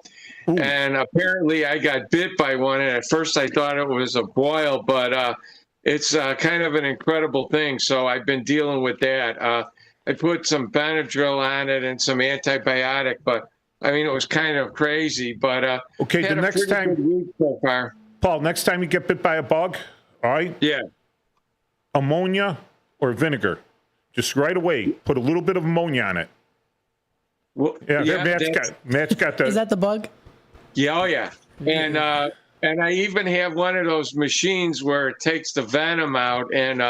Ooh. And apparently I got bit by one, and at first I thought it was a boil, but it's kind of an incredible thing. So I've been dealing with that. I put some Benadryl on it and some antibiotic, but I mean, it was kind of crazy. But okay, the next time, so far. Paul, next time you get bit by a bug, all right? Yeah. Ammonia or vinegar, just right away, put a little bit of ammonia on it. Well, Matt's got the. Is that the bug? Yeah, oh yeah. And I even have one of those machines where it takes the venom out, and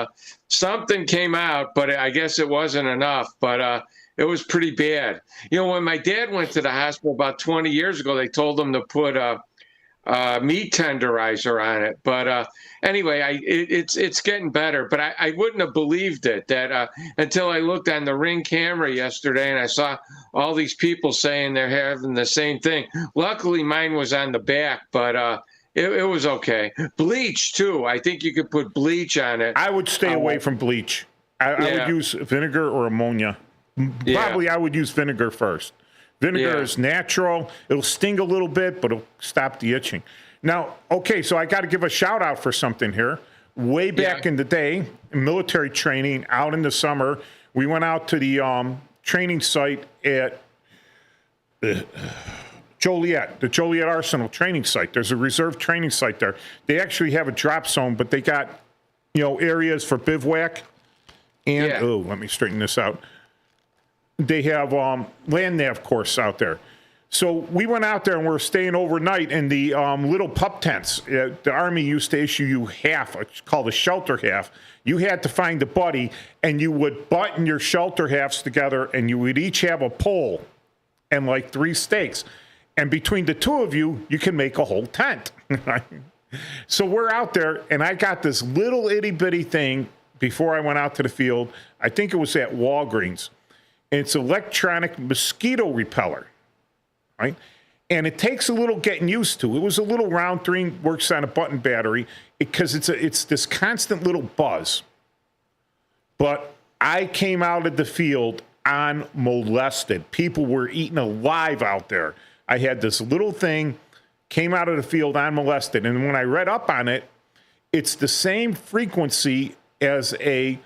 something came out, but I guess it wasn't enough. But it was pretty bad. When my dad went to the hospital about 20 years ago, they told him to put meat tenderizer on it. But anyway, it's getting better. But I wouldn't have believed it until I looked on the Ring camera yesterday, and I saw all these people saying they're having the same thing. Luckily, mine was on the back, but It was okay. Bleach too. I think you could put bleach on it. I would stay away from bleach. I would use vinegar or ammonia. Probably I would use vinegar first. Vinegar is natural. It'll sting a little bit, but it'll stop the itching. Now, okay, so I got to give a shout out for something here. Way back in the day, in military training, out in the summer, we went out to the training site at Joliet, the Joliet Arsenal training site. There's a reserve training site there. They actually have a drop zone, but they got, areas for bivouac. And, let me straighten this out. They have land nav course out there. So we went out there and we were staying overnight in the little pup tents. The Army used to issue you half, it's called a shelter half. You had to find a buddy, and you would button your shelter halves together, and you would each have a pole and like 3 stakes. And between the two of you, you can make a whole tent. So we're out there, and I got this little itty-bitty thing before I went out to the field. I think it was at Walgreens. And it's electronic mosquito repeller, right? And it takes a little getting used to. It was a little round thing, works on a button battery, because it's this constant little buzz. But I came out of the field unmolested. People were eaten alive out there. I had this little thing, came out of the field unmolested. And when I read up on it, it's the same frequency as a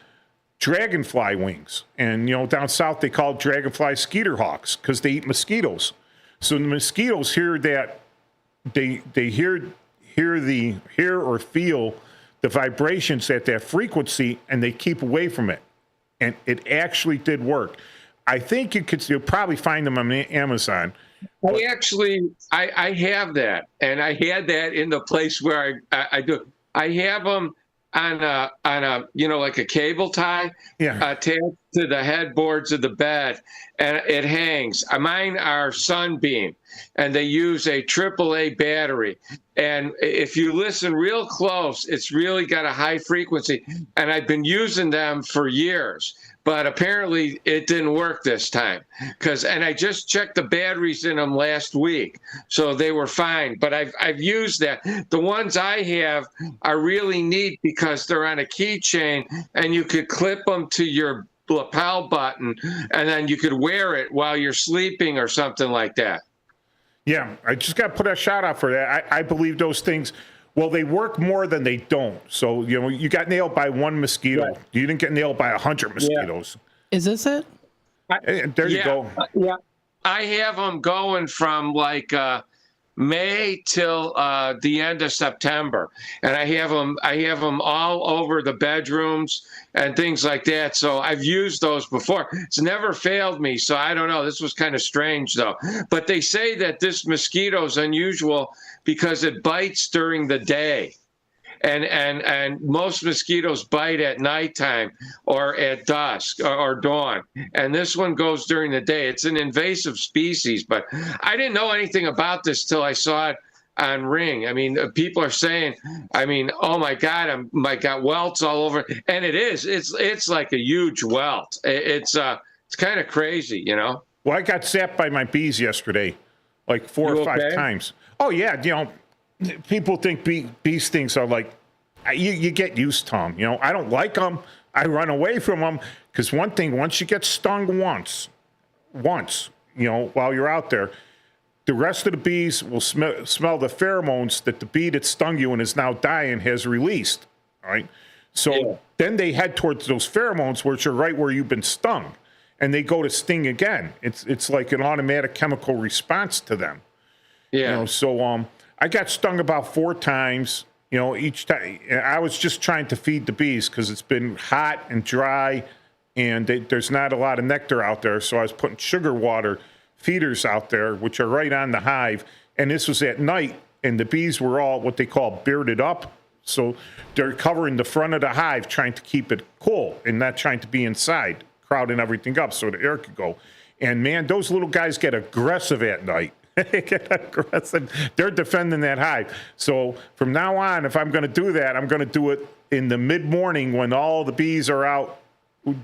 dragonfly wings. And, down south they call it dragonfly skeeter hawks because they eat mosquitoes. So the mosquitoes hear that, they hear or feel the vibrations at that frequency, and they keep away from it. And it actually did work. I think you'll probably find them on Amazon. I have that, and I had that in the place where I do. I have them on a like a cable tie attached to the headboards of the bed, and it hangs. Mine are Sunbeam, and they use a AAA battery. And if you listen real close, it's really got a high frequency, and I've been using them for years. But apparently it didn't work this time and I just checked the batteries in them last week, so they were fine. But I've used that. The ones I have are really neat because they're on a keychain, and you could clip them to your lapel button, and then you could wear it while you're sleeping or something like that. Yeah, I just got to put a shout out for that. I believe those things. Well, they work more than they don't. So, you got nailed by one mosquito. Right. You didn't get nailed by 100 mosquitoes. Is this it? There you go. Yeah, I have them going from like May till the end of September, and I have them all over the bedrooms and things like that. So I've used those before. It's never failed me. So I don't know. This was kind of strange though. But they say that this mosquito is unusual because it bites during the day. And most mosquitoes bite at nighttime or at dusk or dawn. And this one goes during the day. It's an invasive species, but I didn't know anything about this till I saw it on Ring. I mean, people are saying, oh my God, I got welts all over. And it is. It's like a huge welt. It's kind of crazy, Well, I got zapped by my bees yesterday, like 4 or 5 times. Oh yeah, people think bee stings are like, you get used to them. I don't like them. I run away from them because once you get stung once, while you're out there, the rest of the bees will smell the pheromones that the bee that stung you and is now dying has released. All right. So then they head towards those pheromones, which are right where you've been stung, and they go to sting again. It's like an automatic chemical response to them. Yeah. So I got stung about 4 times. Each time I was just trying to feed the bees because it's been hot and dry, and there's not a lot of nectar out there. So I was putting sugar water feeders out there, which are right on the hive. And this was at night, and the bees were all what they call bearded up. So they're covering the front of the hive, trying to keep it cool and not trying to be inside, crowding everything up so the air could go. And man, those little guys get aggressive at night. They get aggressive. They're defending that hive. So from now on, if I'm going to do that, I'm going to do it in the mid-morning when all the bees are out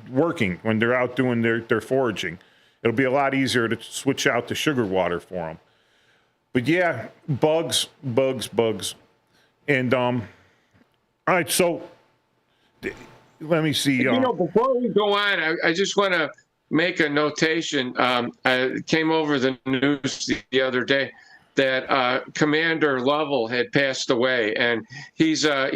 working, when they're out doing their foraging. It'll be a lot easier to switch out the sugar water for them. But yeah, bugs. And all right, so let me see. Before we go on, I just want to make a notation. I came over the news the other day that Commander Lovell had passed away, and he's a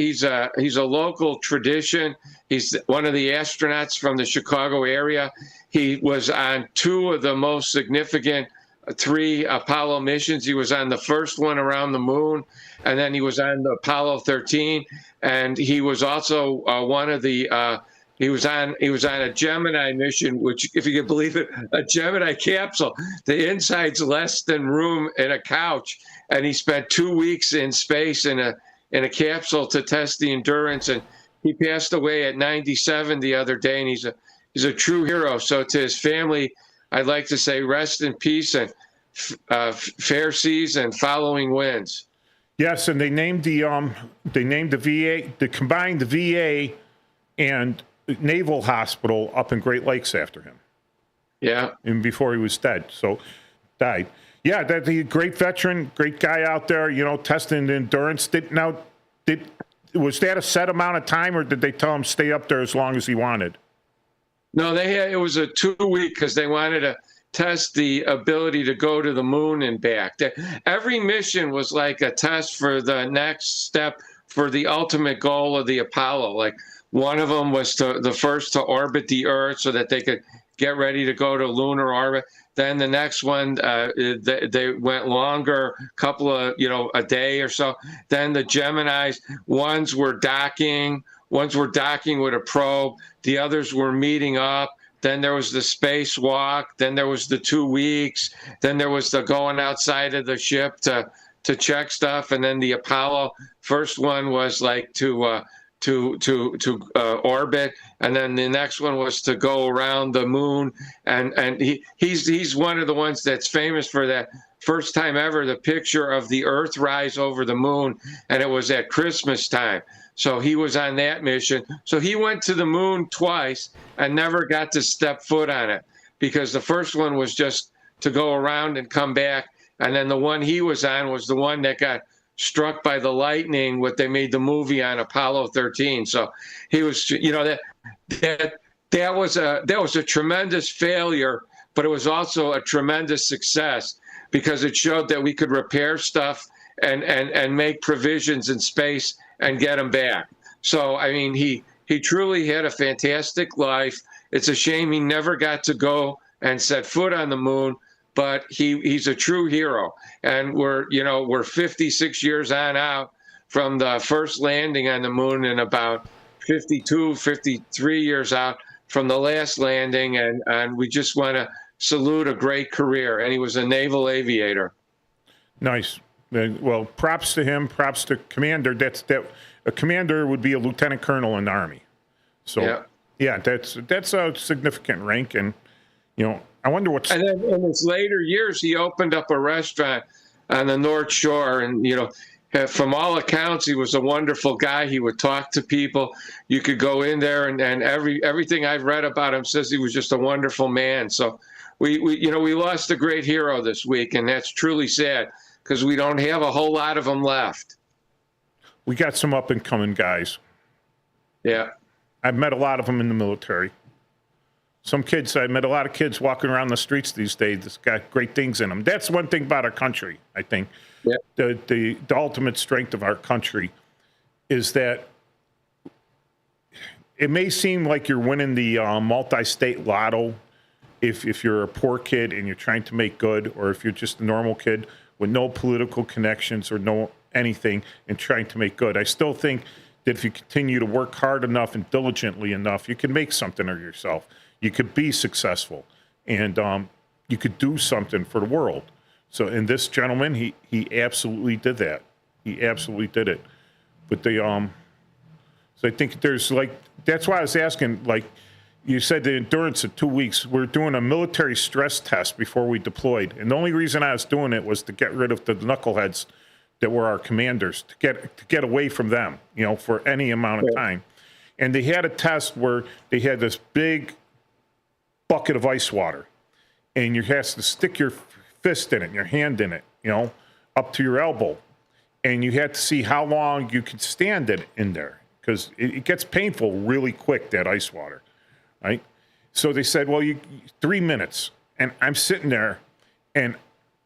local tradition. He's one of the astronauts from the Chicago area. He was on 2 of the most significant 3 Apollo missions. He was on the first one around the moon, and then he was on the Apollo 13, and he was also one of the he was on a Gemini mission, which, if you can believe it, a Gemini capsule. The inside's less than room in a couch, and he spent 2 weeks in space in a capsule to test the endurance. And he passed away at 97 the other day, and he's a true hero. So to his family, I'd like to say rest in peace and fair seas and following winds. Yes, and they named the VA, they combined the VA and Naval Hospital up in Great Lakes after him. Yeah. And before he was dead, so died. Yeah, that he great veteran, great guy out there, testing the endurance. Was that a set amount of time, or did they tell him stay up there as long as he wanted? No, it was a 2-week because they wanted to test the ability to go to the moon and back. Every mission was like a test for the next step for the ultimate goal of the Apollo. Like, one of them was the first to orbit the Earth so that they could get ready to go to lunar orbit. Then the next one, they went longer, couple of, a day or so. Then the Geminis, ones were docking with a probe. The others were meeting up. Then there was the spacewalk. Then there was the 2 weeks. Then there was the going outside of the ship to check stuff. And then the Apollo, first one was like to orbit, and then the next one was to go around the moon. And he's one of the ones that's famous for that first time ever, the picture of the Earth rise over the moon, and it was at Christmas time. So he was on that mission. So he went to the moon twice and never got to step foot on it, because the first one was just to go around and come back, and then the one he was on was the one that got struck by the lightning, what they made the movie on, Apollo 13. So he was, that was a tremendous failure, but it was also a tremendous success, because it showed that we could repair stuff and make provisions in space and get them back. So, I mean, he truly had a fantastic life. It's a shame he never got to go and set foot on the moon, but he's a true hero. And we're 56 years on out from the first landing on the moon, and about 53 years out from the last landing. And we just want to salute a great career. And he was a naval aviator. Nice. Well, props to him. Props to Commander. A commander would be a lieutenant colonel in the Army. So, yeah, that's a significant rank. And, I wonder what's... And then in his later years, he opened up a restaurant on the North Shore. And, from all accounts, he was a wonderful guy. He would talk to people. You could go in there, and everything I've read about him says he was just a wonderful man. So we lost a great hero this week, and that's truly sad, because we don't have a whole lot of them left. We got some up-and-coming guys. Yeah. I've met a lot of them in the military. I met a lot of kids walking around the streets these days that's got great things in them. That's one thing about our country, I think. Yeah. The ultimate strength of our country is that it may seem like you're winning the multi-state lotto if you're a poor kid and you're trying to make good, or if you're just a normal kid with no political connections or no anything and trying to make good. I still think that if you continue to work hard enough and diligently enough, you can make something of yourself. You could be successful, and you could do something for the world. So, in this gentleman, he absolutely did that. He absolutely did it. But so I think there's that's why I was asking, you said the endurance of 2 weeks. We're doing a military stress test before we deployed. And the only reason I was doing it was to get rid of the knuckleheads that were our commanders, to get away from them, for any amount of time. And they had a test where they had this big bucket of ice water, and you have to stick your fist in it, your hand in it, up to your elbow. and you had to see how long you could stand it in there because it gets painful really quick, that ice water, right? So they said, well, 3 minutes. And I'm sitting there, and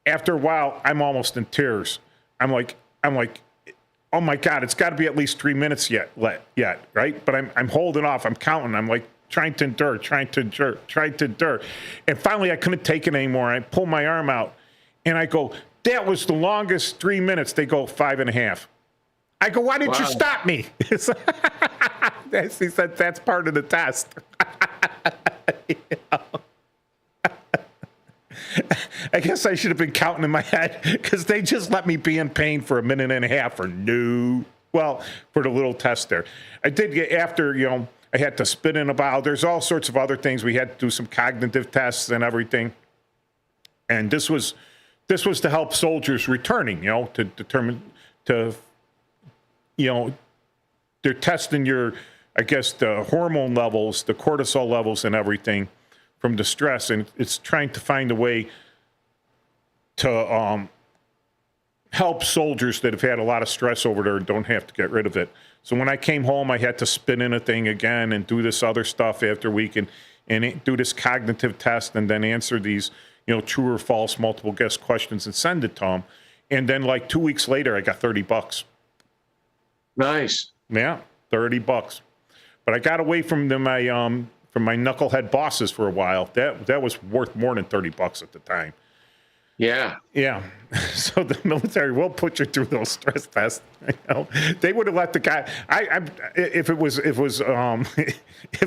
after a while, I'm almost in tears. I'm like, oh my God, it's got to be at least 3 minutes yet, right? But I'm holding off. I'm counting. I'm like trying to endure. And finally, I couldn't take it anymore. I pull my arm out, and I go, that was the longest 3 minutes. They go 5.5. I go, why didn't you stop me? He said, that's part of the test. I guess I should have been counting in my head because they just let me be in pain for 1.5 minutes for for the little test there. I did get after, I had to spit in a bottle. There's all sorts of other things. We had to do some cognitive tests and everything. And this was to help soldiers returning, to determine, they're testing your, I guess, the hormone levels, the cortisol levels and everything from the stress. And it's trying to find a way to help soldiers that have had a lot of stress over there and don't have to get rid of it. So when I came home, I had to spit in a thing again and do this other stuff after a week and do this cognitive test and then answer these, true or false multiple guess questions and send it to them. And then like 2 weeks later, I got $30. Nice. Yeah, $30. But I got away from my knucklehead bosses for a while. That was worth more than $30 at the time. Yeah. Yeah. So the military will put you through those stress tests. They would have let the guy. If it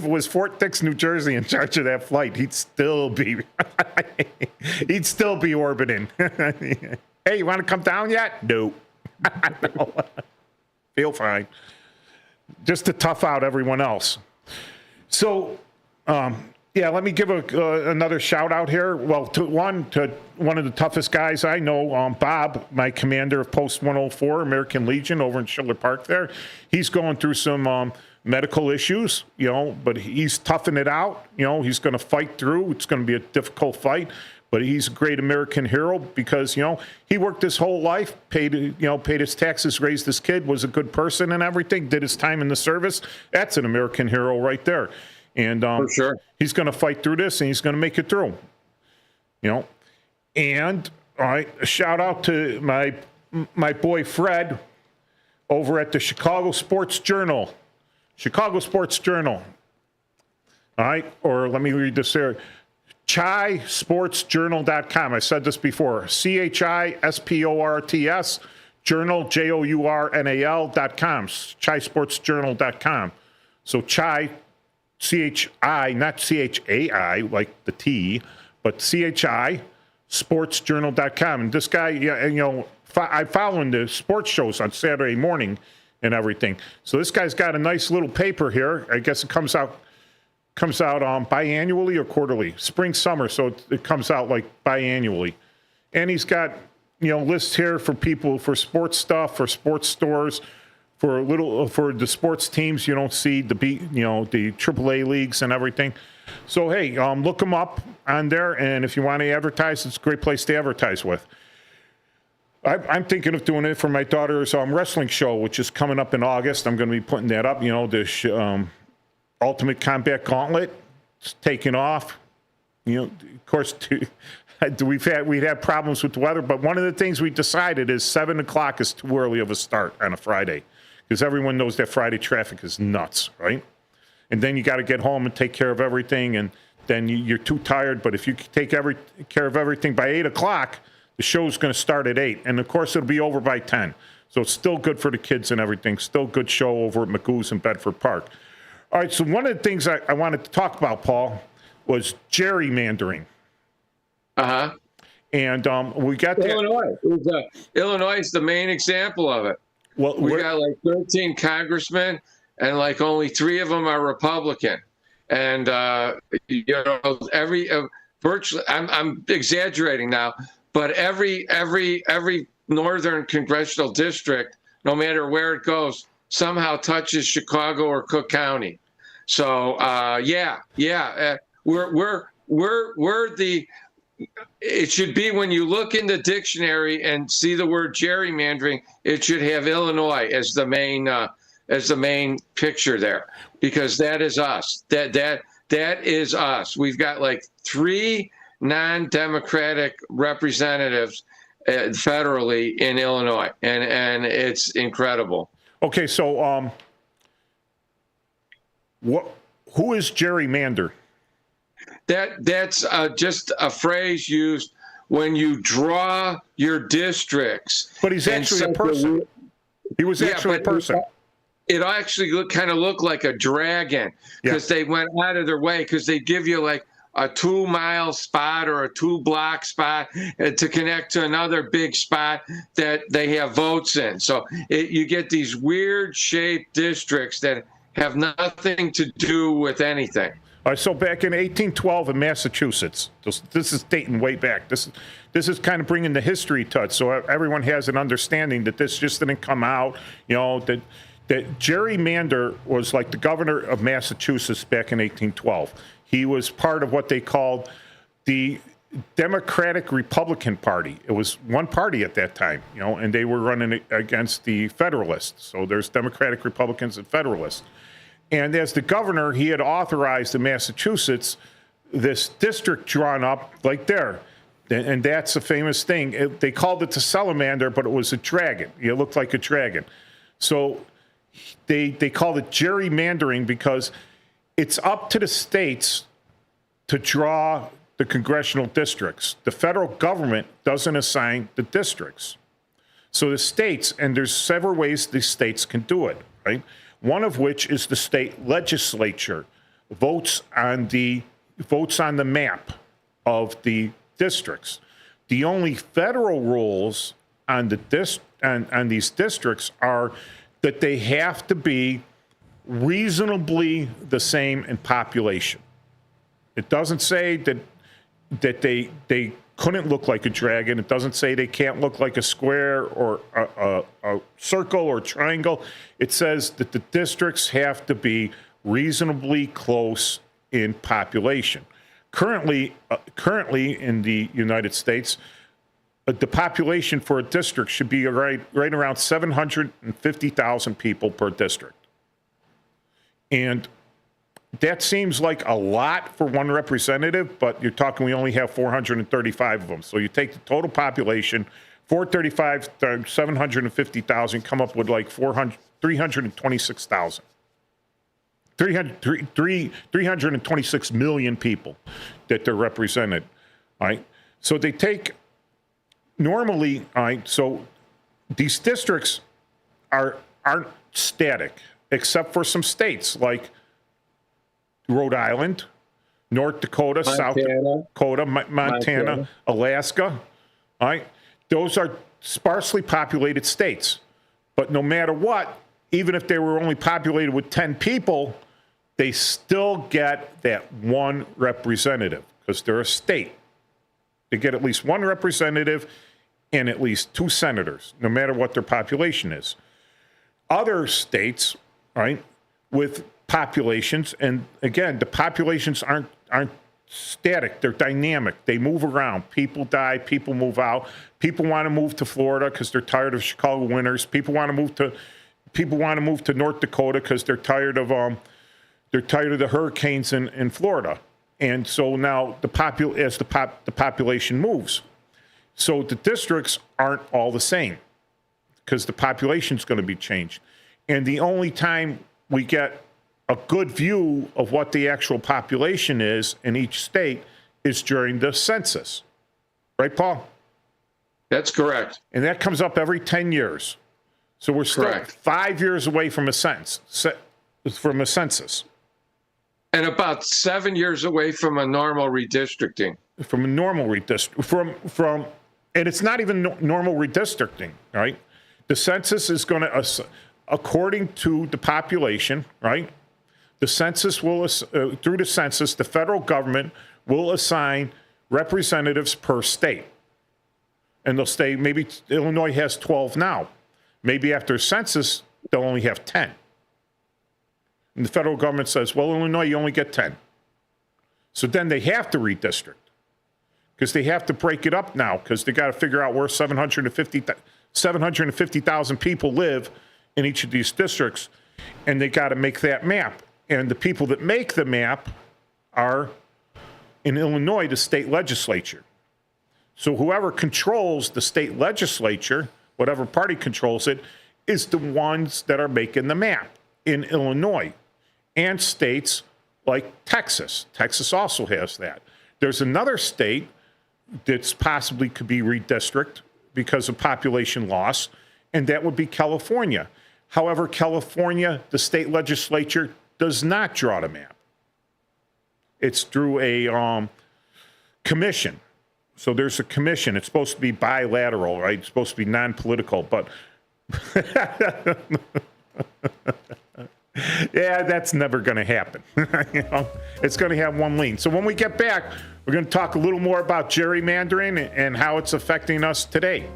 was Fort Dix, New Jersey, in charge of that flight, he'd still be orbiting. Hey, you want to come down yet? No. No. Feel fine. Just to tough out everyone else. So, let me give another shout out here. Well, to one of the toughest guys I know, Bob, my commander of Post 104, American Legion over in Schiller Park there. He's going through some medical issues, but he's toughing it out. He's going to fight through. It's going to be a difficult fight, but he's a great American hero because, he worked his whole life, paid his taxes, raised his kid, was a good person and everything, did his time in the service. That's an American hero right there. And for sure, he's going to fight through this, and he's going to make it through. And all right, a shout out to my boy Fred over at the Chicago Sports Journal. Chicago Sports Journal. All right, or let me read this here. ChiSportsJournal.com. I said this before. ChiSports Journal, JOURNAL.com. ChiSportsJournal.com. So Chi. CHI, not CHAI, like the T, but CHI, sportsjournal.com. And this guy, I follow him the sports shows on Saturday morning and everything. So this guy's got a nice little paper here. I guess it comes out biannually or quarterly, spring, summer. So it comes out like biannually. And he's got, lists here for people, for sports stuff, for sports stores, for the sports teams you don't see, the AAA leagues and everything. So hey, look them up on there, and if you want to advertise, it's a great place to advertise with. I'm thinking of doing it for my daughter's wrestling show, which is coming up in August. I'm going to be putting that up. The Ultimate Combat Gauntlet, it's taking off. Of course, we'd have problems with the weather, but one of the things we decided is 7 o'clock is too early of a start on a Friday. Because everyone knows that Friday traffic is nuts, right? And then you got to get home and take care of everything, and then you're too tired. But if you take care of everything by 8 o'clock, the show's going to start at 8. And, of course, it'll be over by 10. So it's still good for the kids and everything. Still a good show over at Magoo's in Bedford Park. All right, so one of the things I wanted to talk about, Paul, was gerrymandering. Uh-huh. And we got Illinois. Illinois is the main example of it. Well, we got like 13 congressmen, and like only 3 of them are Republican. And virtually, I'm exaggerating now, but every northern congressional district, no matter where it goes, somehow touches Chicago or Cook County. So we're the it should be when you look in the dictionary and see the word gerrymandering, it should have Illinois as the main picture there, because that is us. That is us. We've got like 3 non-democratic representatives federally in Illinois, and it's incredible. Okay, so who is gerrymander? That's just a phrase used when you draw your districts. But he's actually a person. He was actually a person. It actually kind of looked like a dragon, because they went out of their way, because they give you like a 2-mile spot or a 2-block spot to connect to another big spot that they have votes in. So you get these weird shaped districts that have nothing to do with anything. All right, so back in 1812 in Massachusetts, this is dating way back. This is kind of bringing the history to it, so everyone has an understanding that this just didn't come out. You know, that gerrymander was like the governor of Massachusetts back in 1812. He was part of what they called the Democratic Republican Party. It was one party at that time, you know, and they were running against the Federalists. So there's Democratic Republicans and Federalists. And as the governor, he had authorized in Massachusetts this district drawn up like there. And that's a famous thing. They called it the salamander, but it was a dragon. It looked like a dragon. So they called it gerrymandering because it's up to the states to draw the congressional districts. The federal government doesn't assign the districts. So the states, and there's several ways the states can do it, right? One of which is the state legislature votes on the map of the districts. The only federal rules on these districts are that they have to be reasonably the same in population. It doesn't say that they couldn't look like a dragon. It doesn't say they can't look like a square or a circle or triangle. It says that the districts have to be reasonably close in population. Currently in the United States, the population for a district should be right around 750,000 people per district. And that seems like a lot for one representative, but you're talking we only have 435 of them. So you take the total population, 435 times 750,000, come up with like 326,000. 326 million people that they're represented. All right. So they take normally, all right, so these districts aren't static, except for some states like Rhode Island, North Dakota, South Dakota, Montana, Alaska. All right. Those are sparsely populated states. But no matter what, even if they were only populated with 10 people, they still get that one representative because they're a state. They get at least one representative and at least 2 senators, no matter what their population is. Other states, right, with populations, and again, the populations aren't static, they're dynamic. They move around. People die, people move out. People want to move to Florida because they're tired of Chicago winters. People want to move to North Dakota because they're tired of the hurricanes in Florida. And so now the population moves. So the districts aren't all the same because the population's going to be changed. And the only time we get a good view of what the actual population is in each state is during the census. Right, Paul? That's correct. And that comes up every 10 years. So we're still 5 years away from a census. And about 7 years away from a normal redistricting. From a normal redistricting. And it's not even normal redistricting, right? The census is going to, according to the population, right? The census will, through the census, the federal government will assign representatives per state. And they'll say, maybe Illinois has 12 now. Maybe after census, they'll only have 10. And the federal government says, well, Illinois, you only get 10. So then they have to redistrict. because they have to break it up now because they got to figure out where 750,000 people live in each of these districts, and they got to make that map. And the people that make the map are, in Illinois, the state legislature. So whoever controls the state legislature, whatever party controls it, is the ones that are making the map in Illinois. And states like Texas. Texas also has that. There's another state that's possibly could be redistricted because of population loss, and that would be California. However, California, the state legislature, does not draw the map. It's through a commission. So there's a commission. It's supposed to be bilateral, right? It's supposed to be non-political, but yeah, that's never going to happen. It's going to have one lean. So when we get back, we're going to talk a little more about gerrymandering and how it's affecting us today.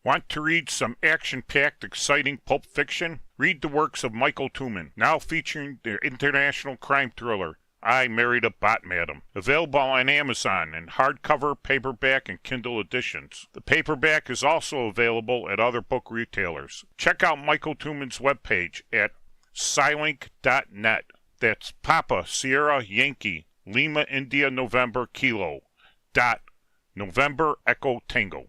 Want to read some action-packed, exciting pulp fiction? Read the works of Michael Tooman, now featuring their international crime thriller, I Married a Bot Madam. Available on Amazon in hardcover, paperback, and Kindle editions. The paperback is also available at other book retailers. Check out Michael Tooman's webpage at Scilink.net. That's Papa Sierra Yankee Lima India November Kilo .November Echo Tango.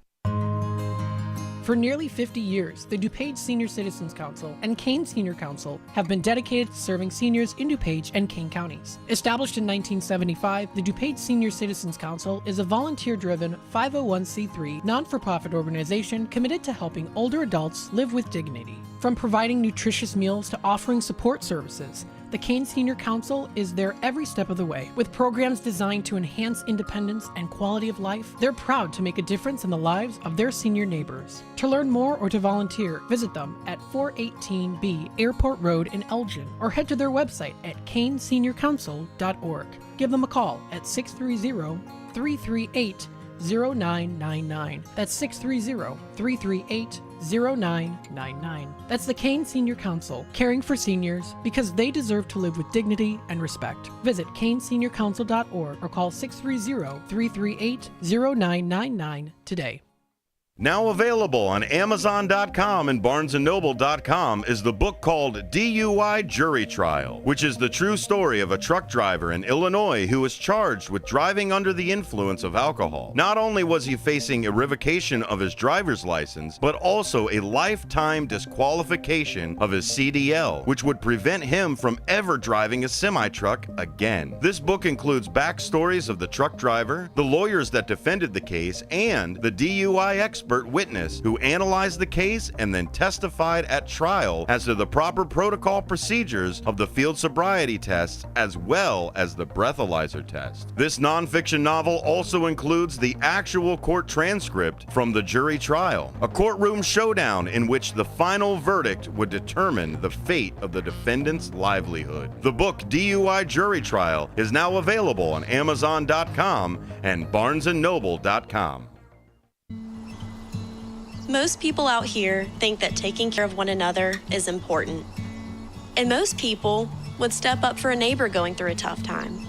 For nearly 50 years, the DuPage Senior Citizens Council and Kane Senior Council have been dedicated to serving seniors in DuPage and Kane counties. Established in 1975, the DuPage Senior Citizens Council is a volunteer-driven 501c3 non-for-profit organization committed to helping older adults live with dignity. From providing nutritious meals to offering support services, the Kane Senior Council is there every step of the way. With programs designed to enhance independence and quality of life, they're proud to make a difference in the lives of their senior neighbors. To learn more or to volunteer, visit them at 418B Airport Road in Elgin or head to their website at caneseniorcouncil.org. Give them a call at 630-338-0999. That's 630-338-0999. That's the Kane Senior Council, caring for seniors because they deserve to live with dignity and respect. Visit caneseniorcouncil.org or call 630-338-0999 today. Now available on Amazon.com and BarnesandNoble.com is the book called DUI Jury Trial, which is the true story of a truck driver in Illinois who was charged with driving under the influence of alcohol. Not only was he facing a revocation of his driver's license, but also a lifetime disqualification of his CDL, which would prevent him from ever driving a semi-truck again. This book includes backstories of the truck driver, the lawyers that defended the case, and the DUI expert witness who analyzed the case and then testified at trial as to the proper protocol procedures of the field sobriety tests as well as the breathalyzer test. This nonfiction novel also includes the actual court transcript from the jury trial, a courtroom showdown in which the final verdict would determine the fate of the defendant's livelihood. The book DUI Jury Trial is now available on Amazon.com and BarnesandNoble.com. Most people out here think that taking care of one another is important. And most people would step up for a neighbor going through a tough time.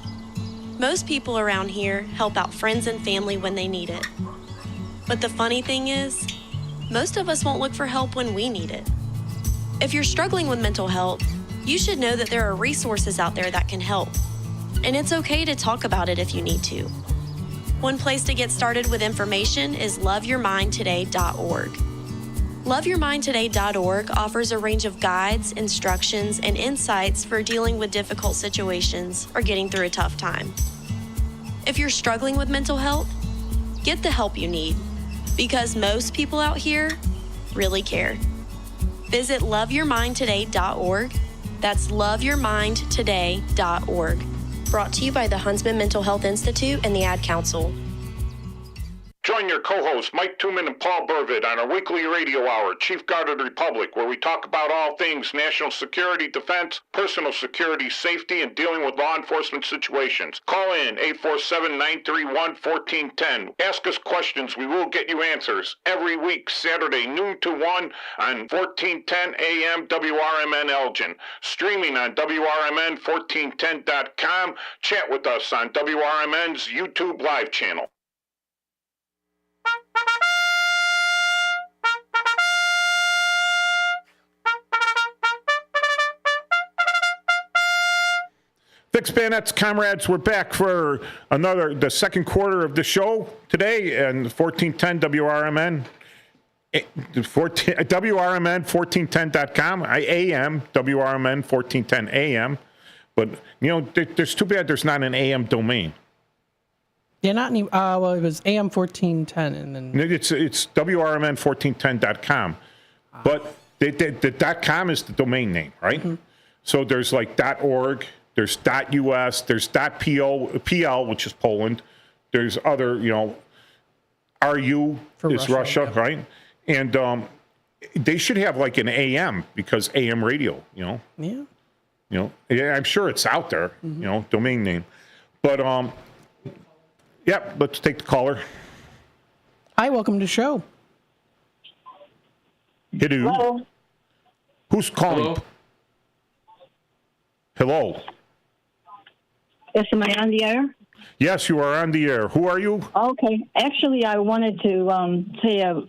Most people around here help out friends and family when they need it. But the funny thing is, most of us won't look for help when we need it. If you're struggling with mental health, you should know that there are resources out there that can help. And it's okay to talk about it if you need to. One place to get started with information is loveyourmindtoday.org. Loveyourmindtoday.org offers a range of guides, instructions, and insights for dealing with difficult situations or getting through a tough time. If you're struggling with mental health, get the help you need, because most people out here really care. Visit loveyourmindtoday.org. That's loveyourmindtoday.org. Brought to you by the Huntsman Mental Health Institute and the Ad Council. Join join your co-hosts Mike Tooman and Paul Burvitt on our weekly radio hour, Chief Guard of the Republic, where we talk about all things national security, defense, personal security, safety, and dealing with law enforcement situations. Call in 847-931-1410. Ask us questions. We will get you answers every week, Saturday, noon to 1 on 1410 AM WRMN Elgin. Streaming on WRMN1410.com. Chat with us on WRMN's YouTube live channel. Fix Bayonets, comrades, we're back for the second quarter of the show today, and 1410 WRMN, WRMN 1410.com, AM, WRMN 1410 AM. But, there's too bad there's not an AM domain. Yeah, not any. Well, it was AM 1410, and then it's WRMN 1410.com, but the .com is the domain name, right? Mm-hmm. So there's like .org. There's .us, there's .pl, which is Poland. There's other, RU is Russia, yeah. Right? And they should have like an AM because AM radio, Yeah. Yeah, I'm sure it's out there, mm-hmm. Domain name. But, let's take the caller. Hi, welcome to the show. Hello. Who's calling? Hello. Yes, am I on the air? Yes, you are on the air. Who are you? Okay. Actually, I wanted to say a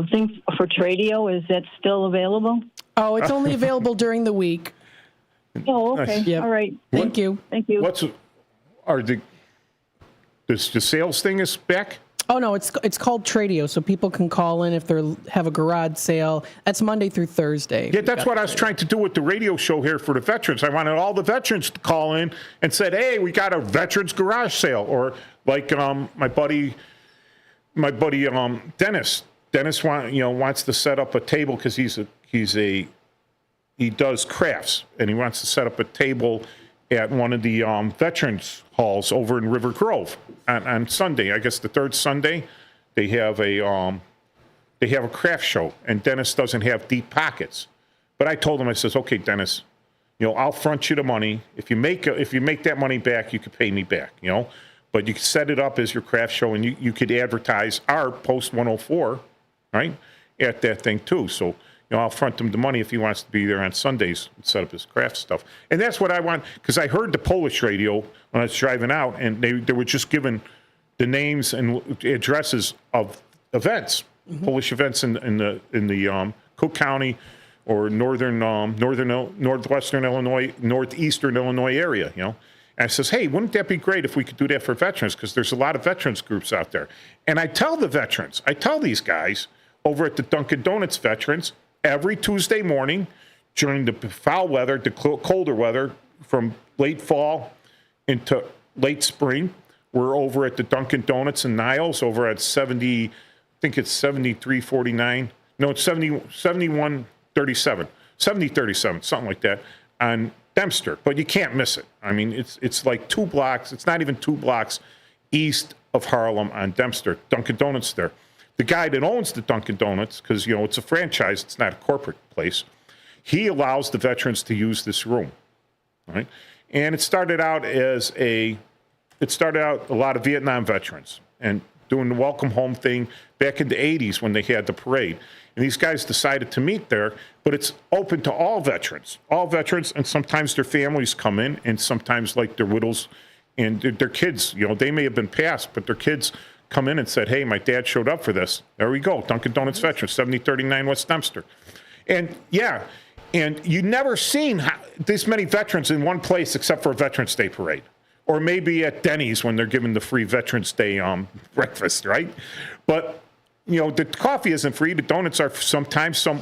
thing for Tradio. Is that still available? Oh, it's only available during the week. Oh, okay. Yep. All right. Thank you. Thank you. The sales thing is back? Oh, no, it's called Tradio, so people can call in if they have a garage sale. That's Monday through Thursday. Yeah, that's what I was trying to do with the radio show here for the veterans. I wanted all the veterans to call in and said, hey, we got a veterans garage sale. Or like my buddy Dennis. Dennis wants to set up a table because he does crafts, and he wants to set up a table at one of the veterans halls over in River Grove on Sunday. I guess the third Sunday, they have a craft show, and Dennis doesn't have deep pockets. But I told him, I says, okay, Dennis, I'll front you the money. If you make that money back, you could pay me back, But you could set it up as your craft show, and you could advertise our Post 104, right, at that thing too. So. I'll front him the money if he wants to be there on Sundays and set up his craft stuff. And that's what I want, because I heard the Polish radio when I was driving out, and they were just given the names and addresses of events, mm-hmm. Polish events in the Cook County or northwestern Illinois, northeastern Illinois area, And I says, hey, wouldn't that be great if we could do that for veterans? Because there's a lot of veterans groups out there. And I tell these guys over at the Dunkin' Donuts veterans, every Tuesday morning during the foul weather, the colder weather, from late fall into late spring, we're over at the Dunkin' Donuts in Niles over at 70, I think it's 7349. No, it's 7137, 7037, something like that, on Dempster. But you can't miss it. I mean, it's like 2 blocks. It's not even 2 blocks east of Harlem on Dempster. Dunkin' Donuts there. The guy that owns the Dunkin' Donuts, because, it's a franchise, it's not a corporate place, he allows the veterans to use this room, right? And it started out a lot of Vietnam veterans and doing the welcome home thing back in the 80s when they had the parade. And these guys decided to meet there, but it's open to all veterans, and sometimes their families come in, and sometimes like their widows and their kids, they may have been passed, but their kids come in and said, hey, my dad showed up for this. There we go, Dunkin' Donuts veterans, 7039 West Dempster. And you never seen this many veterans in one place except for a Veterans Day parade. Or maybe at Denny's when they're giving the free Veterans Day breakfast, right? But, the coffee isn't free. The donuts are sometimes some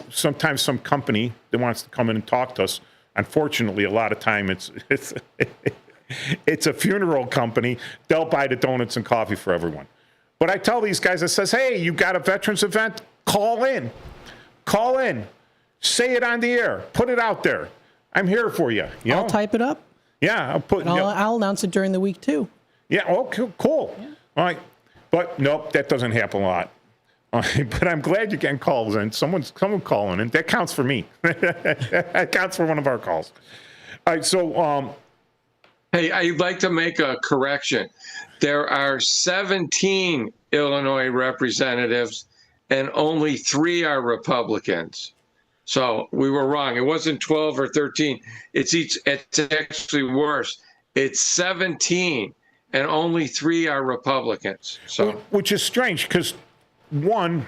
company that wants to come in and talk to us. Unfortunately, a lot of time it's a funeral company. They'll buy the donuts and coffee for everyone. But I tell these guys, I says, hey, you got a veterans event? Call in. Say it on the air. Put it out there. I'm here for you. I'll type it up. Yeah. I'll announce it during the week, too. Yeah. Oh, cool. Yeah. All right. But nope, that doesn't happen a lot. But I'm glad you're getting calls in. Someone calling, and that counts for me. That counts for one of our calls. All right, so hey, I'd like to make a correction. There are 17 Illinois representatives, and only 3 are Republicans. So we were wrong. It wasn't 12 or 13. It's actually worse. It's 17, and only 3 are Republicans. So, which is strange because, one,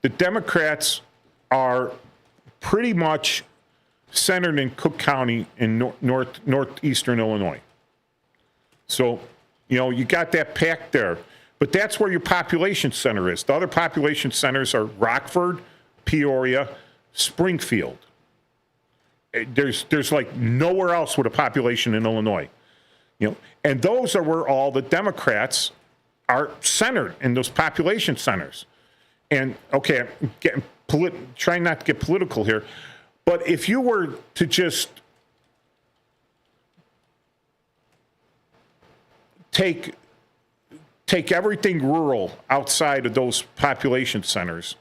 the Democrats are pretty much centered in Cook County in northeastern Illinois. So, you got that packed there. But that's where your population center is. The other population centers are Rockford, Peoria, Springfield. There's like nowhere else with a population in Illinois. And those are where all the Democrats are centered, in those population centers. And okay, I'm trying not to get political here, but if you were to just take everything rural outside of those population centers,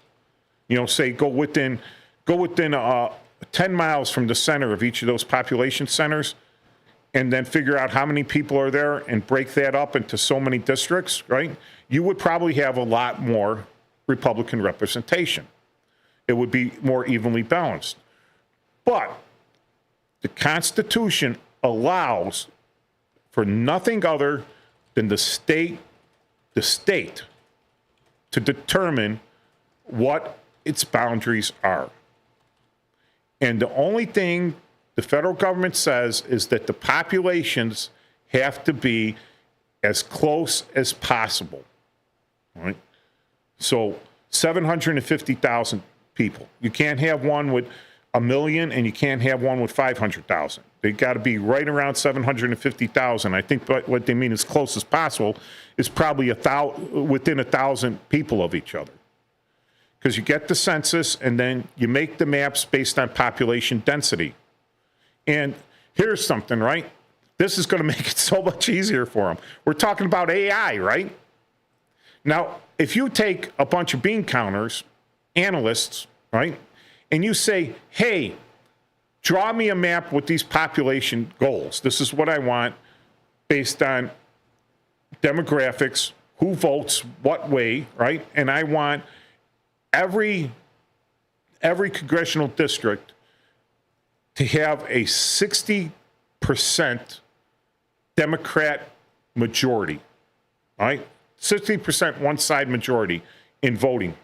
say go within 10 miles from the center of each of those population centers, and then figure out how many people are there and break that up into so many districts, right? You would probably have a lot more Republican representation. It would be more evenly balanced. But the Constitution allows for nothing other than the state to determine what its boundaries are. And the only thing the federal government says is that the populations have to be as close as possible. All right? So 750,000 people. You can't have one with 1 million, and you can't have one with 500,000. They got to be right around 750,000. I think what they mean as close as possible is probably within 1,000 people of each other. Because you get the census, and then you make the maps based on population density. And here's something, right? This is going to make it so much easier for them. We're talking about AI, right? Now, if you take a bunch of bean counters, analysts, right, and you say, hey, draw me a map with these population goals. This is what I want based on demographics, who votes what way, right? And I want every congressional district to have a 60% Democrat majority, all right? 60% one-side majority in voting.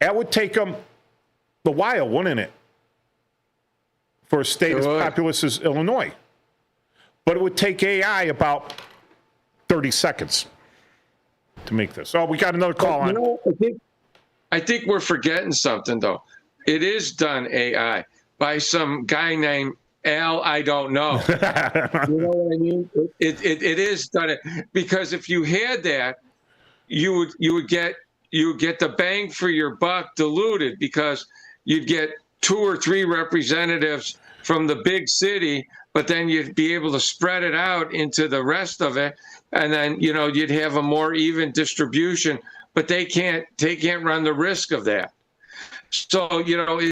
That would take them a while, wouldn't it? For a state as populous as Illinois. But it would take AI about 30 seconds to make this. Oh, we got another call on. I think we're forgetting something, though. It is done AI by some guy named Al, I don't know. You know what I mean? It is done because if you had that, you would get the bang for your buck diluted, because you'd get 2 or 3 representatives from the big city, but then you'd be able to spread it out into the rest of it, and then you'd have a more even distribution. But they can't run the risk of that. So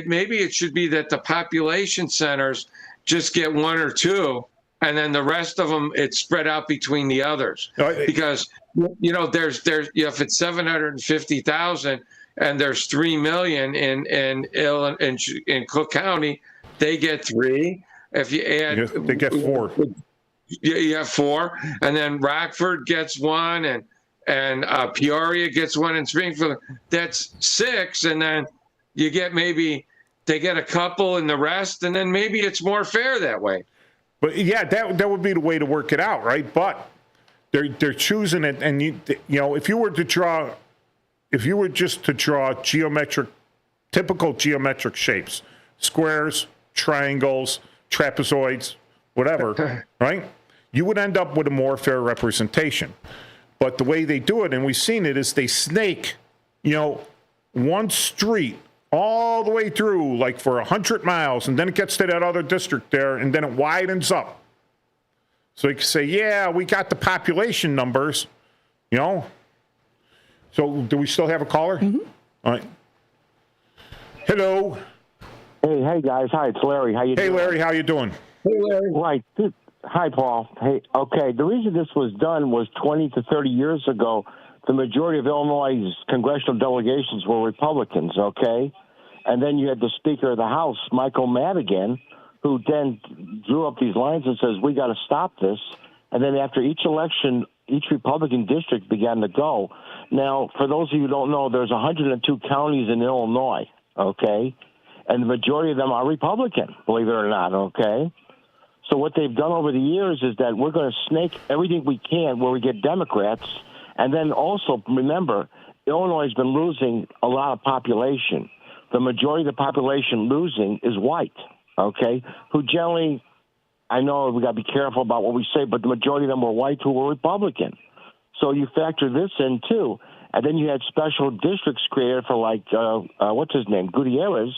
maybe it should be that the population centers just get 1 or 2, and then the rest of them it's spread out between the others. Because there's if it's 750,000 and there's 3 million in Cook County, they get 3. If you add, they get 4. You have 4, and then Rockford gets 1, and Peoria gets 1, and Springfield. That's 6, and then you get they get a couple in the rest, and then maybe it's more fair that way. But yeah, that would be the way to work it out, right? But they're choosing it, and if you were just to draw typical geometric shapes, squares, triangles, trapezoids, whatever, right? You would end up with a more fair representation. But the way they do it, and we've seen it, is they snake, one street all the way through, like for 100 miles, and then it gets to that other district there, and then it widens up. So you can say, yeah, we got the population numbers, You know? So do we still have a caller? Mm-hmm. All right. Hello. Hey guys. Hi, it's Larry. How you doing? Hey, Larry. How you doing? Hey, Larry. Right. Hi, Paul. Hey, okay. The reason this was done was 20 to 30 years ago, the majority of Illinois' congressional delegations were Republicans, okay? And then you had the Speaker of the House, Michael Madigan, who then drew up these lines and says, we got to stop this. And then after each election, each Republican district began to go. Now, for those of you who don't know, there's 102 counties in Illinois, okay? And the majority of them are Republican, believe it or not, okay? So what they've done over the years is that we're going to snake everything we can where we get Democrats. And then also, remember, Illinois has been losing a lot of population. The majority of the population losing is white, okay, who generally, I know we got to be careful about what we say, but the majority of them were white who were Republican. So you factor this in, too. And then you had special districts created for, like, what's his name, Gutierrez,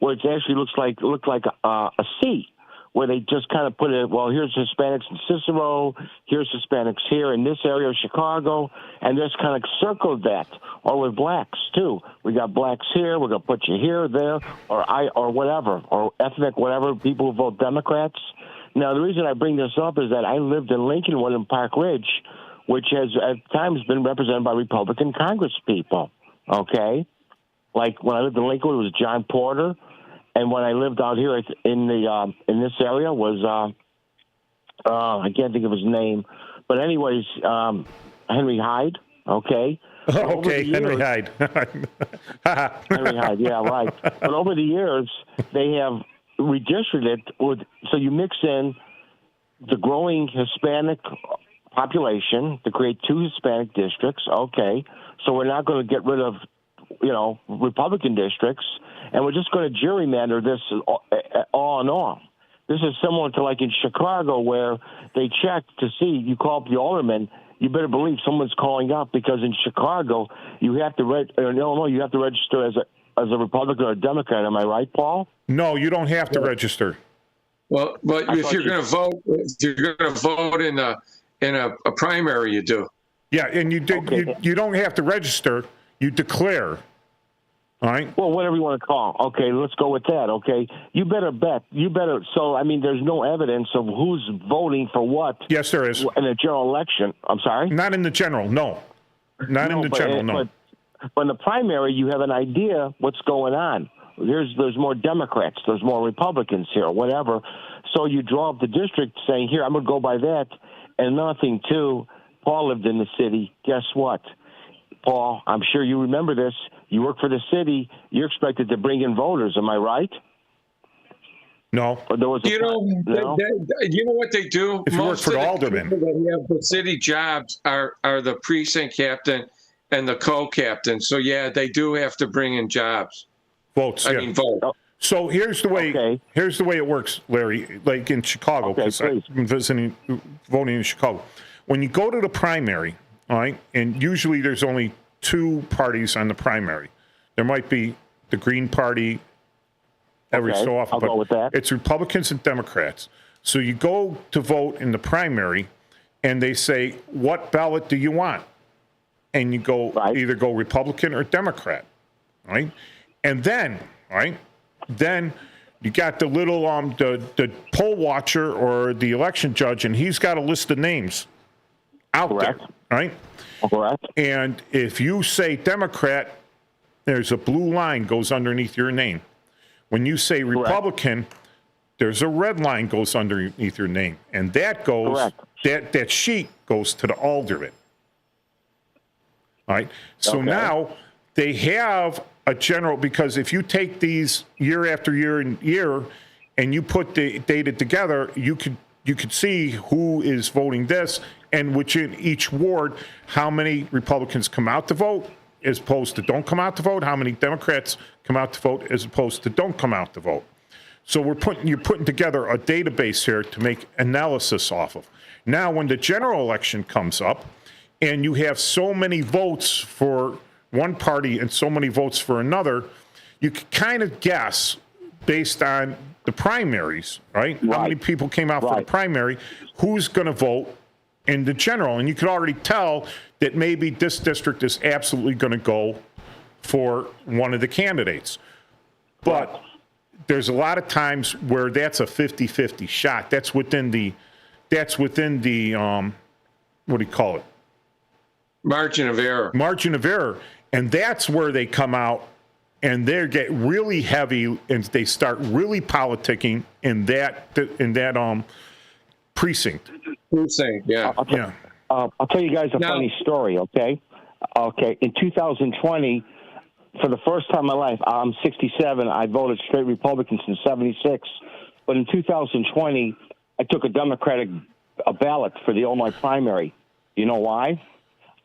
where it actually looked like a C, where they just kind of put it, well, here's Hispanics in Cicero, here's Hispanics here in this area of Chicago, and just kind of circled that. Or with blacks, too. We got blacks here, we're going to put you here, there, or whatever, or ethnic, whatever, people who vote Democrats. Now, the reason I bring this up is that I lived in Lincolnwood in Park Ridge, which has at times been represented by Republican congresspeople, okay? Like when I lived in Lincolnwood, it was John Porter. And when I lived out here in this area was I can't think of his name, but anyways, Henry Hyde. Okay. Okay, Henry Hyde. Henry Hyde. Yeah, right. But over the years, they have redistricted so you mix in the growing Hispanic population to create 2 Hispanic districts. Okay, so we're not going to get rid of Republican districts, and we're just going to gerrymander this all in all. This is similar to like in Chicago where they check to see, you call up the alderman, you better believe someone's calling up because in Chicago, you have to in Illinois, you have to register as a Republican or a Democrat. Am I right, Paul? No, you don't have to register. Well, but if you're going to vote in a primary, you do. Yeah, and you don't have to register. You declare. All right. Well, whatever you want to call. Okay, let's go with that. Okay, you better bet. So, I mean, there's no evidence of who's voting for what. Yes, there is. In a general election. I'm sorry? Not in the general, no. Not in the general, no. But in the primary, you have an idea what's going on. There's more Democrats. There's more Republicans here, whatever. So you draw up the district saying, here, I'm going to go by that. And another thing, too, Paul lived in the city. Guess what? Paul, I'm sure you remember this. You work for the city. You're expected to bring in voters. Am I right? No. You know what they do? If you work for the alderman. People that have the city jobs are the precinct captain and the co-captain. So, yeah, they do have to bring in jobs. Votes, vote. So here's the way it works, Larry, like in Chicago, because I've been voting in Chicago. When you go to the primary, all right, and usually there's only 2 parties on the primary. There might be the Green Party every so often, but go with that. It's Republicans and Democrats. So you go to vote in the primary, and they say, what ballot do you want? And you go either go Republican or Democrat, right? And then, then you got the little the poll watcher or the election judge, and he's got a list of names out there, right? Correct. And if you say Democrat, there's a blue line goes underneath your name. When you say Republican, there's a red line goes underneath your name, and that goes that sheet goes to the alderman. All right. So now they have a general, because if you take these year after year and year, and you put the data together, you could see who is voting this, and which in each ward, how many Republicans come out to vote as opposed to don't come out to vote, how many Democrats come out to vote as opposed to don't come out to vote. So you're putting together a database here to make analysis off of. Now, when the general election comes up, and you have so many votes for one party and so many votes for another, you can kind of guess based on the primaries, right? How many people came out for the primary, who's going to vote in the general, and you could already tell that maybe this district is absolutely going to go for one of the candidates. But there's a lot of times where that's a 50-50 shot. That's within the what do you call it? Margin of error. Margin of error. And that's where they come out and they get really heavy and they start really politicking in that precinct. Precinct, yeah. I'll tell you guys a funny story, okay? Okay, in 2020, for the first time in my life, I'm 67. I voted straight Republican since 76. But in 2020, I took a Democratic ballot for the Illinois primary. You know why?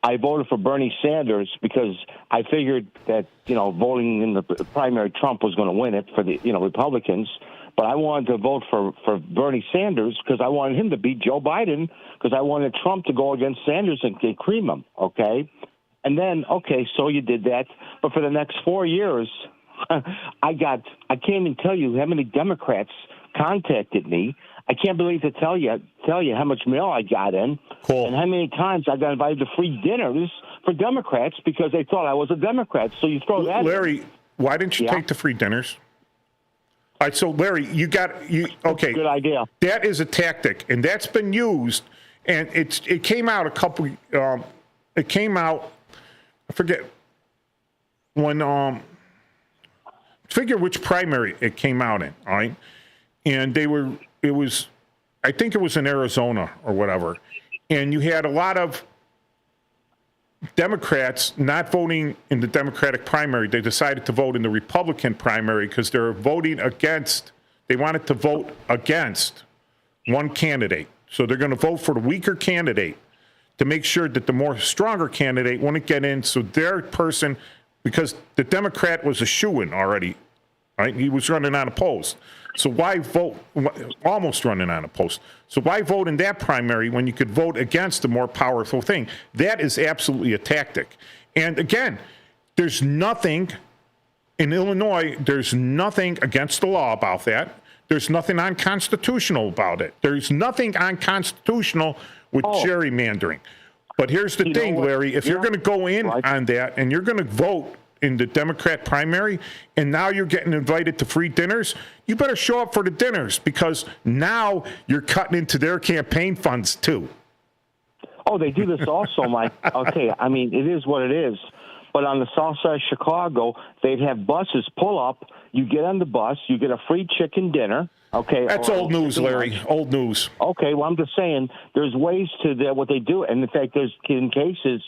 I voted for Bernie Sanders because I figured that, voting in the primary, Trump was going to win it for the, Republicans. But I wanted to vote for Bernie Sanders because I wanted him to beat Joe Biden because I wanted Trump to go against Sanders and cream him, okay? And then, so you did that. But for the next 4 years, I can't even tell you how many Democrats contacted me. I can't believe to tell you how much mail I got in, and how many times I got invited to free dinners for Democrats because they thought I was a Democrat. So you throw that. Larry, why didn't you take the free dinners? All right, so Larry, okay. Good idea. That is a tactic, and that's been used, and it came out it came out. I forget when. Figure which primary it came out in. All right, and I think it was in Arizona or whatever, and you had a lot of Democrats not voting in the Democratic primary. They decided to vote in the Republican primary because they're voting against. They wanted to vote against one candidate, so they're going to vote for the weaker candidate to make sure that the more stronger candidate wouldn't get in. So their person, because the Democrat was a shoo-in already, right? He was running unopposed. So why vote, almost running unopposed? So why vote in that primary when you could vote against a more powerful thing? That is absolutely a tactic. And again, there's nothing in Illinois, there's nothing against the law about that. There's nothing unconstitutional about it. There's nothing unconstitutional with gerrymandering. But here's the thing, Larry, if you're going to go in on that and you're going to vote in the Democrat primary, and now you're getting invited to free dinners, you better show up for the dinners because now you're cutting into their campaign funds too. Oh, they do this also, Mike. Okay, I mean, it is what it is. But on the south side of Chicago, they'd have buses pull up. You get on the bus, you get a free chicken dinner. Okay, that's old news, Larry. Old news. Okay, well, I'm just saying there's ways to what they do. And in fact, there's cases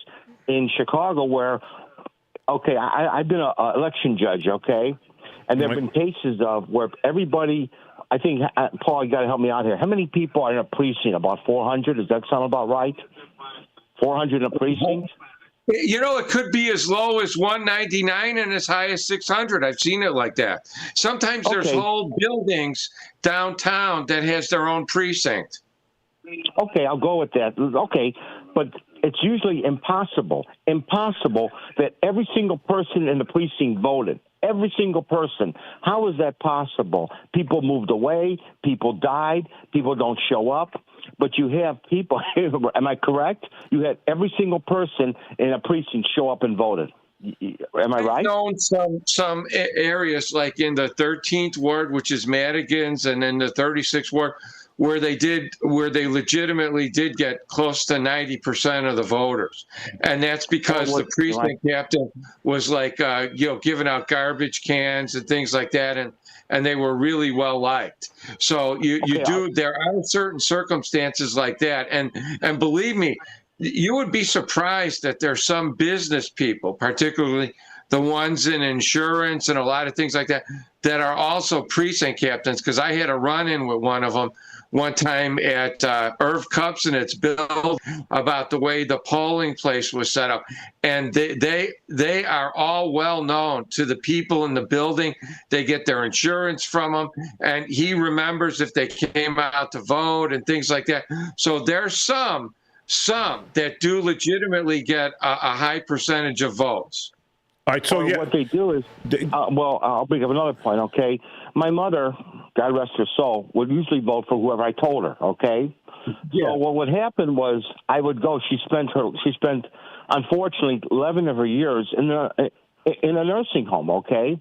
in Chicago where, okay, I've been an election judge, okay? And there have been cases of where everybody, I think, Paul, you got to help me out here. How many people are in a precinct? About 400? Does that sound about right? 400 in a precinct? It could be as low as 199 and as high as 600. I've seen it like that. Sometimes there's whole buildings downtown that has their own precinct. Okay, I'll go with that. Okay, but it's usually impossible that every single person in the precinct voted. Every single person. How is that possible? People moved away. People died. People don't show up. But you have people, am I correct? You had every single person in a precinct show up and voted. Am I right? I've known some areas like in the 13th ward, which is Madigan's, and then the 36th ward, where they legitimately did get close to 90% of the voters. And that's because the precinct captain was like, giving out garbage cans and things like that. And they were really well liked. So there are certain circumstances like that. And believe me, you would be surprised that there's some business people, particularly the ones in insurance and a lot of things like that, that are also precinct captains. Because I had a run-in with one of them one time at Irv Cups and its build about the way the polling place was set up. And they are all well known to the people in the building. They get their insurance from them. And he remembers if they came out to vote and things like that. So there's some that do legitimately get a high percentage of votes. All right, so what they do is, I'll bring up another point, okay? My mother, God rest her soul, would usually vote for whoever I told her, okay? Yeah. So what would happen was I would go. She spent, unfortunately, 11 of her years in a nursing home, okay?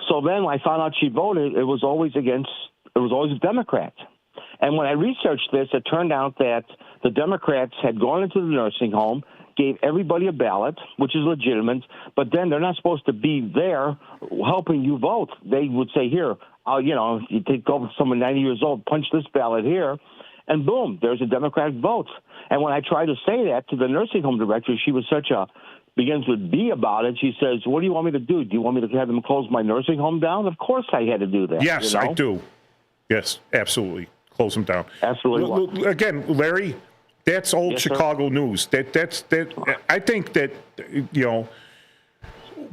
So then when I found out she voted, it was always a Democrat. And when I researched this, it turned out that the Democrats had gone into the nursing home, gave everybody a ballot, which is legitimate, but then they're not supposed to be there helping you vote. They would say, here, you take over someone 90 years old, punch this ballot here, and boom, there's a Democratic vote. And when I tried to say that to the nursing home director, she was begins with B about it. She says, what do you want me to do? Do you want me to have them close my nursing home down? Of course I had to do that. Yes, I do. Yes, absolutely. Close them down. Absolutely. Again, Larry, that's old Chicago news. I think that,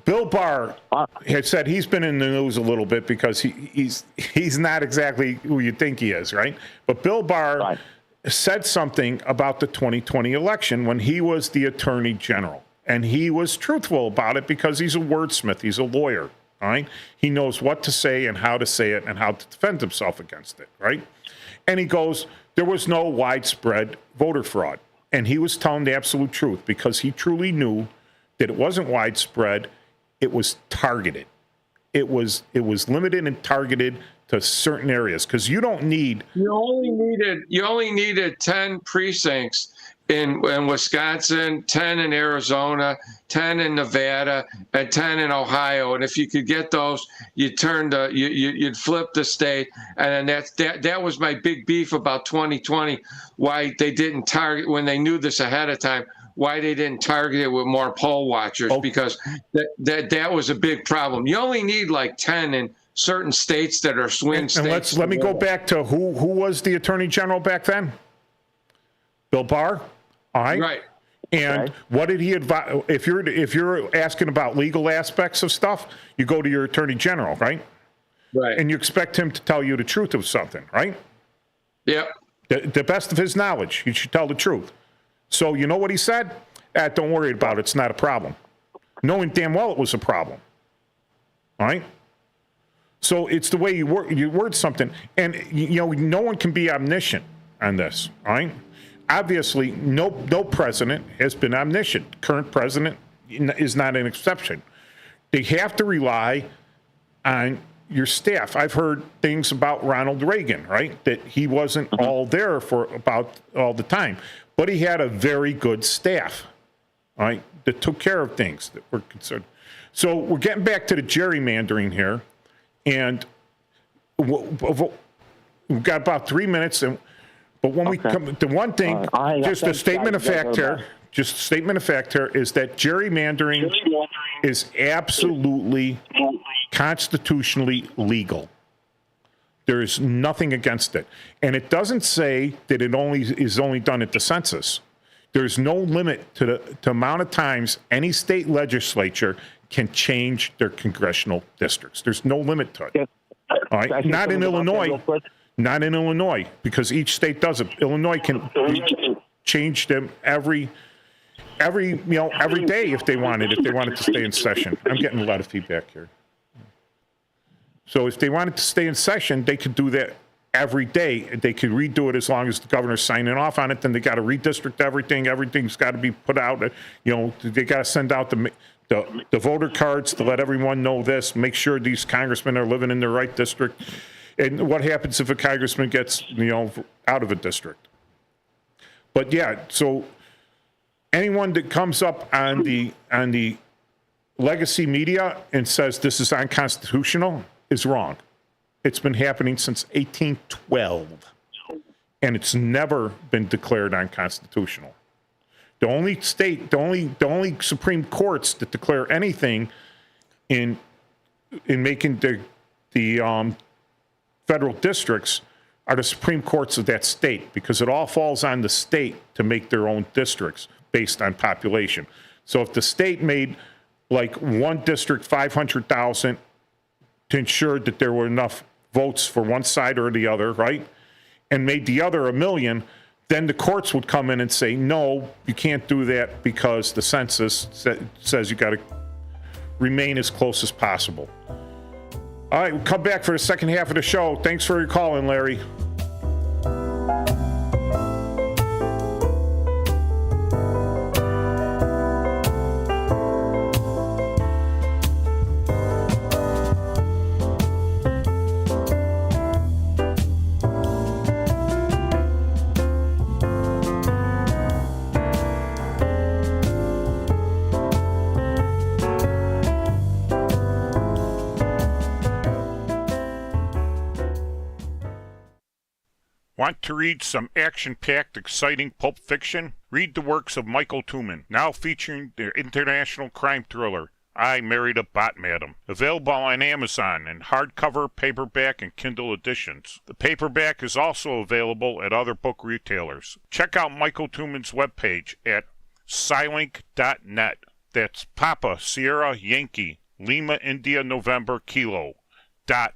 Bill Barr had said he's been in the news a little bit because he's not exactly who you think he is, right? But Bill Barr said something about the 2020 election when he was the Attorney General. And he was truthful about it because he's a wordsmith. He's a lawyer, all right? He knows what to say and how to say it and how to defend himself against it, right? And he goes, there was no widespread voter fraud. And he was telling the absolute truth because he truly knew that it wasn't widespread. It was targeted. It was limited and targeted to certain areas because you only needed 10 precincts in Wisconsin, 10 in Arizona, 10 in Nevada, and 10 in Ohio. And if you could get those, you'd flip the state. And that was my big beef about 2020, why they didn't target, when they knew this ahead of time, why they didn't target it with more poll watchers, because that was a big problem. You only need like 10 in certain states that are swing states. And let me go back to who was the Attorney General back then? Bill Barr? All right. Right. And what did he advise? If you're asking about legal aspects of stuff, you go to your Attorney General, right? Right. And you expect him to tell you the truth of something, right? Yep. The best of his knowledge, he should tell the truth. So you know what he said? Don't worry about it. It's not a problem. Knowing damn well it was a problem. All right? So it's the way you word something. And, no one can be omniscient on this, all right? Obviously, no president has been omniscient. Current president is not an exception. They have to rely on your staff. I've heard things about Ronald Reagan, right? That he wasn't all there for about all the time. But he had a very good staff, all right, that took care of things that were concerned. So we're getting back to the gerrymandering here. And we've got about 3 minutes. But when we come, the one thing, just a statement of fact here, is that gerrymandering is absolutely constitutionally legal. There is nothing against it. And it doesn't say that it is only done at the census. There's no limit to the amount of times any state legislature can change their congressional districts. There's no limit to it. All right? Not in Illinois. Not in Illinois, because each state does it. Illinois can change them every day if they wanted to stay in session. I'm getting a lot of feedback here. So if they wanted to stay in session, they could do that every day. They could redo it as long as the governor's signing off on it. Then they got to redistrict everything. Everything's got to be put out. They got to send out the voter cards to let everyone know this. Make sure these congressmen are living in the right district. And what happens if a congressman gets, out of a district? But yeah, so anyone that comes up on the legacy media and says this is unconstitutional is wrong. It's been happening since 1812, and it's never been declared unconstitutional. The only Supreme Courts that declare anything in making the federal districts are the Supreme Courts of that state, because it all falls on the state to make their own districts based on population. So if the state made like one district 500,000 to ensure that there were enough votes for one side or the other, right, and made the other 1 million, then the courts would come in and say, no, you can't do that because the census says you got to remain as close as possible. All right, we'll come back for the second half of the show. Thanks for your calling, Larry. Want to read some action-packed, exciting pulp fiction? Read the works of Michael Tooman, now featuring the international crime thriller, I Married a Bot Madam. Available on Amazon in hardcover, paperback, and Kindle editions. The paperback is also available at other book retailers. Check out Michael Tooman's webpage at Scilink.net. That's Papa Sierra Yankee Lima India November Kilo dot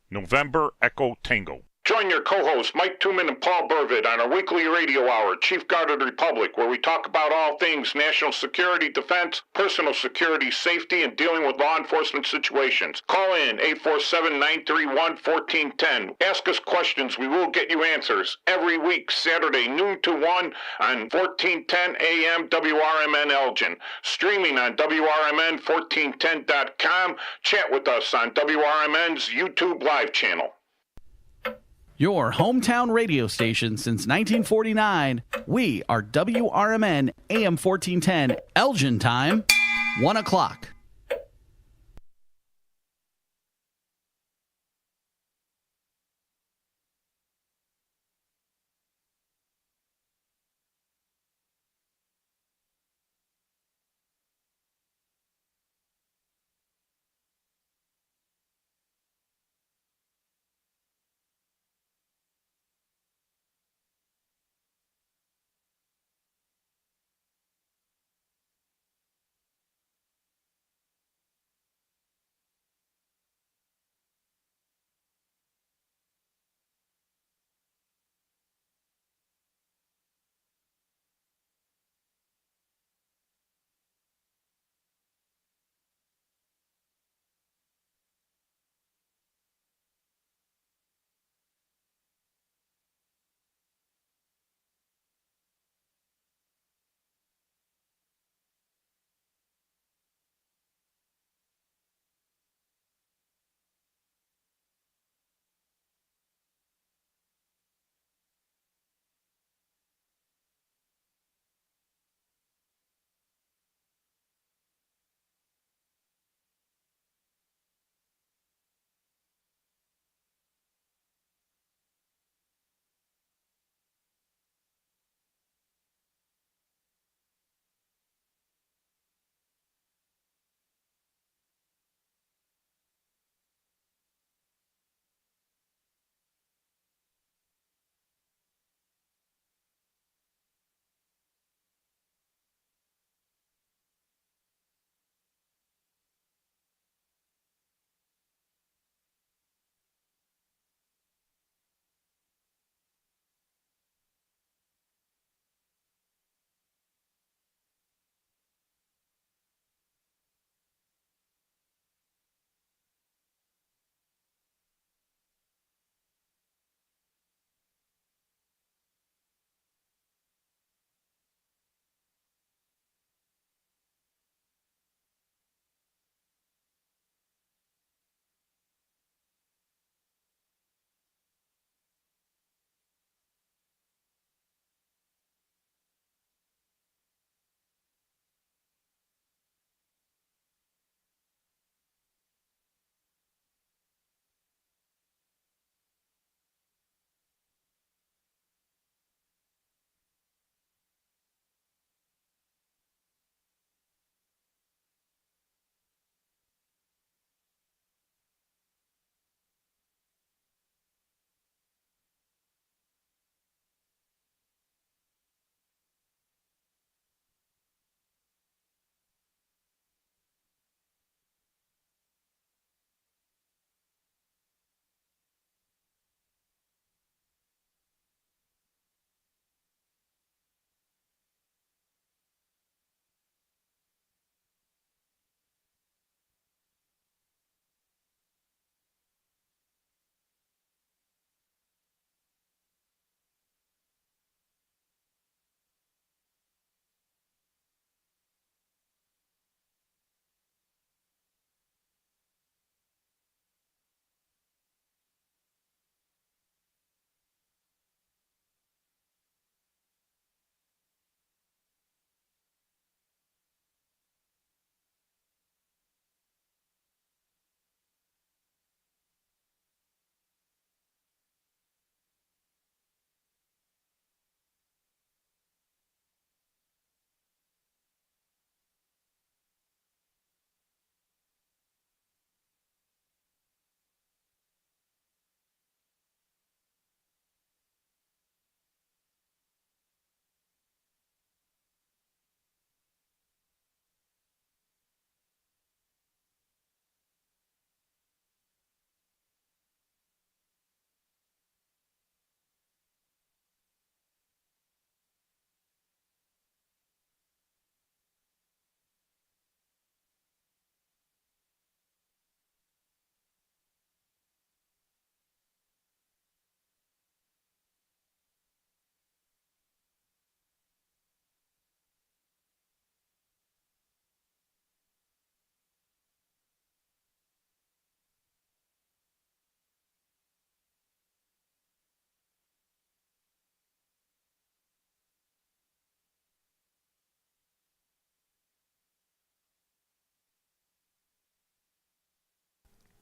November Echo Tango. Join your co-hosts Mike Tooman and Paul Burvitt on our weekly radio hour, Chief Guard of the Republic, where we talk about all things national security, defense, personal security, safety, and dealing with law enforcement situations. Call in 847-931-1410. Ask us questions. We will get you answers. Every week, Saturday, noon to 1 on 1410 AM WRMN Elgin. Streaming on WRMN1410.com. Chat with us on WRMN's YouTube live channel. Your hometown radio station since 1949. We are WRMN AM 1410 Elgin time, 1 o'clock.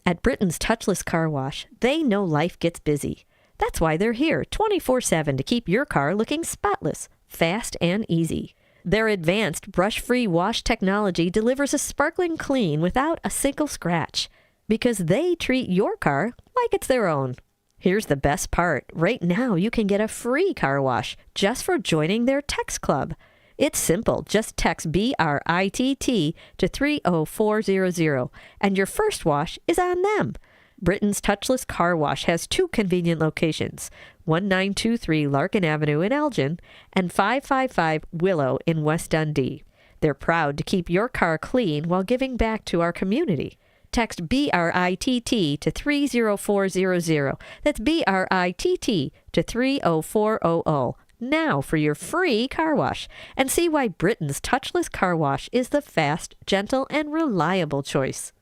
At Britain's Touchless Car Wash, they know life gets busy. That's why they're here 24/7 to keep your car looking spotless, fast, and easy. Their advanced brush-free wash technology delivers a sparkling clean without a single scratch, because they treat your car like it's their own. Here's the best part. Right now, you can get a free car wash just for joining their text club. It's simple. Just text BRITT to 30400, and your first wash is on them. Britain's Touchless Car Wash has 2 convenient locations, 1923 Larkin Avenue in Elgin and 555 Willow in West Dundee. They're proud to keep your car clean while giving back to our community. Text BRITT to 30400. That's BRITT to 30400. Now for your free car wash, and see why Britain's Touchless Car Wash is the fast, gentle, and reliable choice.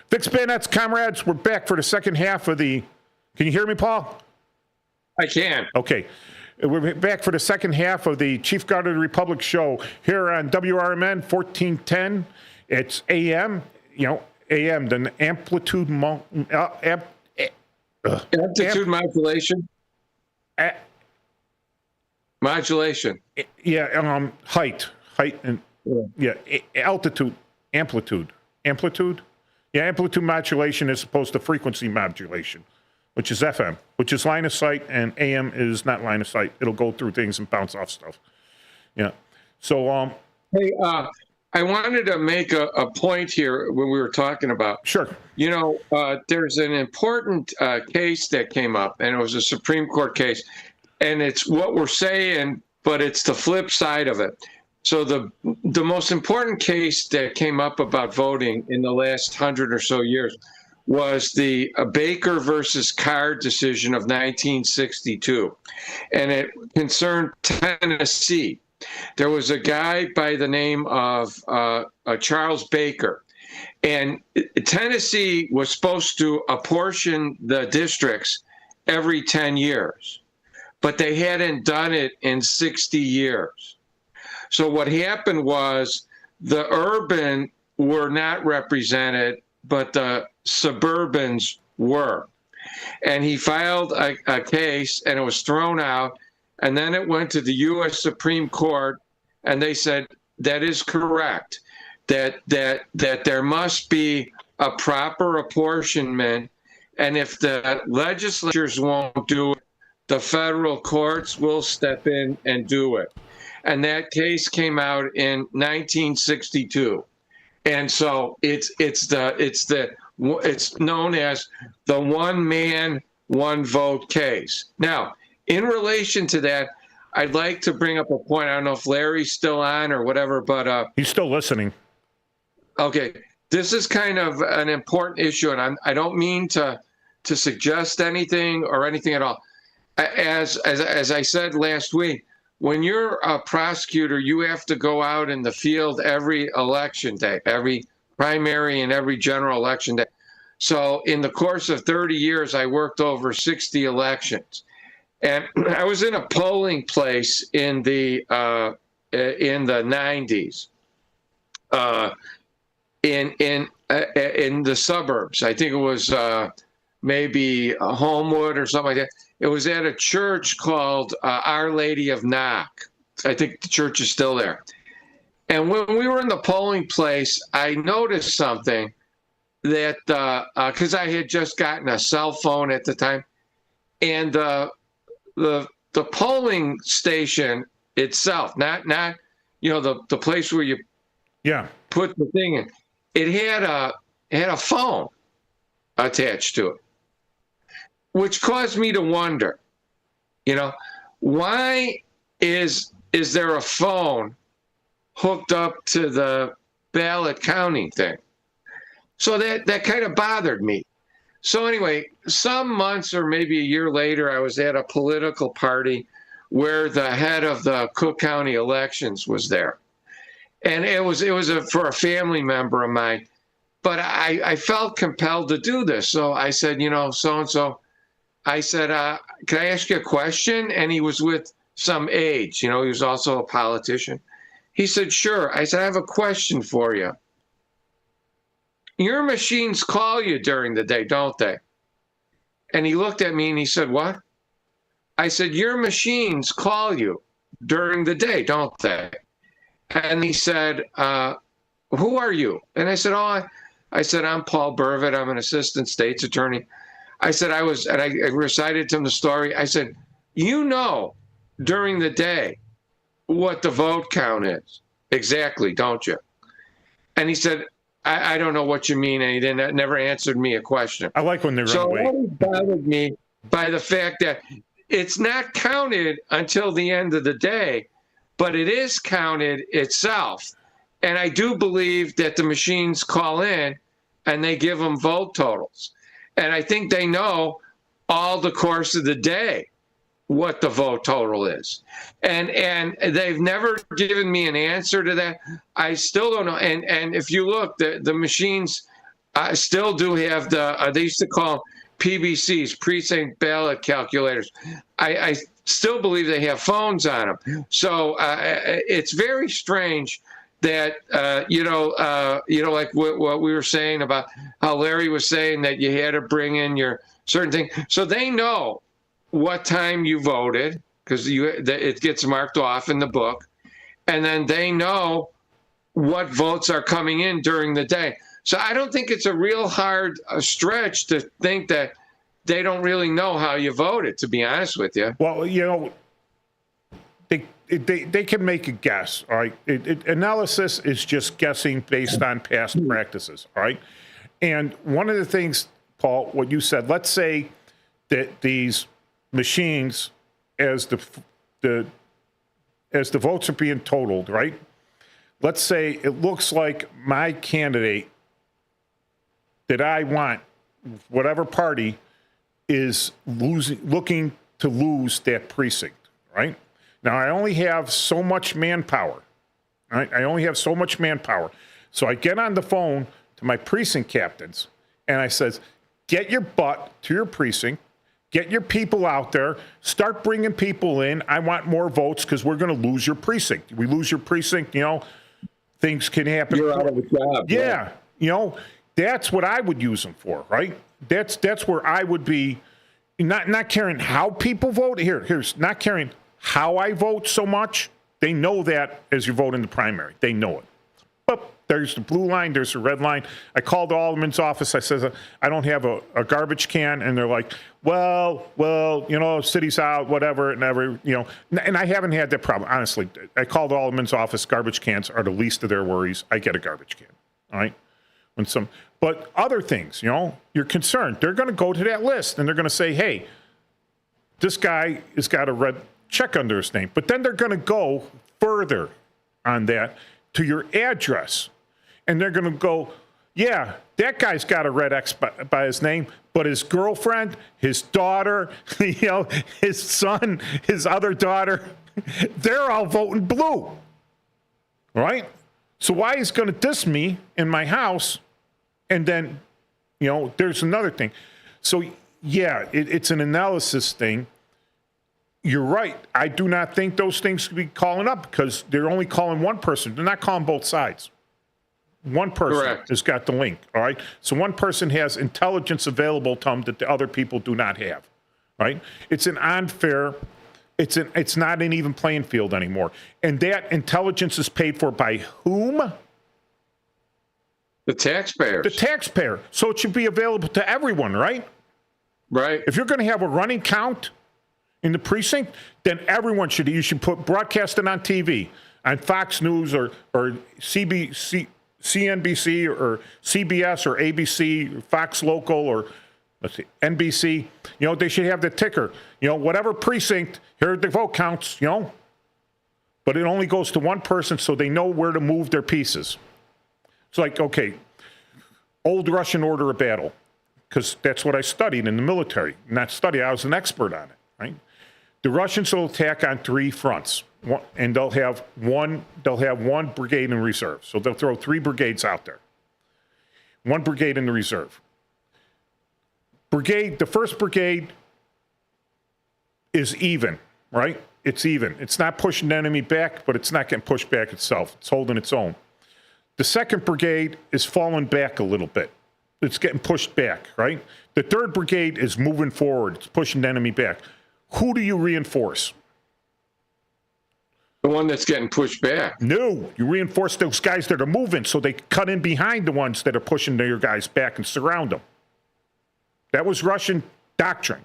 Fix Bayonets, comrades, we're back for the second half of the... Can you hear me, Paul? I can. Okay. We're back for the second half of the Chief Guard of the Republic show here on WRMN 1410. It's AM, AM, the amplitude modulation. Modulation. Yeah, height, and altitude, amplitude. Yeah, amplitude modulation is opposed to frequency modulation, which is FM, which is line of sight, and AM is not line of sight. It'll go through things and bounce off stuff. Yeah. So, hey, I wanted to make a point here when we were talking about. Sure. There's an important case that came up, and it was a Supreme Court case, and it's what we're saying, but it's the flip side of it. So the most important case that came up about voting in the last 100 or so years was the Baker versus Card decision of 1962, and it concerned Tennessee. There was a guy by the name of Charles Baker, and Tennessee was supposed to apportion the districts every 10 years, but they hadn't done it in 60 years. So what happened was the urban were not represented, but the suburbans were. And he filed a case, and it was thrown out. And then it went to the U.S. Supreme Court, and they said that is correct, that there must be a proper apportionment. And if the legislatures won't do it, the federal courts will step in and do it. And that case came out in 1962, and so it's known as the one man, one vote case. Now, in relation to that, I'd like to bring up a point. I don't know if Larry's still on or whatever, but he's still listening. Okay, this is kind of an important issue, and I don't mean to suggest anything or anything at all. As I said last week, when you're a prosecutor, you have to go out in the field every election day, every primary and every general election day. So in the course of 30 years, I worked over 60 elections. And I was in a polling place in the 90s, in the suburbs. I think it was maybe Homewood or something like that. It was at a church called Our Lady of Knock. I think the church is still there. And when we were in the polling place, I noticed something that, because I had just gotten a cell phone at the time, and the polling station itself, not the place where you put the thing in, it had a phone attached to it, which caused me to wonder, why is there a phone hooked up to the ballot counting thing? So that kind of bothered me. So anyway, some months or maybe a year later, I was at a political party where the head of the Cook County elections was there. And it was for a family member of mine. But I felt compelled to do this. So I said, so-and-so, I said, can I ask you a question? And he was with some aides. He was also a politician. He said, sure. I said, I have a question for you. Your machines call you during the day, don't they? And he looked at me and he said, what? I said, your machines call you during the day, don't they? And he said, who are you? And I said, I said, I'm Paul Burvitt. I'm an assistant state's attorney. I said, I recited to him the story. I said, during the day what the vote count is exactly, don't you? And he said, I don't know what you mean. And he never answered me a question. I like when they're so away. That bothered me by the fact that it's not counted until the end of the day, but it is counted itself. And I do believe that the machines call in and they give them vote totals. And I think they know all the course of the day what the vote total is. And they've never given me an answer to that. I still don't know. And if you look, the machines still do have they used to call them PBCs, precinct ballot calculators. I still believe they have phones on them. So it's very strange that, like what we were saying about how Larry was saying that you had to bring in your certain thing. So they know what time you voted because it gets marked off in the book. And then they know what votes are coming in during the day. So I don't think it's a real hard stretch to think that they don't really know how you voted, to be honest with you. Well, they can make a guess, all right? Analysis is just guessing based on past practices, all right? And one of the things, Paul, what you said, let's say that these machines, as the votes are being totaled, right? Let's say it looks like my candidate that I want, whatever party, is looking to lose that precinct, right? Now, I only have so much manpower, right? I only have so much manpower. So I get on the phone to my precinct captains, and I says, get your butt to your precinct, get your people out there, start bringing people in. I want more votes because we're going to lose your precinct. We lose your precinct, things can happen. You're out of a job. Yeah, that's what I would use them for, right? That's where I would be not caring how people vote. Here's not caring how I vote so much. They know that as you vote in the primary. They know it. But there's the blue line, there's the red line. I called the alderman's office. I said, I don't have a garbage can. And they're like, well, city's out, whatever, and I haven't had that problem. Honestly, I called the alderman's office. Garbage cans are the least of their worries. I get a garbage can, all right? But other things, you're concerned. They're going to go to that list and they're going to say, hey, this guy has got a red check under his name. But then they're going to go further on that to your address. And they're going to go, yeah, that guy's got a red X by his name, but his girlfriend, his daughter, his son, his other daughter, they're all voting blue. Right? So why is going to diss me in my house? And then, there's another thing. So, yeah, it's an analysis thing. You're right. I do not think those things could be calling up because they're only calling one person. They're not calling both sides. One person has got the link, all right? So one person has intelligence available to them that the other people do not have, right? It's an unfair, it's not an even playing field anymore. And that intelligence is paid for by whom? The taxpayers. The taxpayer. So it should be available to everyone, right? Right. If you're going to have a running count in the precinct, then everyone you should broadcast it on TV, on Fox News or CNBC or CBS or ABC, or Fox Local or NBC. They should have the ticker. Whatever precinct, here are the vote counts, But it only goes to one person so they know where to move their pieces. It's like, okay, old Russian order of battle, because that's what I studied in the military. Not study, I was an expert on it, right? The Russians will attack on three fronts, and they'll have one brigade in reserve. So they'll throw 3 brigades out there. 1 brigade in the reserve. The first brigade is even, right? It's even. It's not pushing the enemy back, but it's not getting pushed back itself. It's holding its own. The 2nd Brigade is falling back a little bit. It's getting pushed back, right? The 3rd Brigade is moving forward. It's pushing the enemy back. Who do you reinforce? The one that's getting pushed back. No, you reinforce those guys that are moving so they cut in behind the ones that are pushing their guys back and surround them. That was Russian doctrine.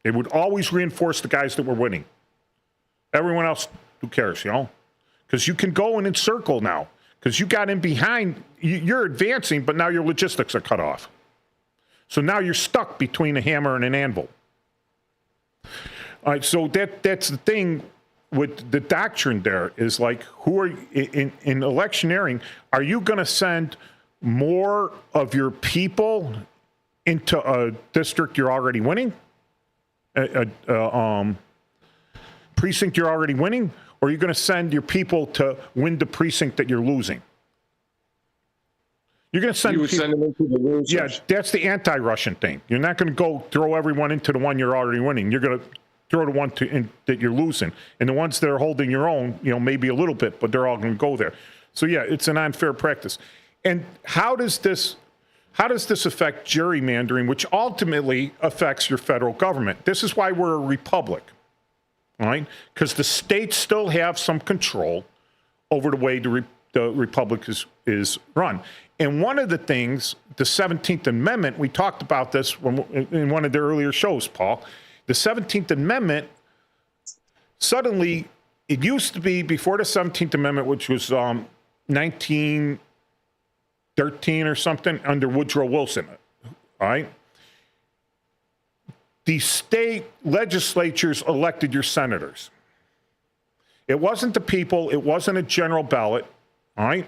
They would always reinforce the guys that were winning. Everyone else, who cares, you know? Because you can go and encircle now. Because you got in behind, you're advancing, but now your logistics are cut off. So now you're stuck between a hammer and an anvil. All right, so that's the thing with the doctrine there is like, who are in electioneering, are you going to send more of your people into a district you're already winning? Precinct you're already winning? Or are you going to send your people to win the precinct that you're losing? You're going to send them into the losers. Yeah, that's the anti-Russian thing. You're not going to go throw everyone into the one you're already winning. You're going to throw the one that you're losing. And the ones that are holding your own, you know, maybe a little bit, but they're all going to go there. So, yeah, it's an unfair practice. And how does this affect gerrymandering, which ultimately affects your federal government? This is why we're a republic, right? Because the states still have some control over the way the republic is run. And one of the things, the 17th Amendment, we talked about this in one of the earlier shows, Paul. The 17th Amendment, suddenly, it used to be before the 17th Amendment, which was 1913 or something, under Woodrow Wilson, all right? The state legislatures elected your senators. It wasn't the people. It wasn't a general ballot, all right?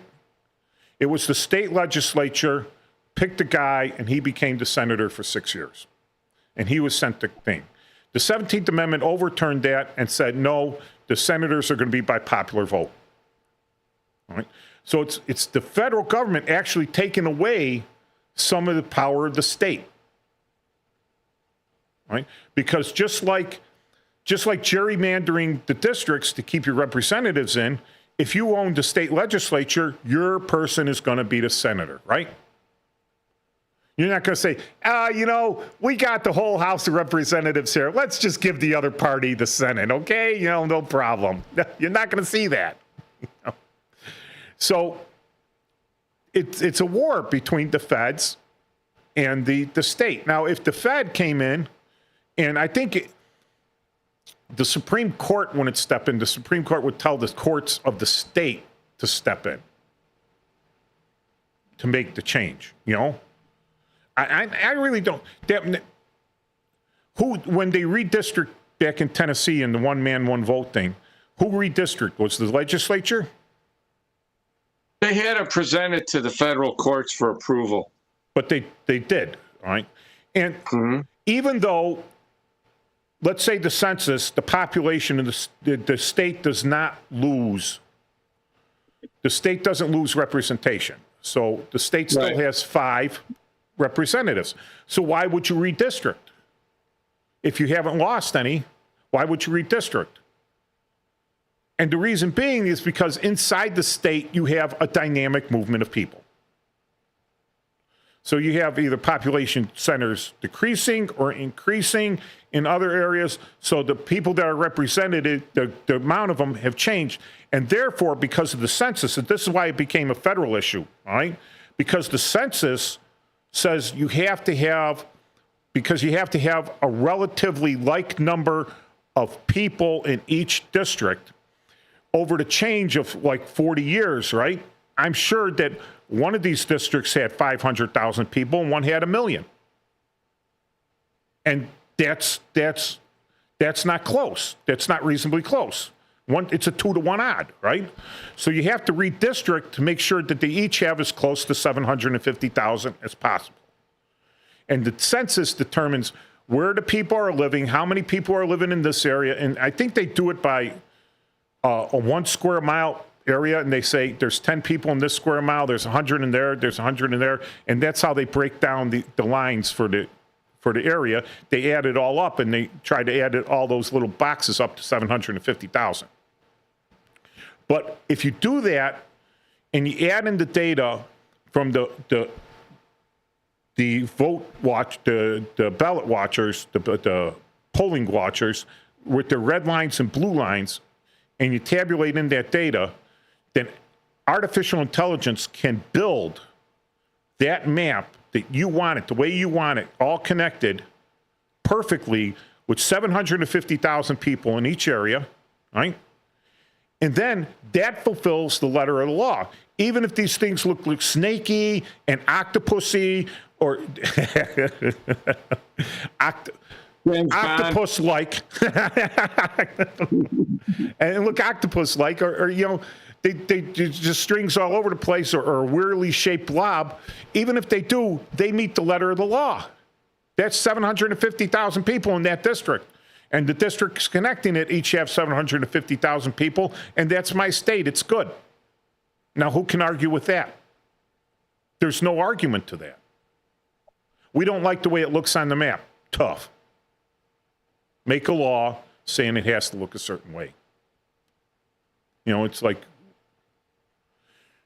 It was the state legislature picked a guy, and he became the senator for 6 years. And he was sent the thing. The 17th Amendment overturned that and said, no, the senators are going to be by popular vote. All right? So it's the federal government actually taking away some of the power of the state. Right? Because just like gerrymandering the districts to keep your representatives in, if you own the state legislature, your person is going to be the senator, right? You're not going to say, we got the whole House of Representatives here. Let's just give the other party the Senate, okay? No problem. You're not going to see that. So it's a war between the feds and the state. Now, if the Fed came in, and I think the Supreme Court wouldn't step in. The Supreme Court would tell the courts of the state to step in to make the change, you know? I really don't. When they redistrict back in Tennessee in the one man, one vote thing, who redistricted? Was the legislature? They had to present it to the federal courts for approval. But they did, all right? And even though, let's say the census, the population of the state does not lose. The state doesn't lose representation. So the state still has 5 representatives. So why would you redistrict? If you haven't lost any, why would you redistrict? And the reason being is because inside the state, you have a dynamic movement of people. So you have either population centers decreasing or increasing in other areas. So the people that are represented, the amount of them have changed. And therefore, because of the census, and this is why it became a federal issue, all right? Because the census says you have to have a relatively like number of people in each district over the change of like 40 years, right? I'm sure that one of these districts had 500,000 people and one had 1 million. And that's not close. That's not reasonably close. It's a 2-to-1 odd, right? So you have to redistrict to make sure that they each have as close to 750,000 as possible. And the census determines where the people are living, how many people are living in this area. And I think they do it by a 1 square mile area, and they say there's 10 people in this square mile, there's 100 in there, there's 100 in there, and that's how they break down the lines for for the area. They add it all up, and they tried to add all those little boxes up to 750,000. But if you do that, and you add in the data from the vote watch, the ballot watchers, the polling watchers with the red lines and blue lines, and you tabulate in that data, then artificial intelligence can build that map that you want it, the way you want it, all connected perfectly with 750,000 people in each area, right? And then that fulfills the letter of the law. Even if these things look like snaky and octopusy or octopus-like, and look octopus-like, or you know, they just strings all over the place, or a weirdly shaped blob. Even if they do, they meet the letter of the law. That's 750,000 people in that district. And the districts connecting it each have 750,000 people, and that's my state. It's good. Now, who can argue with that? There's no argument to that. We don't like the way it looks on the map. Tough. Make a law saying it has to look a certain way. You know, it's like,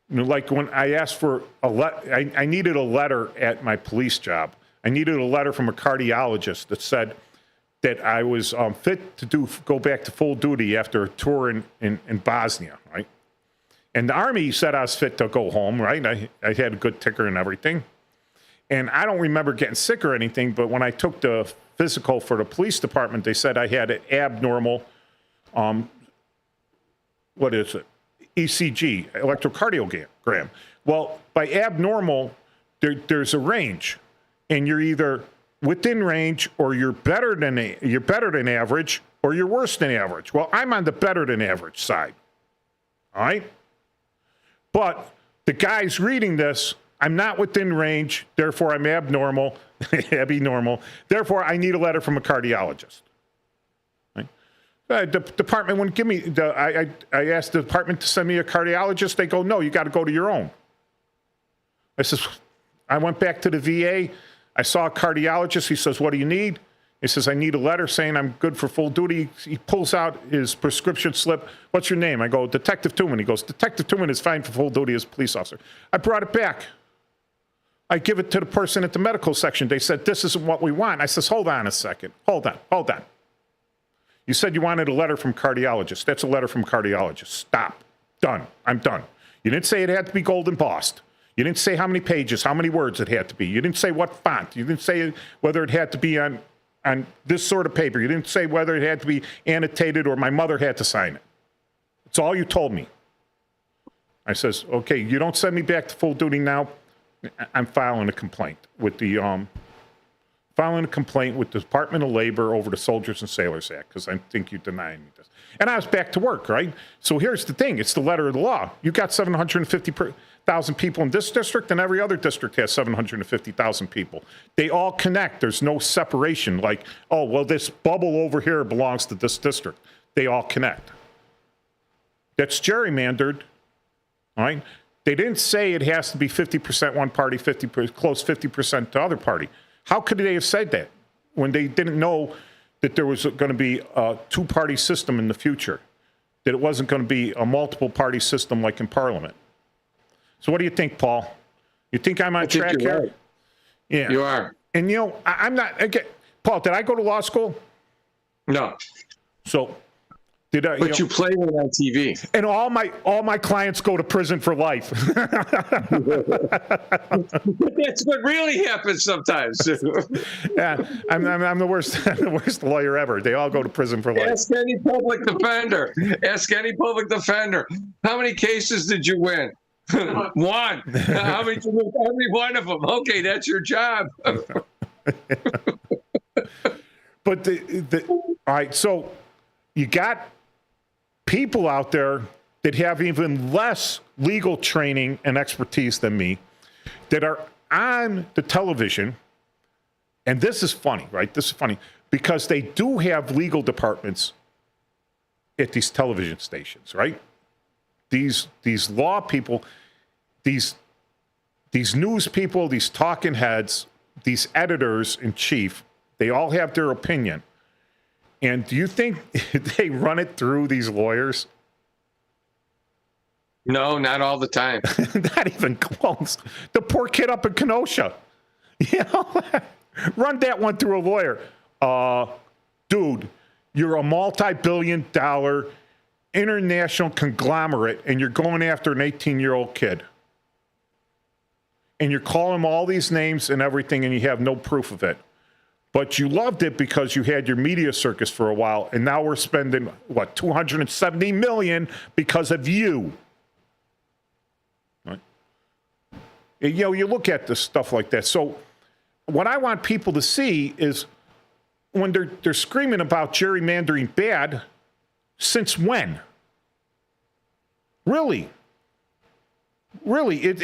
you know, like when I asked for I needed a letter at my police job. I needed a letter from a cardiologist that said that I was fit to go back to full duty after a tour in Bosnia, right? And the Army said I was fit to go home, right? I had a good ticker and everything. And I don't remember getting sick or anything, but when I took the physical for the police department, they said I had an abnormal, what is it? ECG, electrocardiogram. Well, by abnormal, there's a range, and you're either within range, or you're better than average, or you're worse than average. Well, I'm on the better than average side. All right? But the guy's reading this, I'm not within range, therefore I'm abnormal, abnormal. Therefore, I need a letter from a cardiologist. Right? The department wouldn't give me, I asked the department to send me a cardiologist. They go, no, you got to go to your own. I went back to the VA. I saw a cardiologist. He says, what do you need? He says, I need a letter saying I'm good for full duty. He pulls out his prescription slip. What's your name? I go, Detective Tuman. He goes, Detective Tuman is fine for full duty as a police officer. I brought it back. I give it to the person at the medical section. They said, this isn't what we want. I says, hold on a second. Hold on. You said you wanted a letter from cardiologist. That's a letter from cardiologist. Stop. Done. I'm done. You didn't say it had to be gold embossed. You didn't say how many pages, how many words it had to be. You didn't say what font. You didn't say whether it had to be on this sort of paper. You didn't say whether it had to be annotated or my mother had to sign it. It's all you told me. I says, okay, you don't send me back to full duty now. I'm filing a complaint with the Department of Labor over the Soldiers and Sailors Act because I think you're denying me this. And I was back to work, right? So here's the thing. It's the letter of the law. You got 750,000 people in this district, and every other district has 750,000 people. They all connect. There's no separation like, oh, well, this bubble over here belongs to this district. They all connect. That's gerrymandered, all right? They didn't say it has to be 50% one party, close 50% to other party. How could they have said that when they didn't know that there was going to be a two-party system in the future, that it wasn't going to be a multiple-party system like in Parliament? So what do you think, Paul? You think I'm on track here? Right. Yeah. You are. And, you know, I'm not, again, Paul, did I go to law school? No. So did I? But you played it on TV. And all my clients go to prison for life. That's what really happens sometimes. Yeah, I'm the worst lawyer ever. They all go to prison for life. Ask any public defender. How many cases did you win? One. How many one of them? Okay, that's your job. But all right, so you got people out there that have even less legal training and expertise than me that are on the television. And this is funny, right? This is funny because they do have legal departments at these television stations, right? These law people, these news people, these talking heads, these editors in chief, they all have their opinion. And do you think they run it through these lawyers? No, not all the time. Not even close. The poor kid up in Kenosha. You know, run that one through a lawyer. Dude, you're a multi-billion-dollar international conglomerate, and you're going after an 18-year-old kid. And you're calling him all these names and everything, and you have no proof of it. But you loved it because you had your media circus for a while, and now we're spending, what, $270 million because of you. Right? And, you know, you look at this stuff like that. So what I want people to see is when they're screaming about gerrymandering bad, since when? Really? Really, it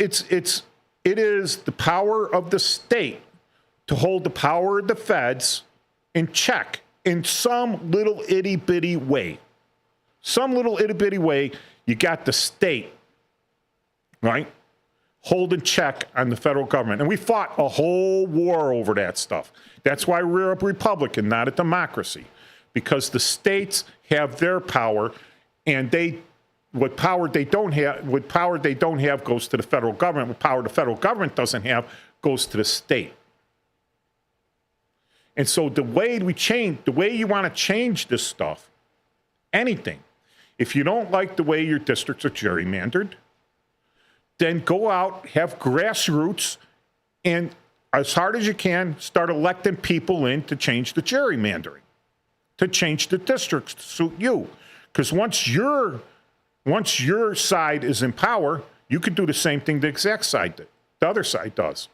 is the power of the state to hold the power of the feds in check in some little itty-bitty way. Some little itty-bitty way, you got the state, right, holding check on the federal government. And we fought a whole war over that stuff. That's why we're a republican, not a democracy, because the states have their power, and what power they don't have goes to the federal government. What power the federal government doesn't have goes to the state. And so the way you want to change this stuff, anything, if you don't like the way your districts are gerrymandered, then go out, have grassroots, and as hard as you can, start electing people in to change the gerrymandering, to change the districts to suit you. Because once your side is in power, you can do the same thing the exact side did. The other side does.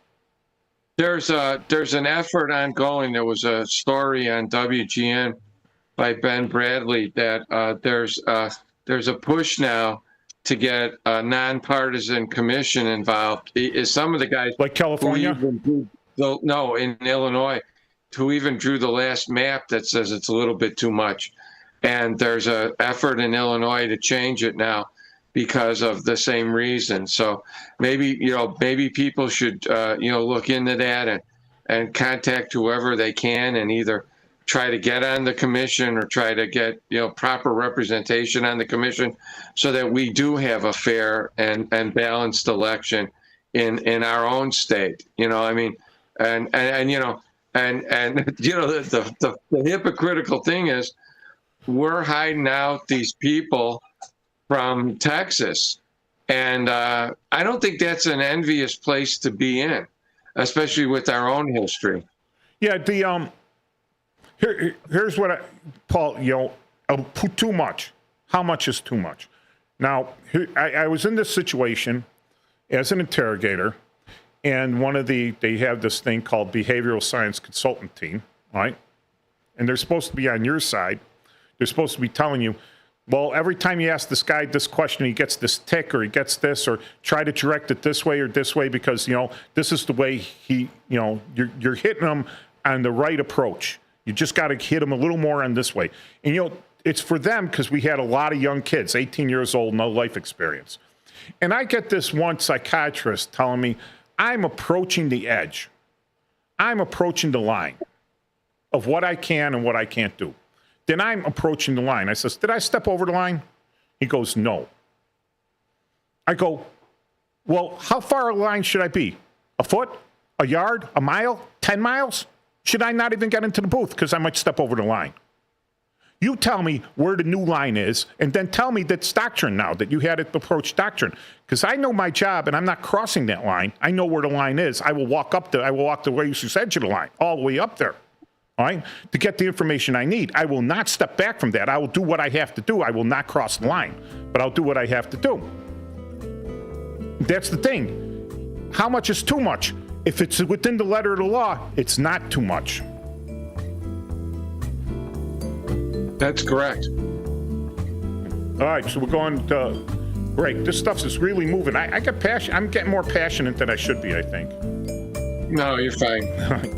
There's an effort ongoing. There was a story on WGN by Ben Bradley that there's a push now to get a nonpartisan commission involved. Is some of the guys like California? No, in Illinois, who even drew the last map that says it's a little bit too much. And there's an effort in Illinois to change it now because of the same reason. So maybe people should look into that and contact whoever they can and either try to get on the commission or try to get proper representation on the commission so that we do have a fair and balanced election in our own state. The hypocritical thing is we're hiding out these people from Texas. And I don't think that's an envious place to be in, especially with our own history. Yeah, here's what Paul, too much. How much is too much? Now, I was in this situation as an interrogator, and they have this thing called behavioral science consultant team, right? And they're supposed to be on your side. They're supposed to be telling you, well, every time you ask this guy this question, he gets this tick or he gets this, or try to direct it this way or this way because, this is the way you're hitting him on the right approach. You just got to hit him a little more on this way. And, it's for them because we had a lot of young kids, 18 years old, no life experience. And I get this one psychiatrist telling me, I'm approaching the edge. I'm approaching the line of what I can and what I can't do. Then I'm approaching the line. I says, did I step over the line? He goes, no. I go, well, how far a line should I be? A foot? A yard? A mile? 10 miles? Should I not even get into the booth because I might step over the line? You tell me where the new line is, and then tell me that's doctrine now, that you had it approach doctrine. Because I know my job, and I'm not crossing that line. I know where the line is. I will walk the way you said to the line, all the way up there. All right, to get the information I need. I will not step back from that. I will do what I have to do. I will not cross the line, but I'll do what I have to do. That's the thing. How much is too much? If it's within the letter of the law, it's not too much. That's correct. All right, so we're going to break. This stuff is really moving. I get passion. I'm getting more passionate than I should be, I think. No, you're fine. All right.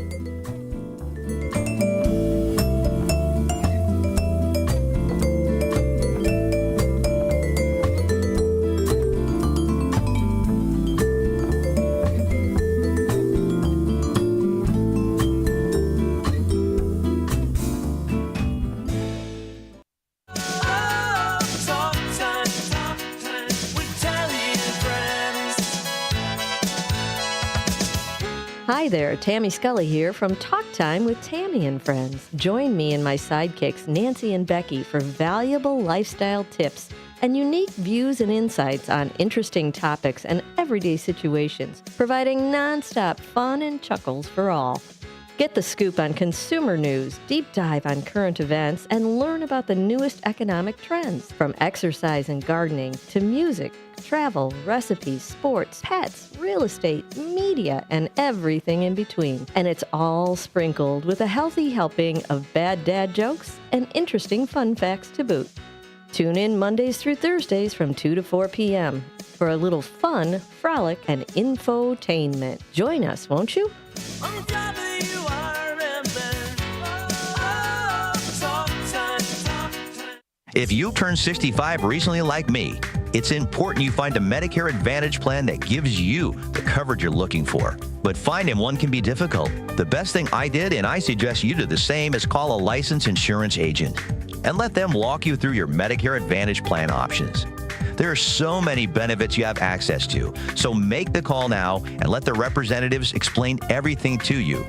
Hi there, Tammy Scully here from Talk Time with Tammy and Friends. Join me and my sidekicks Nancy and Becky for valuable lifestyle tips and unique views and insights on interesting topics and everyday situations, providing nonstop fun and chuckles for all. Get the scoop on consumer news, deep dive on current events, and learn about the newest economic trends, from exercise and gardening to music, travel, recipes, sports, pets, real estate, media, and everything in between. And it's all sprinkled with a healthy helping of bad dad jokes and interesting fun facts to boot. Tune in Mondays through Thursdays from 2 to 4 p.m. for a little fun, frolic, and infotainment. Join us, won't you? If you turned 65 recently like me, it's important you find a Medicare Advantage plan that gives you the coverage you're looking for. But finding one can be difficult. The best thing I did, and I suggest you do the same, is call a licensed insurance agent and let them walk you through your Medicare Advantage plan options. There are so many benefits you have access to, so make the call now and let the representatives explain everything to you.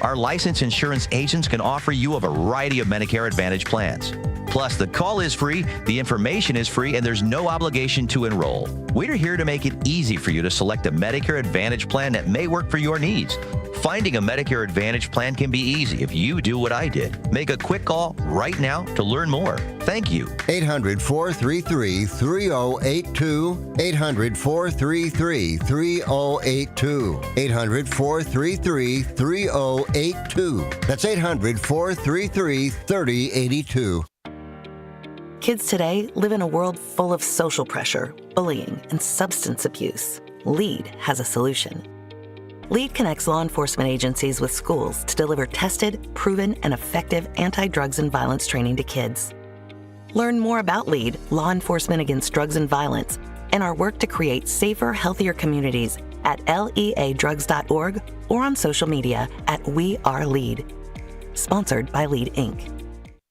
Our licensed insurance agents can offer you a variety of Medicare Advantage plans. Plus, the call is free, the information is free, and there's no obligation to enroll. We're here to make it easy for you to select a Medicare Advantage plan that may work for your needs. Finding a Medicare Advantage plan can be easy if you do what I did. Make a quick call right now to learn more. Thank you. 800-433-3082. 800-433-3082. 800-433-3082. That's 800-433-3082. Kids today live in a world full of social pressure, bullying, and substance abuse. LEAD has a solution. LEAD connects law enforcement agencies with schools to deliver tested, proven, and effective anti-drugs and violence training to kids. Learn more about LEAD, Law Enforcement Against Drugs and Violence, and our work to create safer, healthier communities at leadrugs.org or on social media at We Are LEAD. Sponsored by LEAD, Inc.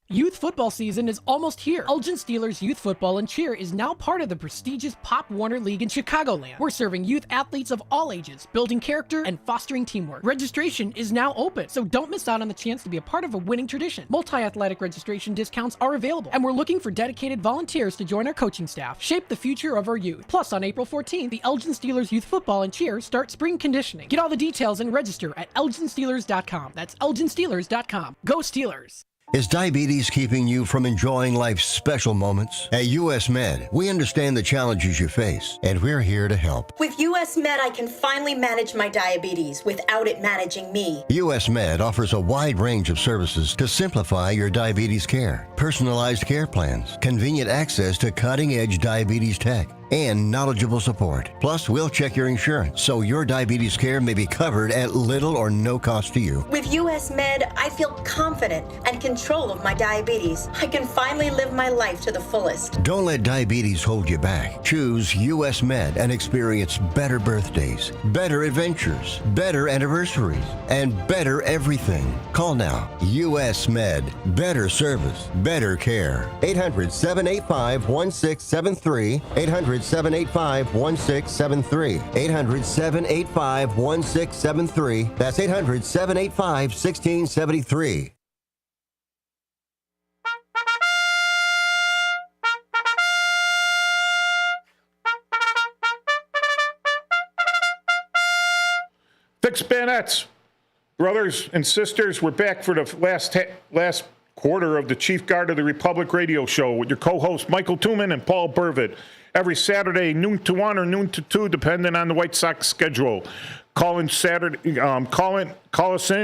Youth football season is almost here. Elgin Steelers Youth Football and Cheer is now part of the prestigious Pop Warner League in Chicagoland. We're serving youth athletes of all ages, building character and fostering teamwork. Registration is now open, so don't miss out on the chance to be a part of a winning tradition. Multi-athletic registration discounts are available, and we're looking for dedicated volunteers to join our coaching staff. Shape the future of our youth. Plus, on April 14th, the Elgin Steelers Youth Football and Cheer start spring conditioning. Get all the details and register at elginsteelers.com. That's elginsteelers.com. Go Steelers! Is diabetes keeping you from enjoying life's special moments? At US Med, we understand the challenges you face, and we're here to help. With US Med, I can finally manage my diabetes without it managing me. US Med offers a wide range of services to simplify your diabetes care. Personalized care plans, convenient access to cutting-edge diabetes tech, and knowledgeable support. Plus, we'll check your insurance so your diabetes care may be covered at little or no cost to you. With US Med, I feel confident and control of my diabetes. I can finally live my life to the fullest. Don't let diabetes hold you back. Choose US Med and experience better birthdays, better adventures, better anniversaries, and better everything. Call now. US Med. Better service, better care. 800-785-1673. 800-785-1673. 800-785-1673. That's 800-785-1673. Fix Banettes. Brothers and sisters, we're back for the last quarter of the Chief Guard of the Republic radio show with your co-hosts Michael Tuman and Paul Burvitt. Every Saturday, noon to 1 or noon to 2, depending on the White Sox schedule. Call us in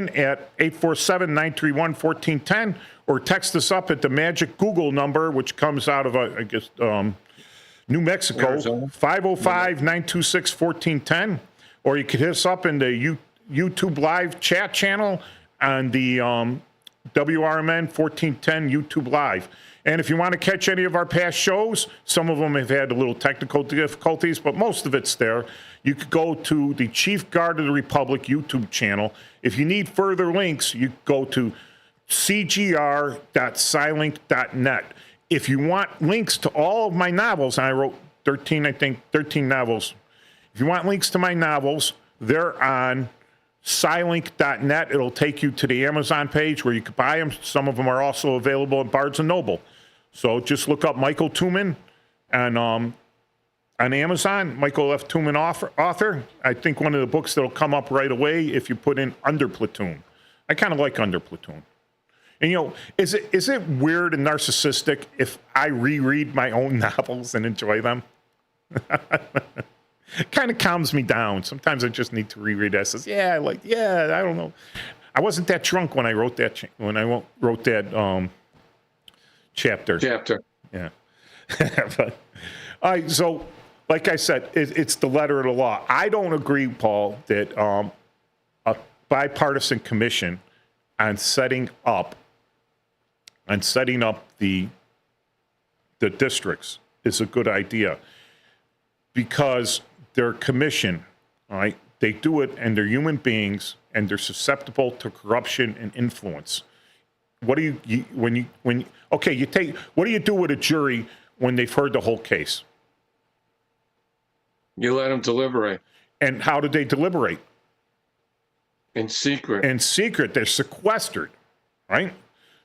at 847-931-1410 or text us up at the magic Google number, which comes out of, New Mexico, 505-926-1410. Or you could hit us up in the YouTube live chat channel on the WRMN 1410 YouTube Live. And if you want to catch any of our past shows, some of them have had a little technical difficulties, but most of it's there. You could go to the Chief Guard of the Republic YouTube channel. If you need further links, you go to cgr.scilink.net. If you want links to all of my novels, and I wrote 13 novels. If you want links to my novels, they're on Silink.net. It'll take you to the Amazon page where you can buy them. Some of them are also available at Barnes & Noble. So just look up Michael Tuman and on Amazon, Michael F. Tuman author. I think one of the books that'll come up right away if you put in Under Platoon. I kind of like Under Platoon. And, is it weird and narcissistic if I reread my own novels and enjoy them? It kind of calms me down. Sometimes I just need to reread it. I says, I don't know. I wasn't that drunk when I wrote that chapter. Yeah. But, all right, so like I said, it's the letter of the law. I don't agree, Paul, that a bipartisan commission on setting up the districts is a good idea, because they're a commission, all right? They do it, and they're human beings, and they're susceptible to corruption and influence. What do you do with a jury when they've heard the whole case? You let them deliberate. And how do they deliberate? In secret. In secret. They're sequestered, right?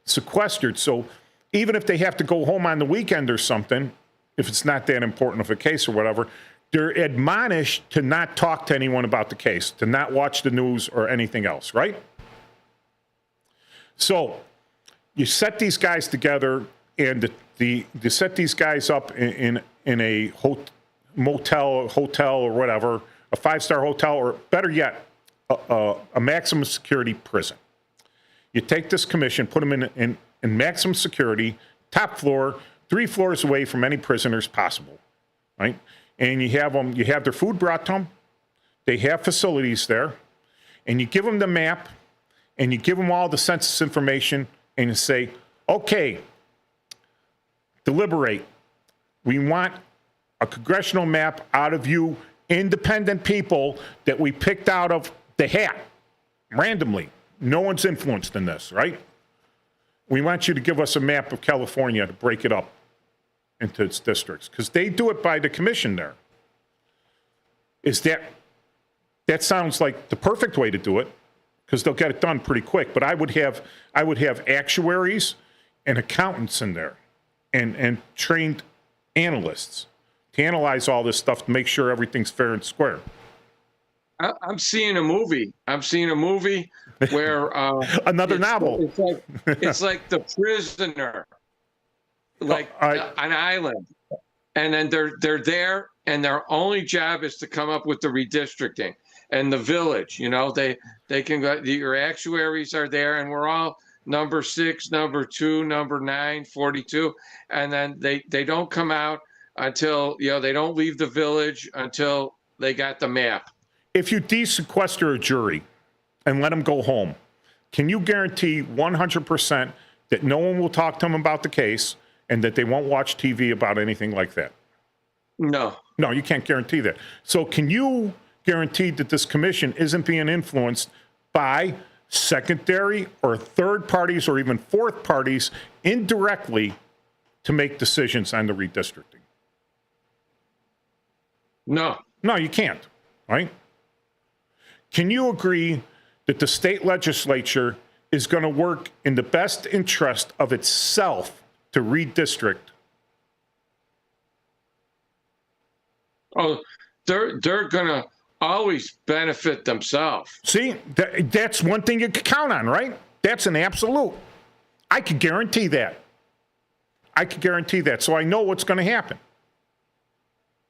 Sequestered. So even if they have to go home on the weekend or something, if it's not that important of a case or whatever, they're admonished to not talk to anyone about the case, to not watch the news or anything else, right? So you set these guys together, and you set these guys up in a motel or whatever, a 5-star hotel, or better yet, a maximum security prison. You take this commission, put them in maximum security, top floor, 3 floors away from any prisoners possible, right? And you have their food brought to them. They have facilities there, and you give them the map, and you give them all the census information, and you say, okay, deliberate. We want a congressional map out of you independent people that we picked out of the hat randomly. No one's influenced in this, right? We want you to give us a map of California to break it up into its districts, because they do it by the commission there. That sounds like the perfect way to do it, because they'll get it done pretty quick. But I would have actuaries and accountants in there, and trained analysts to analyze all this stuff to make sure everything's fair and square. I'm seeing a movie. Where another novel. It's like The Prisoner, like an island, and then they're there, and their only job is to come up with the redistricting. And the village, they can go. Your actuaries are there, and we're all number 6, number 2, number 9, 42, and then they don't come out until they don't leave the village until they got the map. If you desequester a jury and let them go home, can you guarantee 100% that no one will talk to them about the case and that they won't watch TV about anything like that? No. No, you can't guarantee that. So can you guarantee that this commission isn't being influenced by secondary or third parties or even fourth parties indirectly to make decisions on the redistricting? No. No, you can't, right? Can you agree that the state legislature is going to work in the best interest of itself to redistrict? Oh, they're going to always benefit themselves. See, that's one thing you can count on, right? That's an absolute. I could guarantee that. So I know what's going to happen,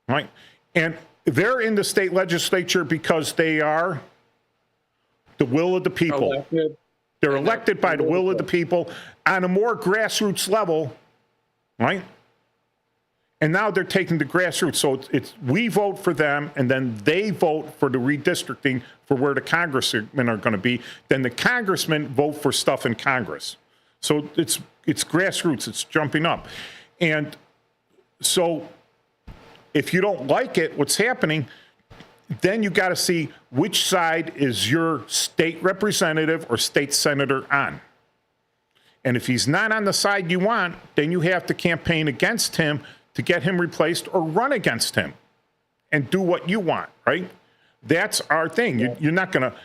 right? And they're in the state legislature because they are the will of the people. Elected. They're elected by the will of the people on a more grassroots level, right? And now they're taking the grassroots. So it's we vote for them, and then they vote for the redistricting for where the congressmen are going to be. Then the congressmen vote for stuff in Congress. So it's grassroots. It's jumping up. And so if you don't like it, what's happening, then you got to see which side is your state representative or state senator on. And if he's not on the side you want, then you have to campaign against him to get him replaced or run against him and do what you want, right? That's our thing. You're not going to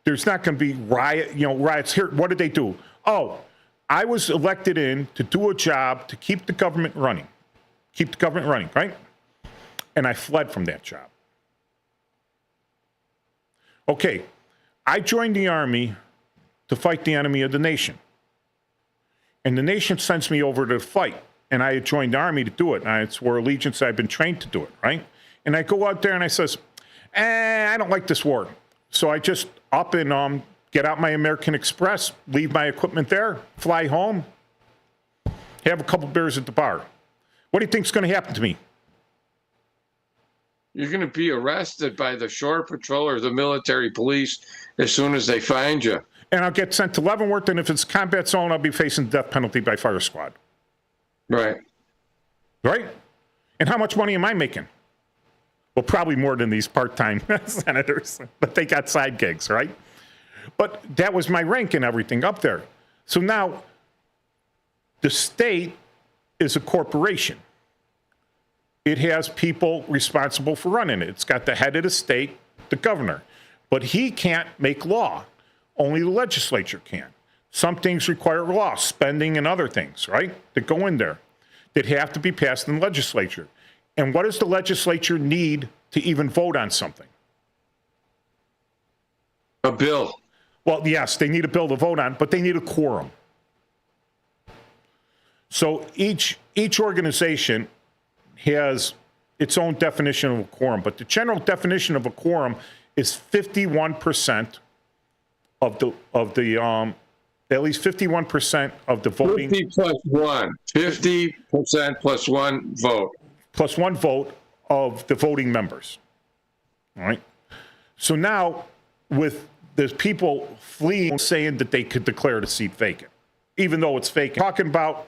There's not going to be riots here. What did they do? Oh, I was elected in to do a job to keep the government running. Keep the government running, right? And I fled from that job. Okay, I joined the Army to fight the enemy of the nation. And the nation sends me over to fight. And I had joined the Army to do it. And I swore allegiance. I've been trained to do it, right? And I go out there and I says, I don't like this war. So I just up and get out my American Express, leave my equipment there, fly home, have a couple beers at the bar. What do you think's going to happen to me? You're going to be arrested by the shore patrol or the military police as soon as they find you. And I'll get sent to Leavenworth, and if it's combat zone, I'll be facing the death penalty by fire squad. Right. Right? And how much money am I making? Well, probably more than these part-time senators, but they got side gigs, right? But that was my rank and everything up there. So now the state is a corporation. It has people responsible for running it. It's got the head of the state, the governor. But he can't make law. Only the legislature can. Some things require law, spending and other things, right, that go in there that have to be passed in the legislature. And what does the legislature need to even vote on something? A bill. Well, yes, they need a bill to vote on, but they need a quorum. So each organization has its own definition of a quorum, but the general definition of a quorum is 51% of the at least 51% of the voting. 50 plus one. 50% plus one vote. Plus one vote of the voting members. All right. So now, with there's people fleeing, saying that they could declare the seat vacant, even though it's vacant. Talking about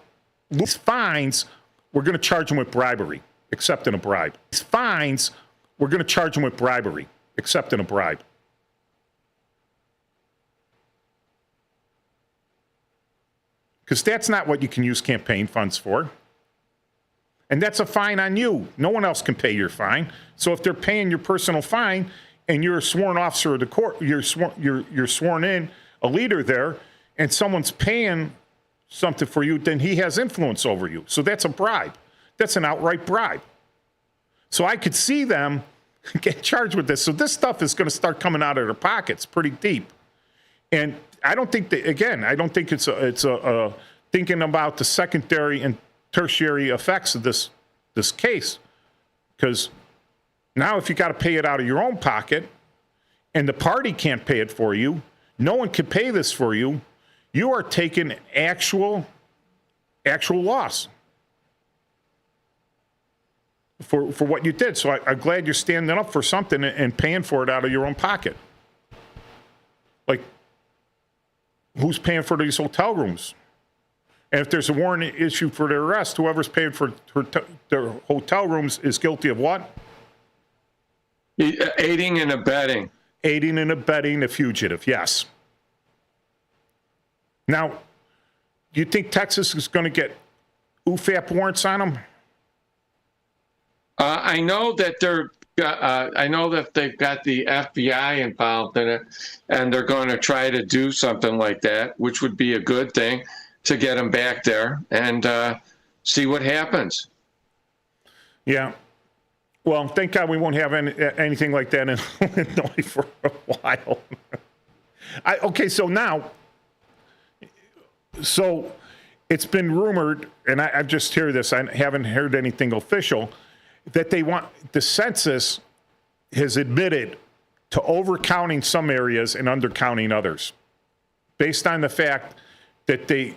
these fines, we're going to charge them with bribery, accepting a bribe. These fines, we're going to charge them with bribery, accepting a bribe. Because that's not what you can use campaign funds for. And that's a fine on you. No one else can pay your fine. So if they're paying your personal fine and you're a sworn officer of the court, you're sworn in, a leader there, and someone's paying something for you, then he has influence over you. So that's a bribe. That's an outright bribe. So I could see them get charged with this. So this stuff is going to start coming out of their pockets pretty deep. And I don't think that, again, I don't think it's thinking about the secondary and tertiary effects of this case. Because now if you got to pay it out of your own pocket and the party can't pay it for you, no one can pay this for you, you are taking actual loss for what you did. So I'm glad you're standing up for something and paying for it out of your own pocket. Like, who's paying for these hotel rooms? And if there's a warrant issued for their arrest, whoever's paying for their hotel rooms is guilty of what? Aiding and abetting. Aiding and abetting the fugitive, yes. Now, do you think Texas is going to get UFAP warrants on them? I know that they've got the FBI involved in it, and they're going to try to do something like that, which would be a good thing to get them back there and see what happens. Yeah. Well, thank God we won't have anything like that in Illinois for a while. Okay, so now, it's been rumored, and I've just heard this, I haven't heard anything official, that the census has admitted to overcounting some areas and undercounting others, based on the fact that they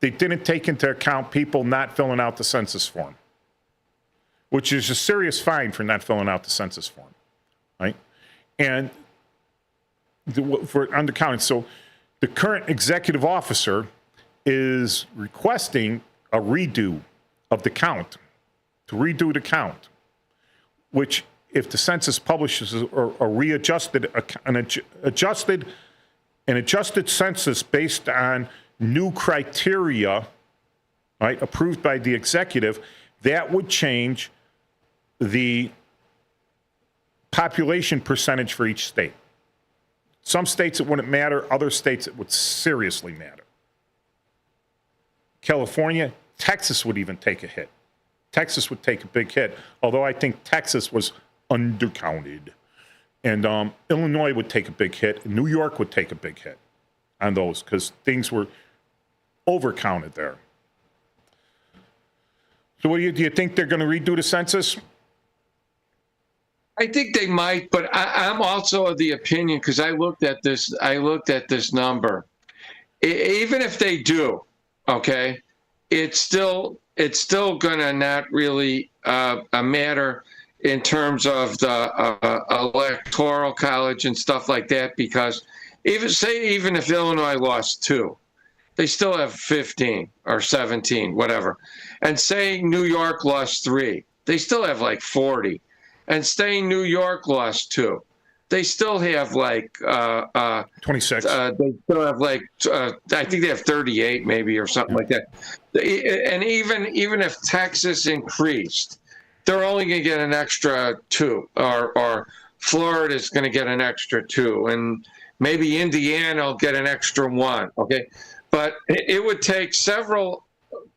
didn't take into account people not filling out the census form, which is a serious fine for not filling out the census form, right? And for undercounting. So the current executive officer is requesting a redo of the count, to redo the count, which if the census publishes a readjusted, an adjusted census based on new criteria, right, approved by the executive, that would change the population percentage for each state. Some states it wouldn't matter, other states it would seriously matter. California, Texas would even take a hit. Texas would take a big hit, although I think Texas was undercounted. And Illinois would take a big hit, and New York would take a big hit on those because things were overcounted there. So what do you think they're going to redo the census? I think they might, but I'm also of the opinion, because I looked at this number. Even if they do, okay, it's still going to not really matter in terms of the electoral college and stuff like that, because even if Illinois lost 2, they still have 15 or 17, whatever. And say New York lost 3, they still have like 40. And say New York lost 2, they still have like 26. They still have like I think they have 38 maybe or something like that. And even if Texas increased, they're only going to get an extra 2, or Florida's going to get an extra 2, and maybe Indiana will get an extra 1. Okay, but it would take several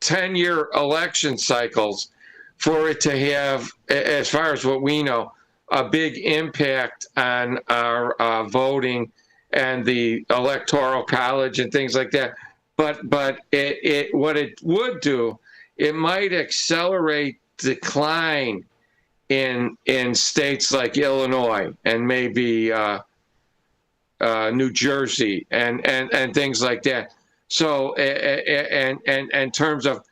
10-year election cycles for it to have, as far as what we know, a big impact on our voting and the electoral college and things like that. But what it would do, it might accelerate decline in states like Illinois and maybe New Jersey and things like that. So and in terms of,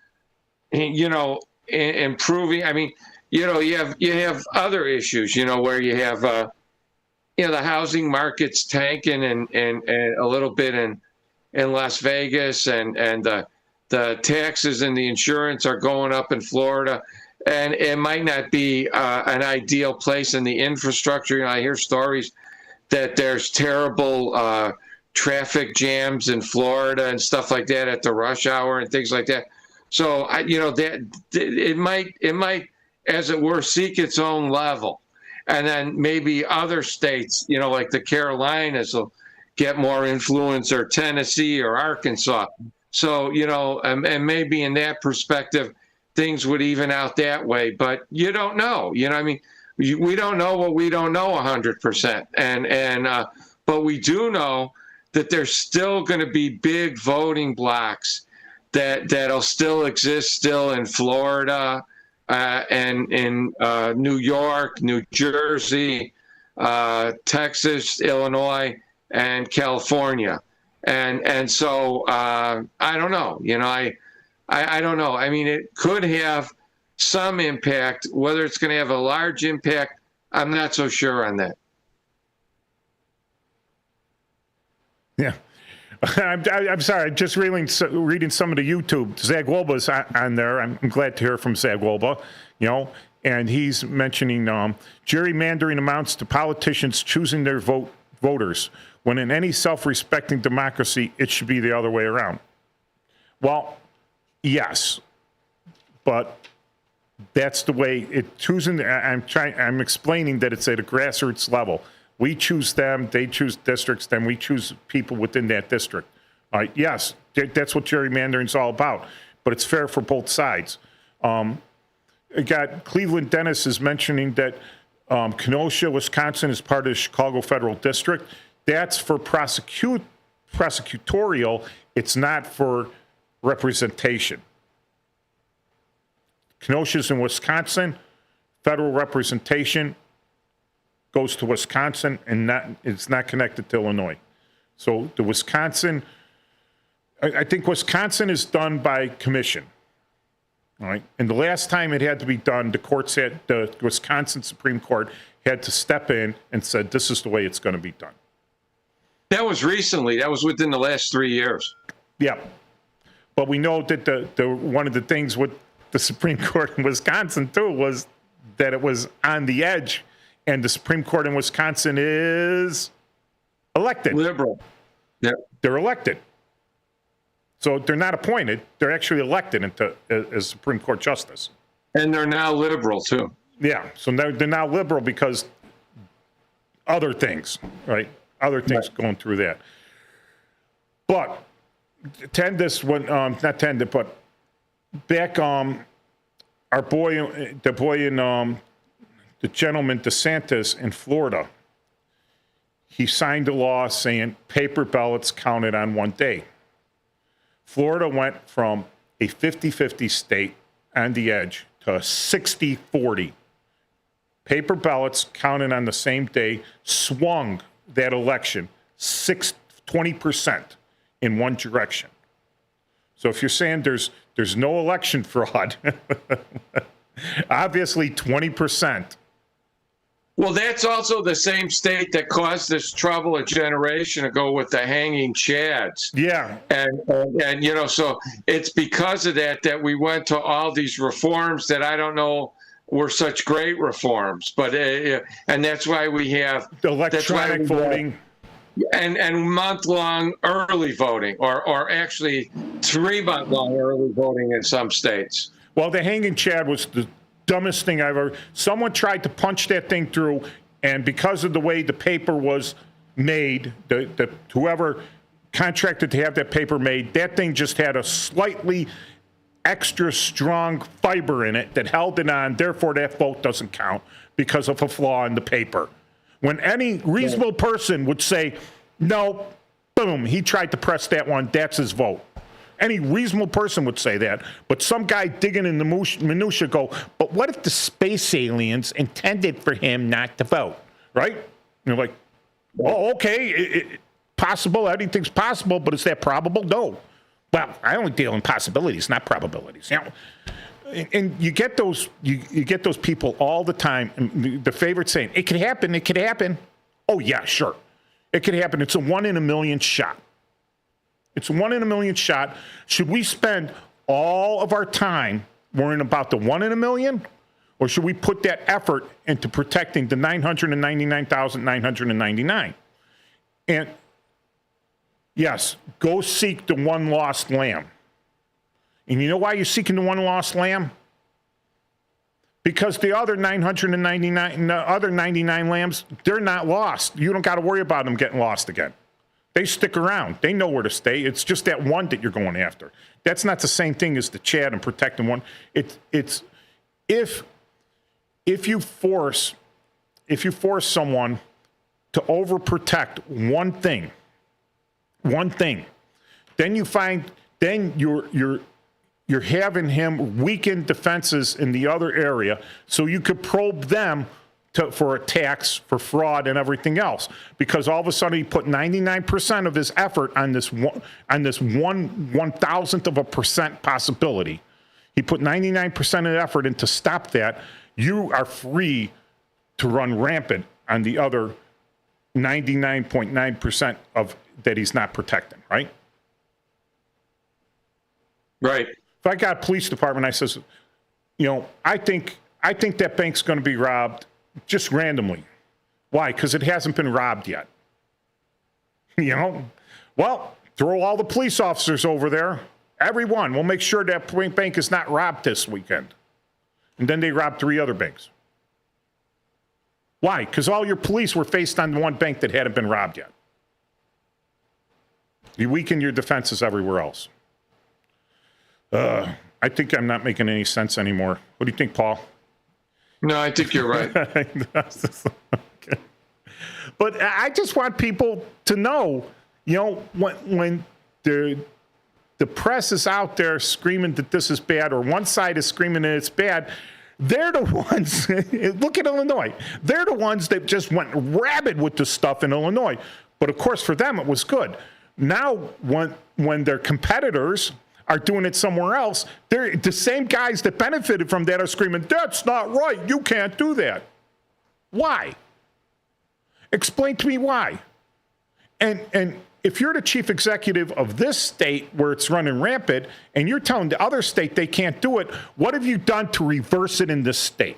improving, I mean, you have other issues, where you have the housing market's tanking and a little bit in Las Vegas, and the taxes and the insurance are going up in Florida, and it might not be an ideal place in the infrastructure. I hear stories that there's terrible traffic jams in Florida and stuff like that at the rush hour and things like that. So that it might, as it were, seek its own level, and then maybe other states, like the Carolinas, will get more influence, or Tennessee or Arkansas. So and maybe in that perspective, things would even out that way. But you don't know. I mean, we don't know what we don't know 100%, and but we do know that there's still going to be big voting blocks that'll still exist still in Florida and in New York, New Jersey, Texas, Illinois, and California. And so I don't know. I don't know. I mean, it could have some impact. Whether it's going to have a large impact, I'm not so sure on that. Yeah. I'm sorry. Just reading some of the YouTube. Zagloba's on there. I'm glad to hear from Zagloba, and he's mentioning gerrymandering amounts to politicians choosing their voters, when in any self-respecting democracy, it should be the other way around. Well, yes, but that's the way it choosing. I'm explaining that it's at a grassroots level. We choose them, they choose districts, then we choose people within that district. All right, yes, that's what gerrymandering is all about, but it's fair for both sides. Cleveland Dennis is mentioning that Kenosha, Wisconsin is part of the Chicago Federal District. That's for prosecutorial, it's not for representation. Kenosha's in Wisconsin, federal representation goes to Wisconsin, and it's not connected to Illinois. So the Wisconsin, I think Wisconsin is done by commission. All right. And the last time it had to be done, the Wisconsin Supreme Court had to step in and said, this is the way it's going to be done. That was recently. That was within the last 3 years. Yeah. But we know that the one of the things with the Supreme Court in Wisconsin, too, was that it was on the edge. And the Supreme Court in Wisconsin is elected. Liberal. Yeah. They're elected. So they're not appointed. They're actually elected as Supreme Court justice. And they're now liberal, too. Yeah. So they're now liberal because other things, right? Other things going through that. But but back, our boy, the gentleman DeSantis in Florida, he signed a law saying paper ballots counted on one day. Florida went from a 50-50 state on the edge to a 60-40. Paper ballots counted on the same day swung that election 20% in one direction. So if you're saying there's no election fraud, obviously 20%. Well, that's also the same state that caused this trouble a generation ago with the hanging chads. Yeah. And you know, so it's because of that we went to all these reforms that I don't know were such great reforms. But and that's why we have electronic voting. And month-long early voting, or actually 3-month-long early voting in some states. Well, the hanging chad was the dumbest thing I've ever. Someone tried to punch that thing through, and because of the way the paper was made, the whoever contracted to have that paper made, that thing just had a slightly extra strong fiber in it that held it on. Therefore, that vote doesn't count because of a flaw in the paper. When any reasonable person would say, no, boom, he tried to press that one, that's his vote. Any reasonable person would say that. But some guy digging in the minutia go, but what if the space aliens intended for him not to vote, right? And you're like, oh, okay, possible, anything's possible, but is that probable? No. Well, I only deal in possibilities, not probabilities. You know? And you get those you get those people all the time. The favorite saying, "It could happen. It could happen." Oh yeah, sure, it could happen. It's a 1 in a million shot. It's a 1 in a million shot. Should we spend all of our time worrying about the 1 in a million, or should we put that effort into protecting the 999,999? And yes, go seek the one lost lamb. And you know why you're seeking the one lost lamb? Because the other 999, the other 99 lambs, they're not lost. You don't got to worry about them getting lost again. They stick around. They know where to stay. It's just that one that you're going after. That's not the same thing as the chad and protecting one. It's if you force someone to overprotect one thing, then you find you're having him weaken defenses in the other area so you could probe them for attacks, for fraud, and everything else. Because all of a sudden he put 99% of his effort on this 1,000th of a percent possibility. He put 99% of the effort in to stop that. You are free to run rampant on the other 99.9% of that he's not protecting, right? Right. If I got a police department, I says, you know, I think that bank's going to be robbed just randomly. Why? Because it hasn't been robbed yet. You know? Well, throw all the police officers over there. Everyone. We'll make sure that bank is not robbed this weekend. And then they robbed 3 other banks. Why? Because all your police were faced on the one bank that hadn't been robbed yet. You weaken your defenses everywhere else. I think I'm not making any sense anymore. What do you think, Paul? No, I think you're right. Okay. But I just want people to know, you know, when the press is out there screaming that this is bad, or one side is screaming that it's bad, they're the ones, look at Illinois, they're the ones that just went rabid with this stuff in Illinois. But of course, for them, it was good. Now, when their competitors are doing it somewhere else, they're the same guys that benefited from that are screaming, that's not right, you can't do that. Why? Explain to me why. And if you're the chief executive of this state where it's running rampant, and you're telling the other state they can't do it, what have you done to reverse it in this state?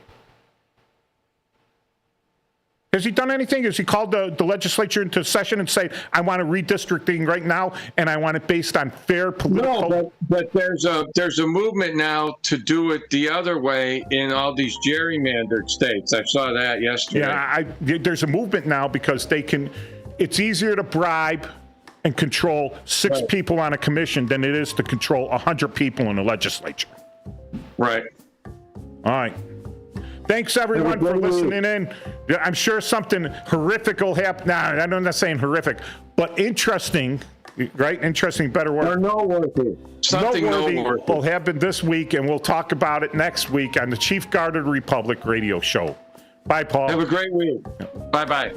Has he done anything? Has he called the legislature into session and say, I want a redistricting right now, and I want it based on fair political... No, but there's a movement now to do it the other way in all these gerrymandered states. I saw that yesterday. Yeah, there's a movement now because it's easier to bribe and control six people on a commission than it is to control 100 people in the legislature. Right. All right. Thanks, everyone, for listening in. I'm sure something horrific will happen. Nah, I'm not saying horrific, but interesting, right? Interesting, better word. Or noteworthy. Something noteworthy will happen this week, and we'll talk about it next week on the Chief Guard of the Republic radio show. Bye, Paul. Have a great week. Bye-bye.